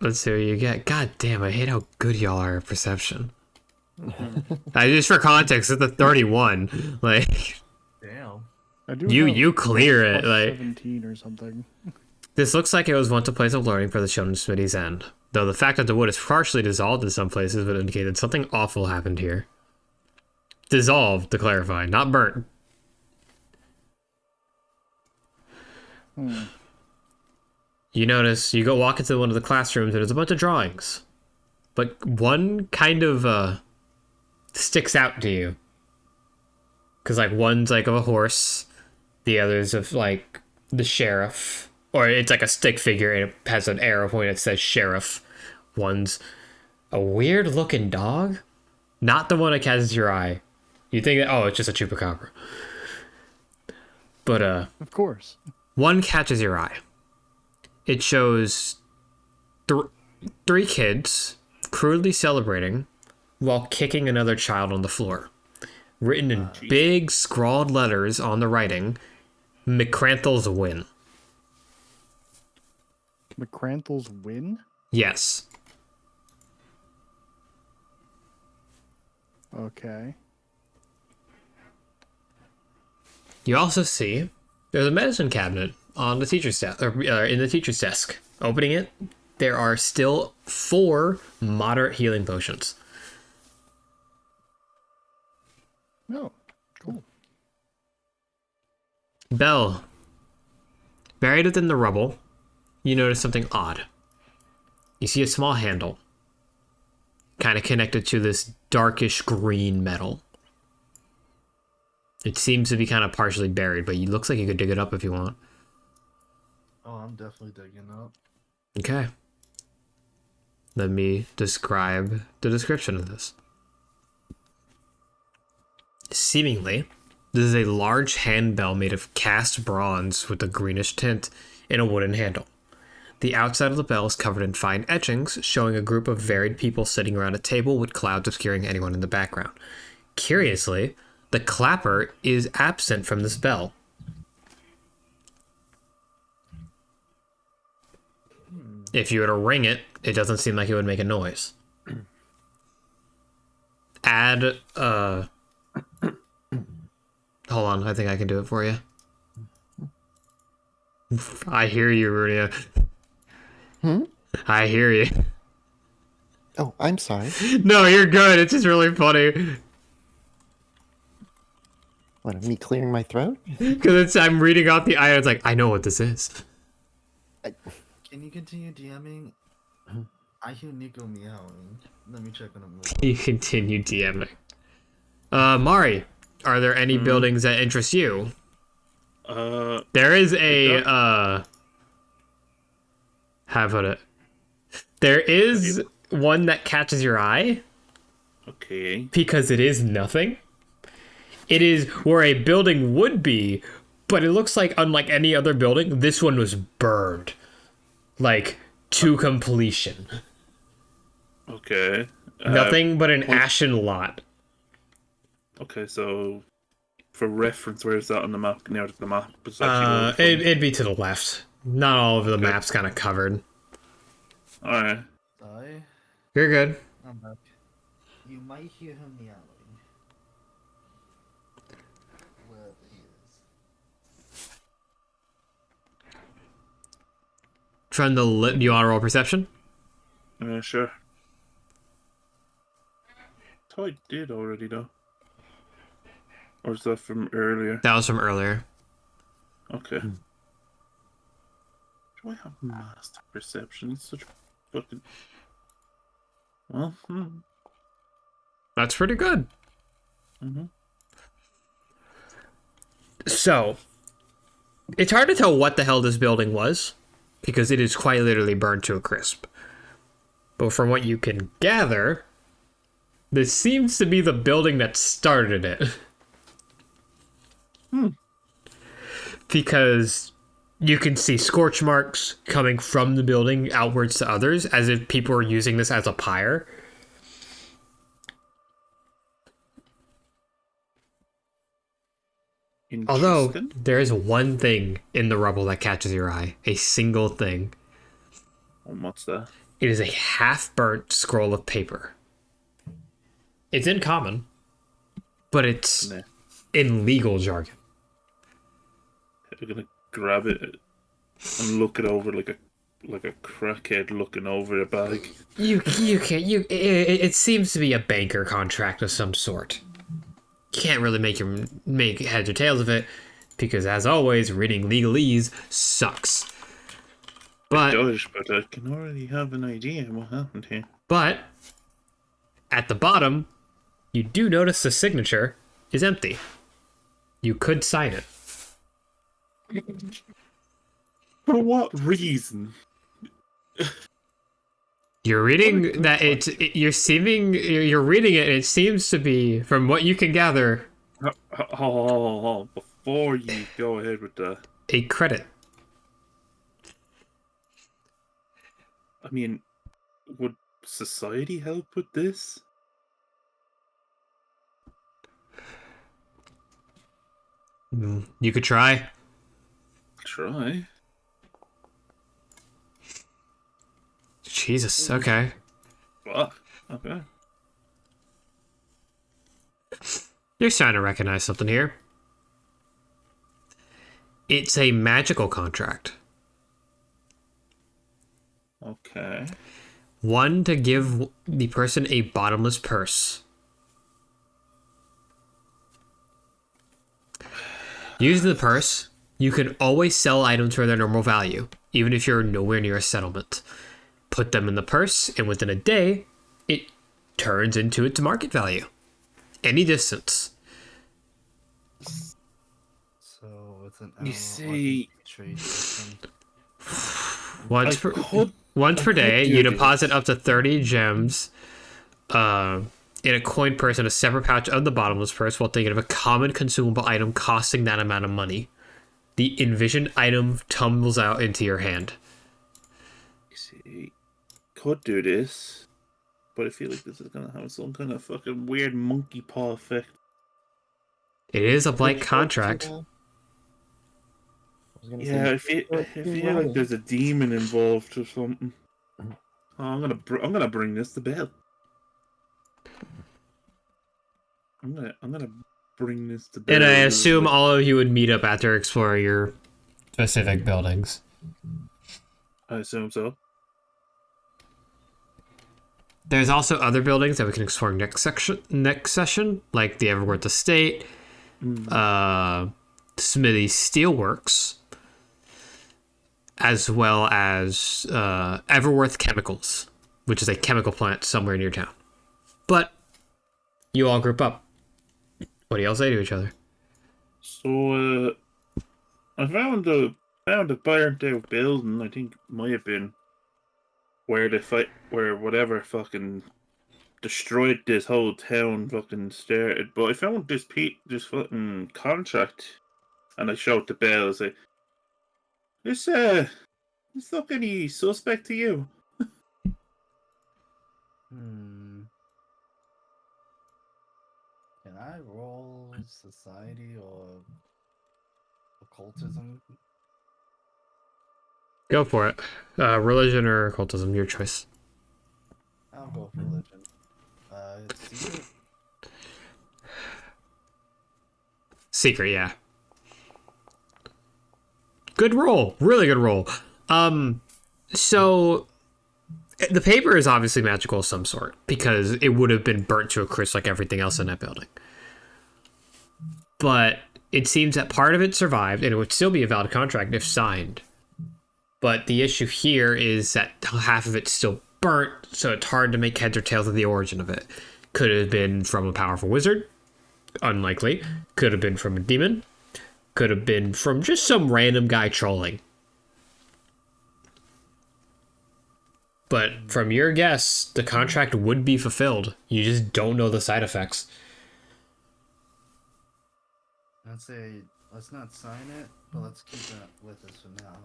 Let's see what you get. God damn, I hate how good y'all are at perception. Just for context, it's a 31. Like, Damn. I do you clear it. plus Like 17 or something. This looks like it was once a place of learning for the Shonen Smitty's end. Though the fact that the wood is partially dissolved in some places would indicate that something awful happened here. Dissolved, to clarify, not burnt. You notice, you go walk into one of the classrooms and there's a bunch of drawings. But one kind of sticks out to you. Because like one's like of a horse, the other's of like the sheriff. Or it's like a stick figure and it has an arrow point that says sheriff. One's A weird looking dog? Not the one that catches your eye. You think that, oh, it's just a chupacabra. But, Of course. one catches your eye. It shows three kids crudely celebrating while kicking another child on the floor. Written in big scrawled letters on the writing, McCranthel's win. McCranthel's win? Yes. Okay. You also see there's a medicine cabinet on the teacher's desk, or in the teacher's desk. Opening it, there are still 4 moderate healing potions. Oh, cool. Belle, buried within the rubble, you notice something odd. You see a small handle, kind of connected to this darkish green metal. It seems to be kind of partially buried, but it looks like you could dig it up if you want. Oh, I'm definitely digging up. Okay. Let me describe the description of this. Seemingly, this is a large handbell made of cast bronze with a greenish tint and a wooden handle. The outside of the bell is covered in fine etchings, showing a group of varied people sitting around a table with clouds obscuring anyone in the background. Curiously, the clapper is absent from this bell. If you were to ring it, it doesn't seem like it would make a noise. Add, hold on, I think I can do it for you. I hear you, Runia. I hear you. Oh, I'm sorry. No, you're good. It's just really funny. What, me clearing my throat? Because I'm reading out the item. It's like, I know what this is. Can you continue DMing? I hear Nico meowing. Let me check on him. You continue DMing. Mari, are there any buildings that interest you? There is a, how about it? There is one that catches your eye. Okay. Because it is nothing. It is where a building would be, but it looks like, unlike any other building, this one was burned. Like, to completion. Okay. Nothing but an ashen lot. Okay, so for reference, where is that on the map? Near the map is actually It'd be to the left. Not all of the map's kind of covered. Alright. Die. You're good. I'm back. You might hear him meowing. Wherever he is. From the do you want to roll perception? Sure. I thought I did already, though. Or is that from earlier? That was from earlier. Okay. Do I have master perception? It's such fucking... Well, That's pretty good. Mm-hmm. So, it's hard to tell what the hell this building was, because it is quite literally burned to a crisp. But from what you can gather, this seems to be the building that started it. Because you can see scorch marks coming from the building outwards to others, as if people are using this as a pyre. Although, there is one thing in the rubble that catches your eye. A single thing. What's that? It is a half-burnt scroll of paper. It's in common, but it's in legal jargon. I'm gonna grab it and look it over like a crackhead looking over a bag. You can't. It seems to be a banker contract of some sort. You can't really make heads or tails of it, because as always, reading legalese sucks. But It does, but I can already have an idea what happened here. But at the bottom, you do notice the signature is empty. You could sign it. For what reason? You're reading that you're reading it, and it seems to be, from what you can gather, Hold. Before you go ahead with that, a credit. I mean, would society help with this? You could try. Try. Jesus, okay. Fuck. Okay. You're starting to recognize something here. It's a magical contract. Okay. One to give the person a bottomless purse. Using the purse, you can always sell items for their normal value, even if you're nowhere near a settlement. Put them in the purse, and within a day, it turns into its market value. Any distance. So it's an You see, trade system. Once per day, you deposit up to 30 gems in a coin purse in a separate pouch of the bottomless purse while thinking of a common consumable item costing that amount of money. The envisioned item tumbles out into your hand. You see, could do this, but I feel like this is gonna have some kind of fucking weird monkey paw effect. It is a blank contract. Yeah, I feel like there's a demon involved or something. Oh, I'm gonna bring this to bed. I'm gonna bring this to bed. And I assume all of you would meet up after exploring your specific buildings. I assume so. There's also other buildings that we can explore next session, like the Everworth Estate, Smithy Steelworks, as well as Everworth Chemicals, which is a chemical plant somewhere near town. But you all group up. What do y'all say to each other? So, I found a burnt out building. I think it might have been where whatever fucking destroyed this whole town fucking started. But I found this fucking contract, and I showed the bell. I say, "This look any suspect to you?" Can I roll society or occultism? Go for it. Religion or occultism, your choice. I'll go for religion. It's secret. Secret, yeah. Good roll. Really good roll. So the paper is obviously magical of some sort because it would have been burnt to a crisp like everything else in that building. But it seems that part of it survived and it would still be a valid contract if signed. But the issue here is that half of it's still burnt, so it's hard to make heads or tails of the origin of it. Could have been from a powerful wizard. Unlikely. Could have been from a demon. Could have been from just some random guy trolling. But from your guess, the contract would be fulfilled. You just don't know the side effects. I'd say let's not sign it, but let's keep it with us for now.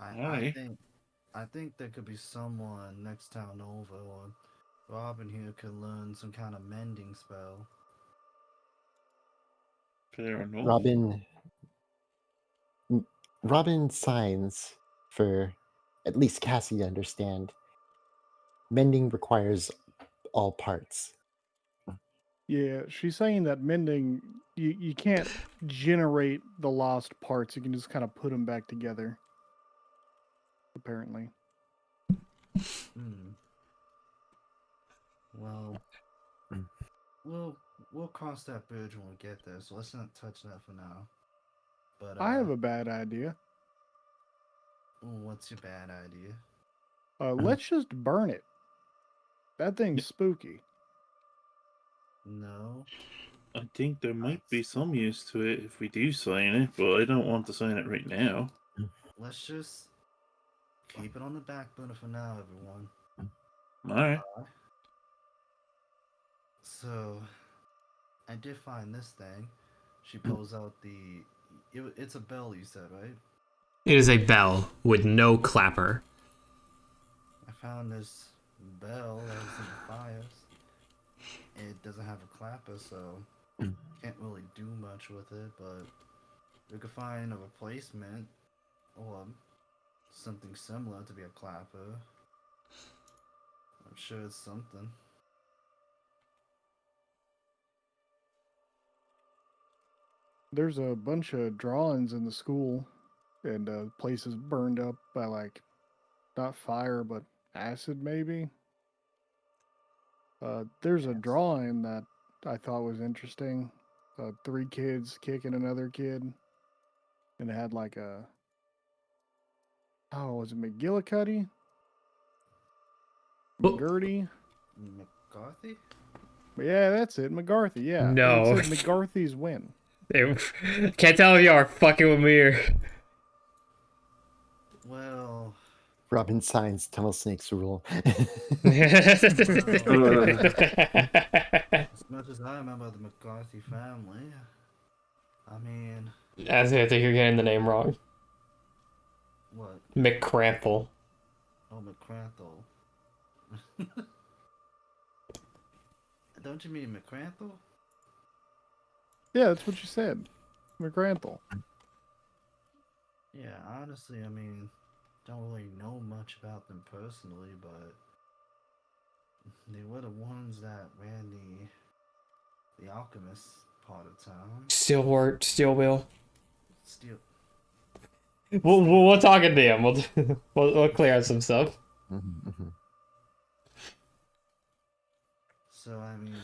I think there could be someone next town over, or Robin here could learn some kind of mending spell. Fair enough. Robin signs for at least Cassie to understand. Mending requires all parts. Yeah, she's saying that mending, you can't generate the lost parts. You can just kind of put them back together. Apparently. Well, we'll cross that bridge when we get there. So let's not touch that for now. But I have a bad idea. What's your bad idea? Let's just burn it. That thing's spooky. No. I think there might be some use to it if we do sign it, but I don't want to sign it right now. Let's just keep it on the back burner for now, everyone. All right. So, I did find this thing. She pulls out it's a bell, you said, right? It is a bell with no clapper. I found this bell that was in the fires. It doesn't have a clapper, so can't really do much with it, but we could find a replacement or something similar to be a clapper. I'm sure it's something. There's a bunch of drawings in the school, and places burned up by like not fire but acid maybe. There's a drawing that I thought was interesting. 3 kids kicking another kid, and it had like a was it McGillicuddy? Oh. McGurdy? McCarthy? Yeah, that's it. McCarthy. Yeah. And No. it said McCarthy's win. Can't tell if y'all are fucking with me or... Well, Robin signs Tunnel Snake's rule. as much as I remember the McCarthy family, I mean, I think you're getting the name wrong. what? McCranthel. Oh, McCranthel. Don't you mean McCranthel? Yeah, that's what you said. McGranthel. Yeah, honestly, I mean, don't really know much about them personally, but they were the ones that ran the alchemist part of town. Steelwort, Steelwheel. Still, We'll talk in DM. We'll clear out some stuff. so I mean,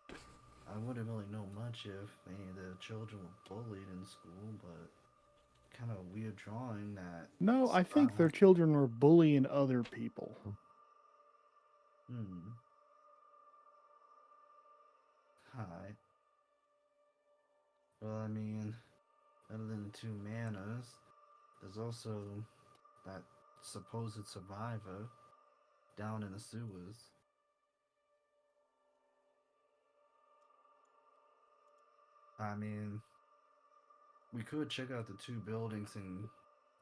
I wouldn't really know much if any of the children were bullied in school, but kind of a weird drawing that. No, I think their children were bullying other people. Hi. Well, I mean, other than the 2 manners, there's also that supposed survivor down in the sewers. I mean, we could check out the 2 buildings and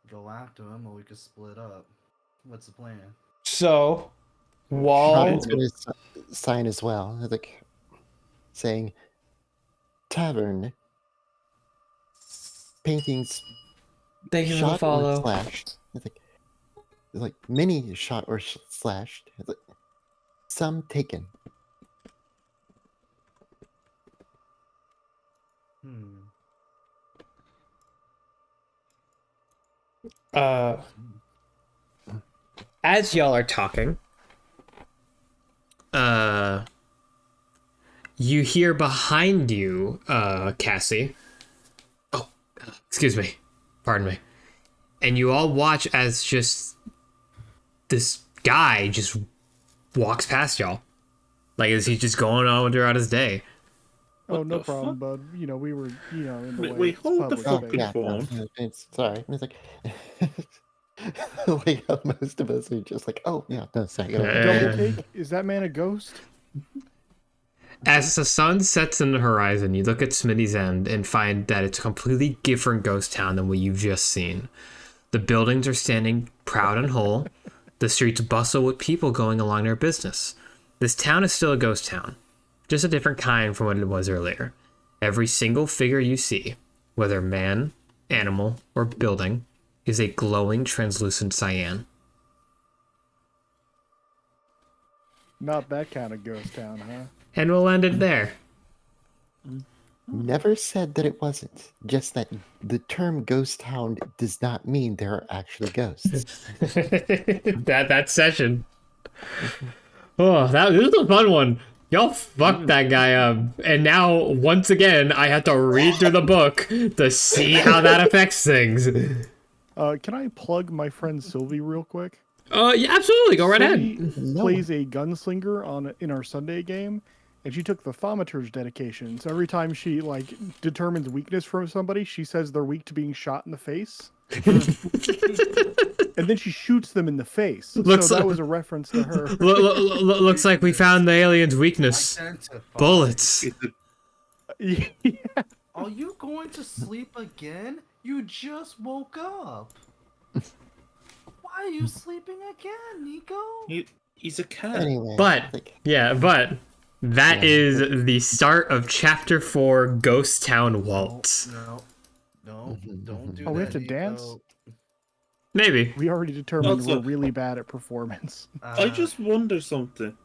go after them, or we could split up. What's the plan? So, while... Robin's going to sign as well, like saying, tavern, paintings Thank you for the shot or follow. slashed. It's like many shot or slashed. It's like, some taken. As y'all are talking, you hear behind you, Cassie. Oh, excuse me. Pardon me. And you all watch as just this guy just walks past y'all. Like, as he's just going on throughout his day. Oh, What no the problem, fuck? bud. You know, we were, in the way. Wait, It's hold the public fucking space. phone. No, it's sorry. It's like, like how most of us are just like, oh yeah, no, sorry. Double take? Is that man a ghost? As the sun sets in the horizon, you look at Smitty's End and find that it's a completely different ghost town than what you've just seen. The buildings are standing proud and whole. The streets bustle with people going along their business. This town is still a ghost town, just a different kind from what it was earlier. Every single figure you see, whether man, animal, or building, is a glowing, translucent cyan. Not that kind of ghost town, huh? And we'll end it there. Never said that it wasn't. Just that the term ghost town does not mean there are actually ghosts. that session. Oh, this was a fun one. Y'all fucked that guy up. And now, once again, I have to read through the book to see how that affects things. Can I plug my friend Sylvie real quick? Yeah, absolutely. Go right Sylvie ahead. plays a gunslinger in our Sunday game, and she took the thaumaturge dedication. So every time she determines weakness from somebody, she says they're weak to being shot in the face. And then she shoots them in the face. Looks so that like- was a reference to her. Looks like we found the alien's weakness. Identify. Bullets. It's a, Yeah. Are you going to sleep again? You just woke up. Why are you sleeping again, Nico? he's a cat. Anyway, But like, that Yeah. is the start of Chapter 4, Ghost Town Waltz. No, don't do that. Oh, we have to Nico. dance? Maybe. We already determined Also- we're really bad at performance. I just wonder something.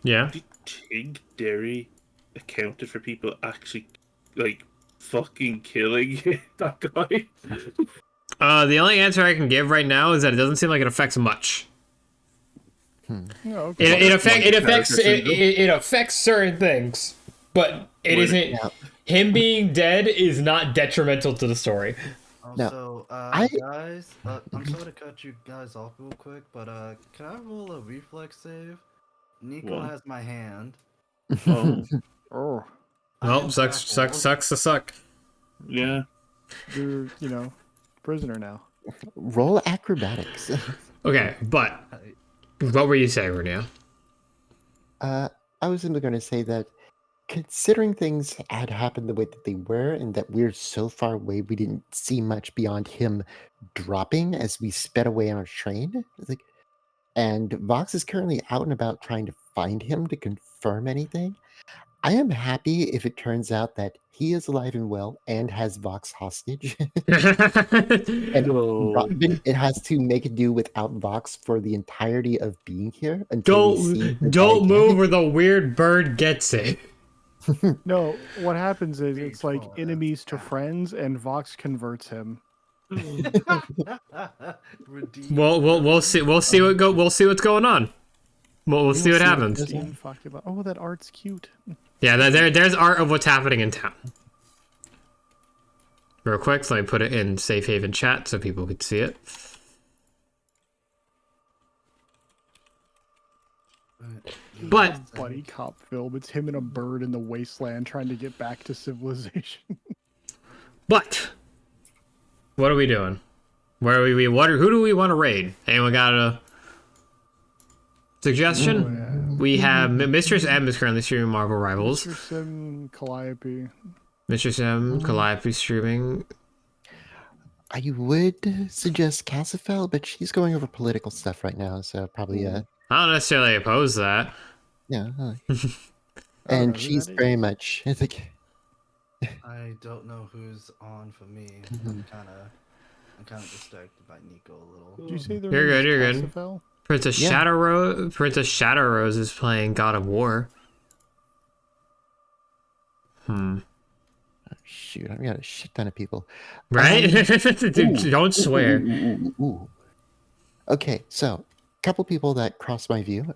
Yeah. Do you think Derry accounted for people actually, like, fucking killing that guy? The only answer I can give right now is that it doesn't seem like it affects much. Oh, okay. It affects certain things, but it Wait, isn't. yeah. Him being dead is not detrimental to the story. Also, I- guys, I'm sorry to cut you guys off real quick, but can I roll a reflex save? Nico What? has my hand. Oh, Oh, I Well, am sucks grappled. to suck. yeah. you're, prisoner now. roll acrobatics. Okay, but what were you saying, Renea? I was simply going to say that considering things had happened the way that they were, and that we're so far away, we didn't see much beyond him dropping as we sped away on our train. Like, and Vox is currently out and about trying to find him to confirm anything. I am happy if it turns out that he is alive and well and has Vox hostage. And Robin, it has to make it do without Vox for the entirety of being here until we see the guy Don't again. move or the weird bird gets it. No, what happens is Big it's like fall, enemies to friends, and Vox converts him. Redeem. We'll see what's going on. We'll see what happens. goes on. Being fucked about. Oh, that art's cute. Yeah, there's art of what's happening in town. Real quick, let me put it in Safehaven chat so people can see it. But Buddy cop film. It's him and a bird in the wasteland trying to get back to civilization. But what are we doing? Where are we? Who do we want to raid? Anyone got a suggestion? We have Mistress M is currently streaming Marvel Rivals. Mr. Sim, Calliope. Mistress M, Calliope streaming. I would suggest Cassifel, but she's going over political stuff right now, so probably I don't necessarily oppose that. yeah. I don't And know who she's that very is. much I think I don't know who's on for me. I'm kind of distracted by Nico a little. Did you say their You're name good, is you're good. Cassifel? Princess Yeah. Shadow Rose is playing God of War. shoot, I've got a shit ton of people. Right? Dude, don't swear. Ooh. Okay, so couple people that crossed my view.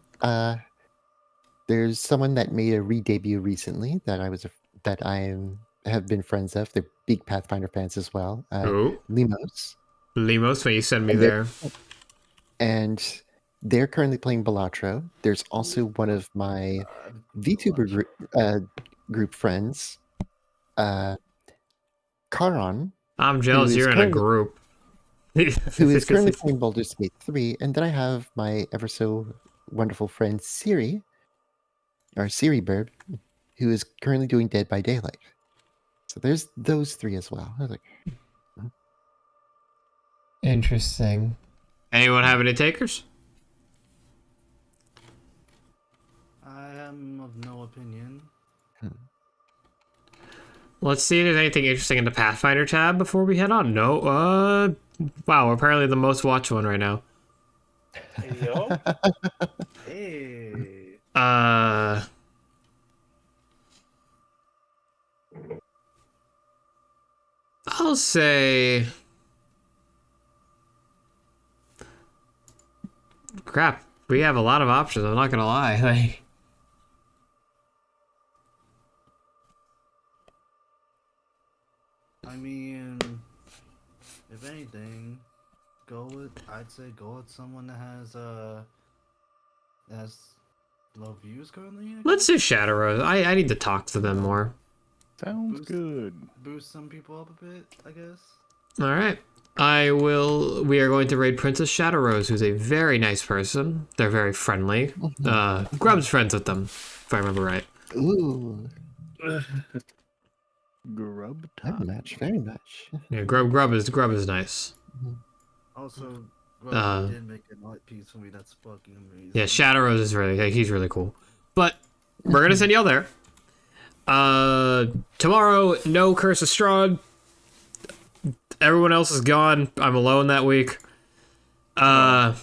There's someone that made a re-debut recently that have been friends of. They're big Pathfinder fans as well. Oh, Limos, Limos, when you send me And there. and they're currently playing Balatro. There's also one of my VTuber group friends, Karan, I'm jealous is you're in a currently- group. who is currently playing Baldur's Gate 3, and then I have my ever so wonderful friend Siri, or Siri Bird, who is currently doing Dead by Daylight. So there's those three as well. I was like, Interesting. Anyone have any takers? I am of no opinion. Let's see if there's anything interesting in the Pathfinder tab before we head on. No, wow, we're apparently the most watched one right now. Hey, yo. Hey. I'll say... Crap, we have a lot of options, I'm not gonna lie. Like, I mean, if anything, I'd say go with someone that has low views currently. let's do Shadow Rose. I need to talk to them more. Sounds Boost. good. Boost some people up a bit, I guess. All right. We are going to raid Princess Shadow Rose, who's a very nice person. They're very friendly. Grub's friends with them, if I remember right. Ooh, Grub very time. much, very much. Yeah, Grub is nice. Also, Uh, well, you did make an art piece for me. That's fucking amazing. Yeah, Shadow Rose is he's really cool. But we're gonna send y'all there. Tomorrow, no Curse of Strahd. Everyone else is gone. I'm alone that week. No.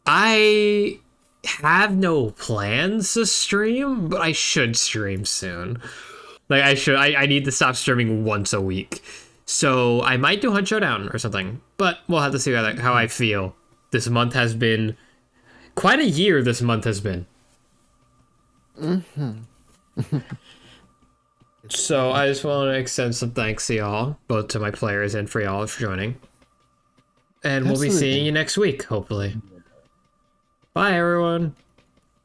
I have no plans to stream, but I should stream soon. Like I need to stop streaming once a week. So I might do Hunt Showdown or something. But we'll have to see how I feel. This month has been quite a year. This month has been. So I just want to extend some thanks to y'all, both to my players and for y'all for joining. And we'll be seeing you next week, hopefully. Bye, everyone.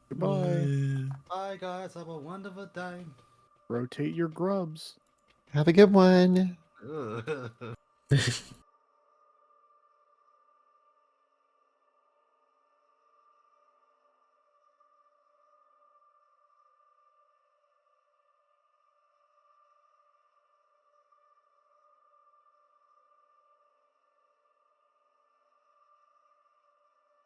Goodbye. Bye, guys. Have a wonderful time. Rotate your grubs. Have a good one. Ugh.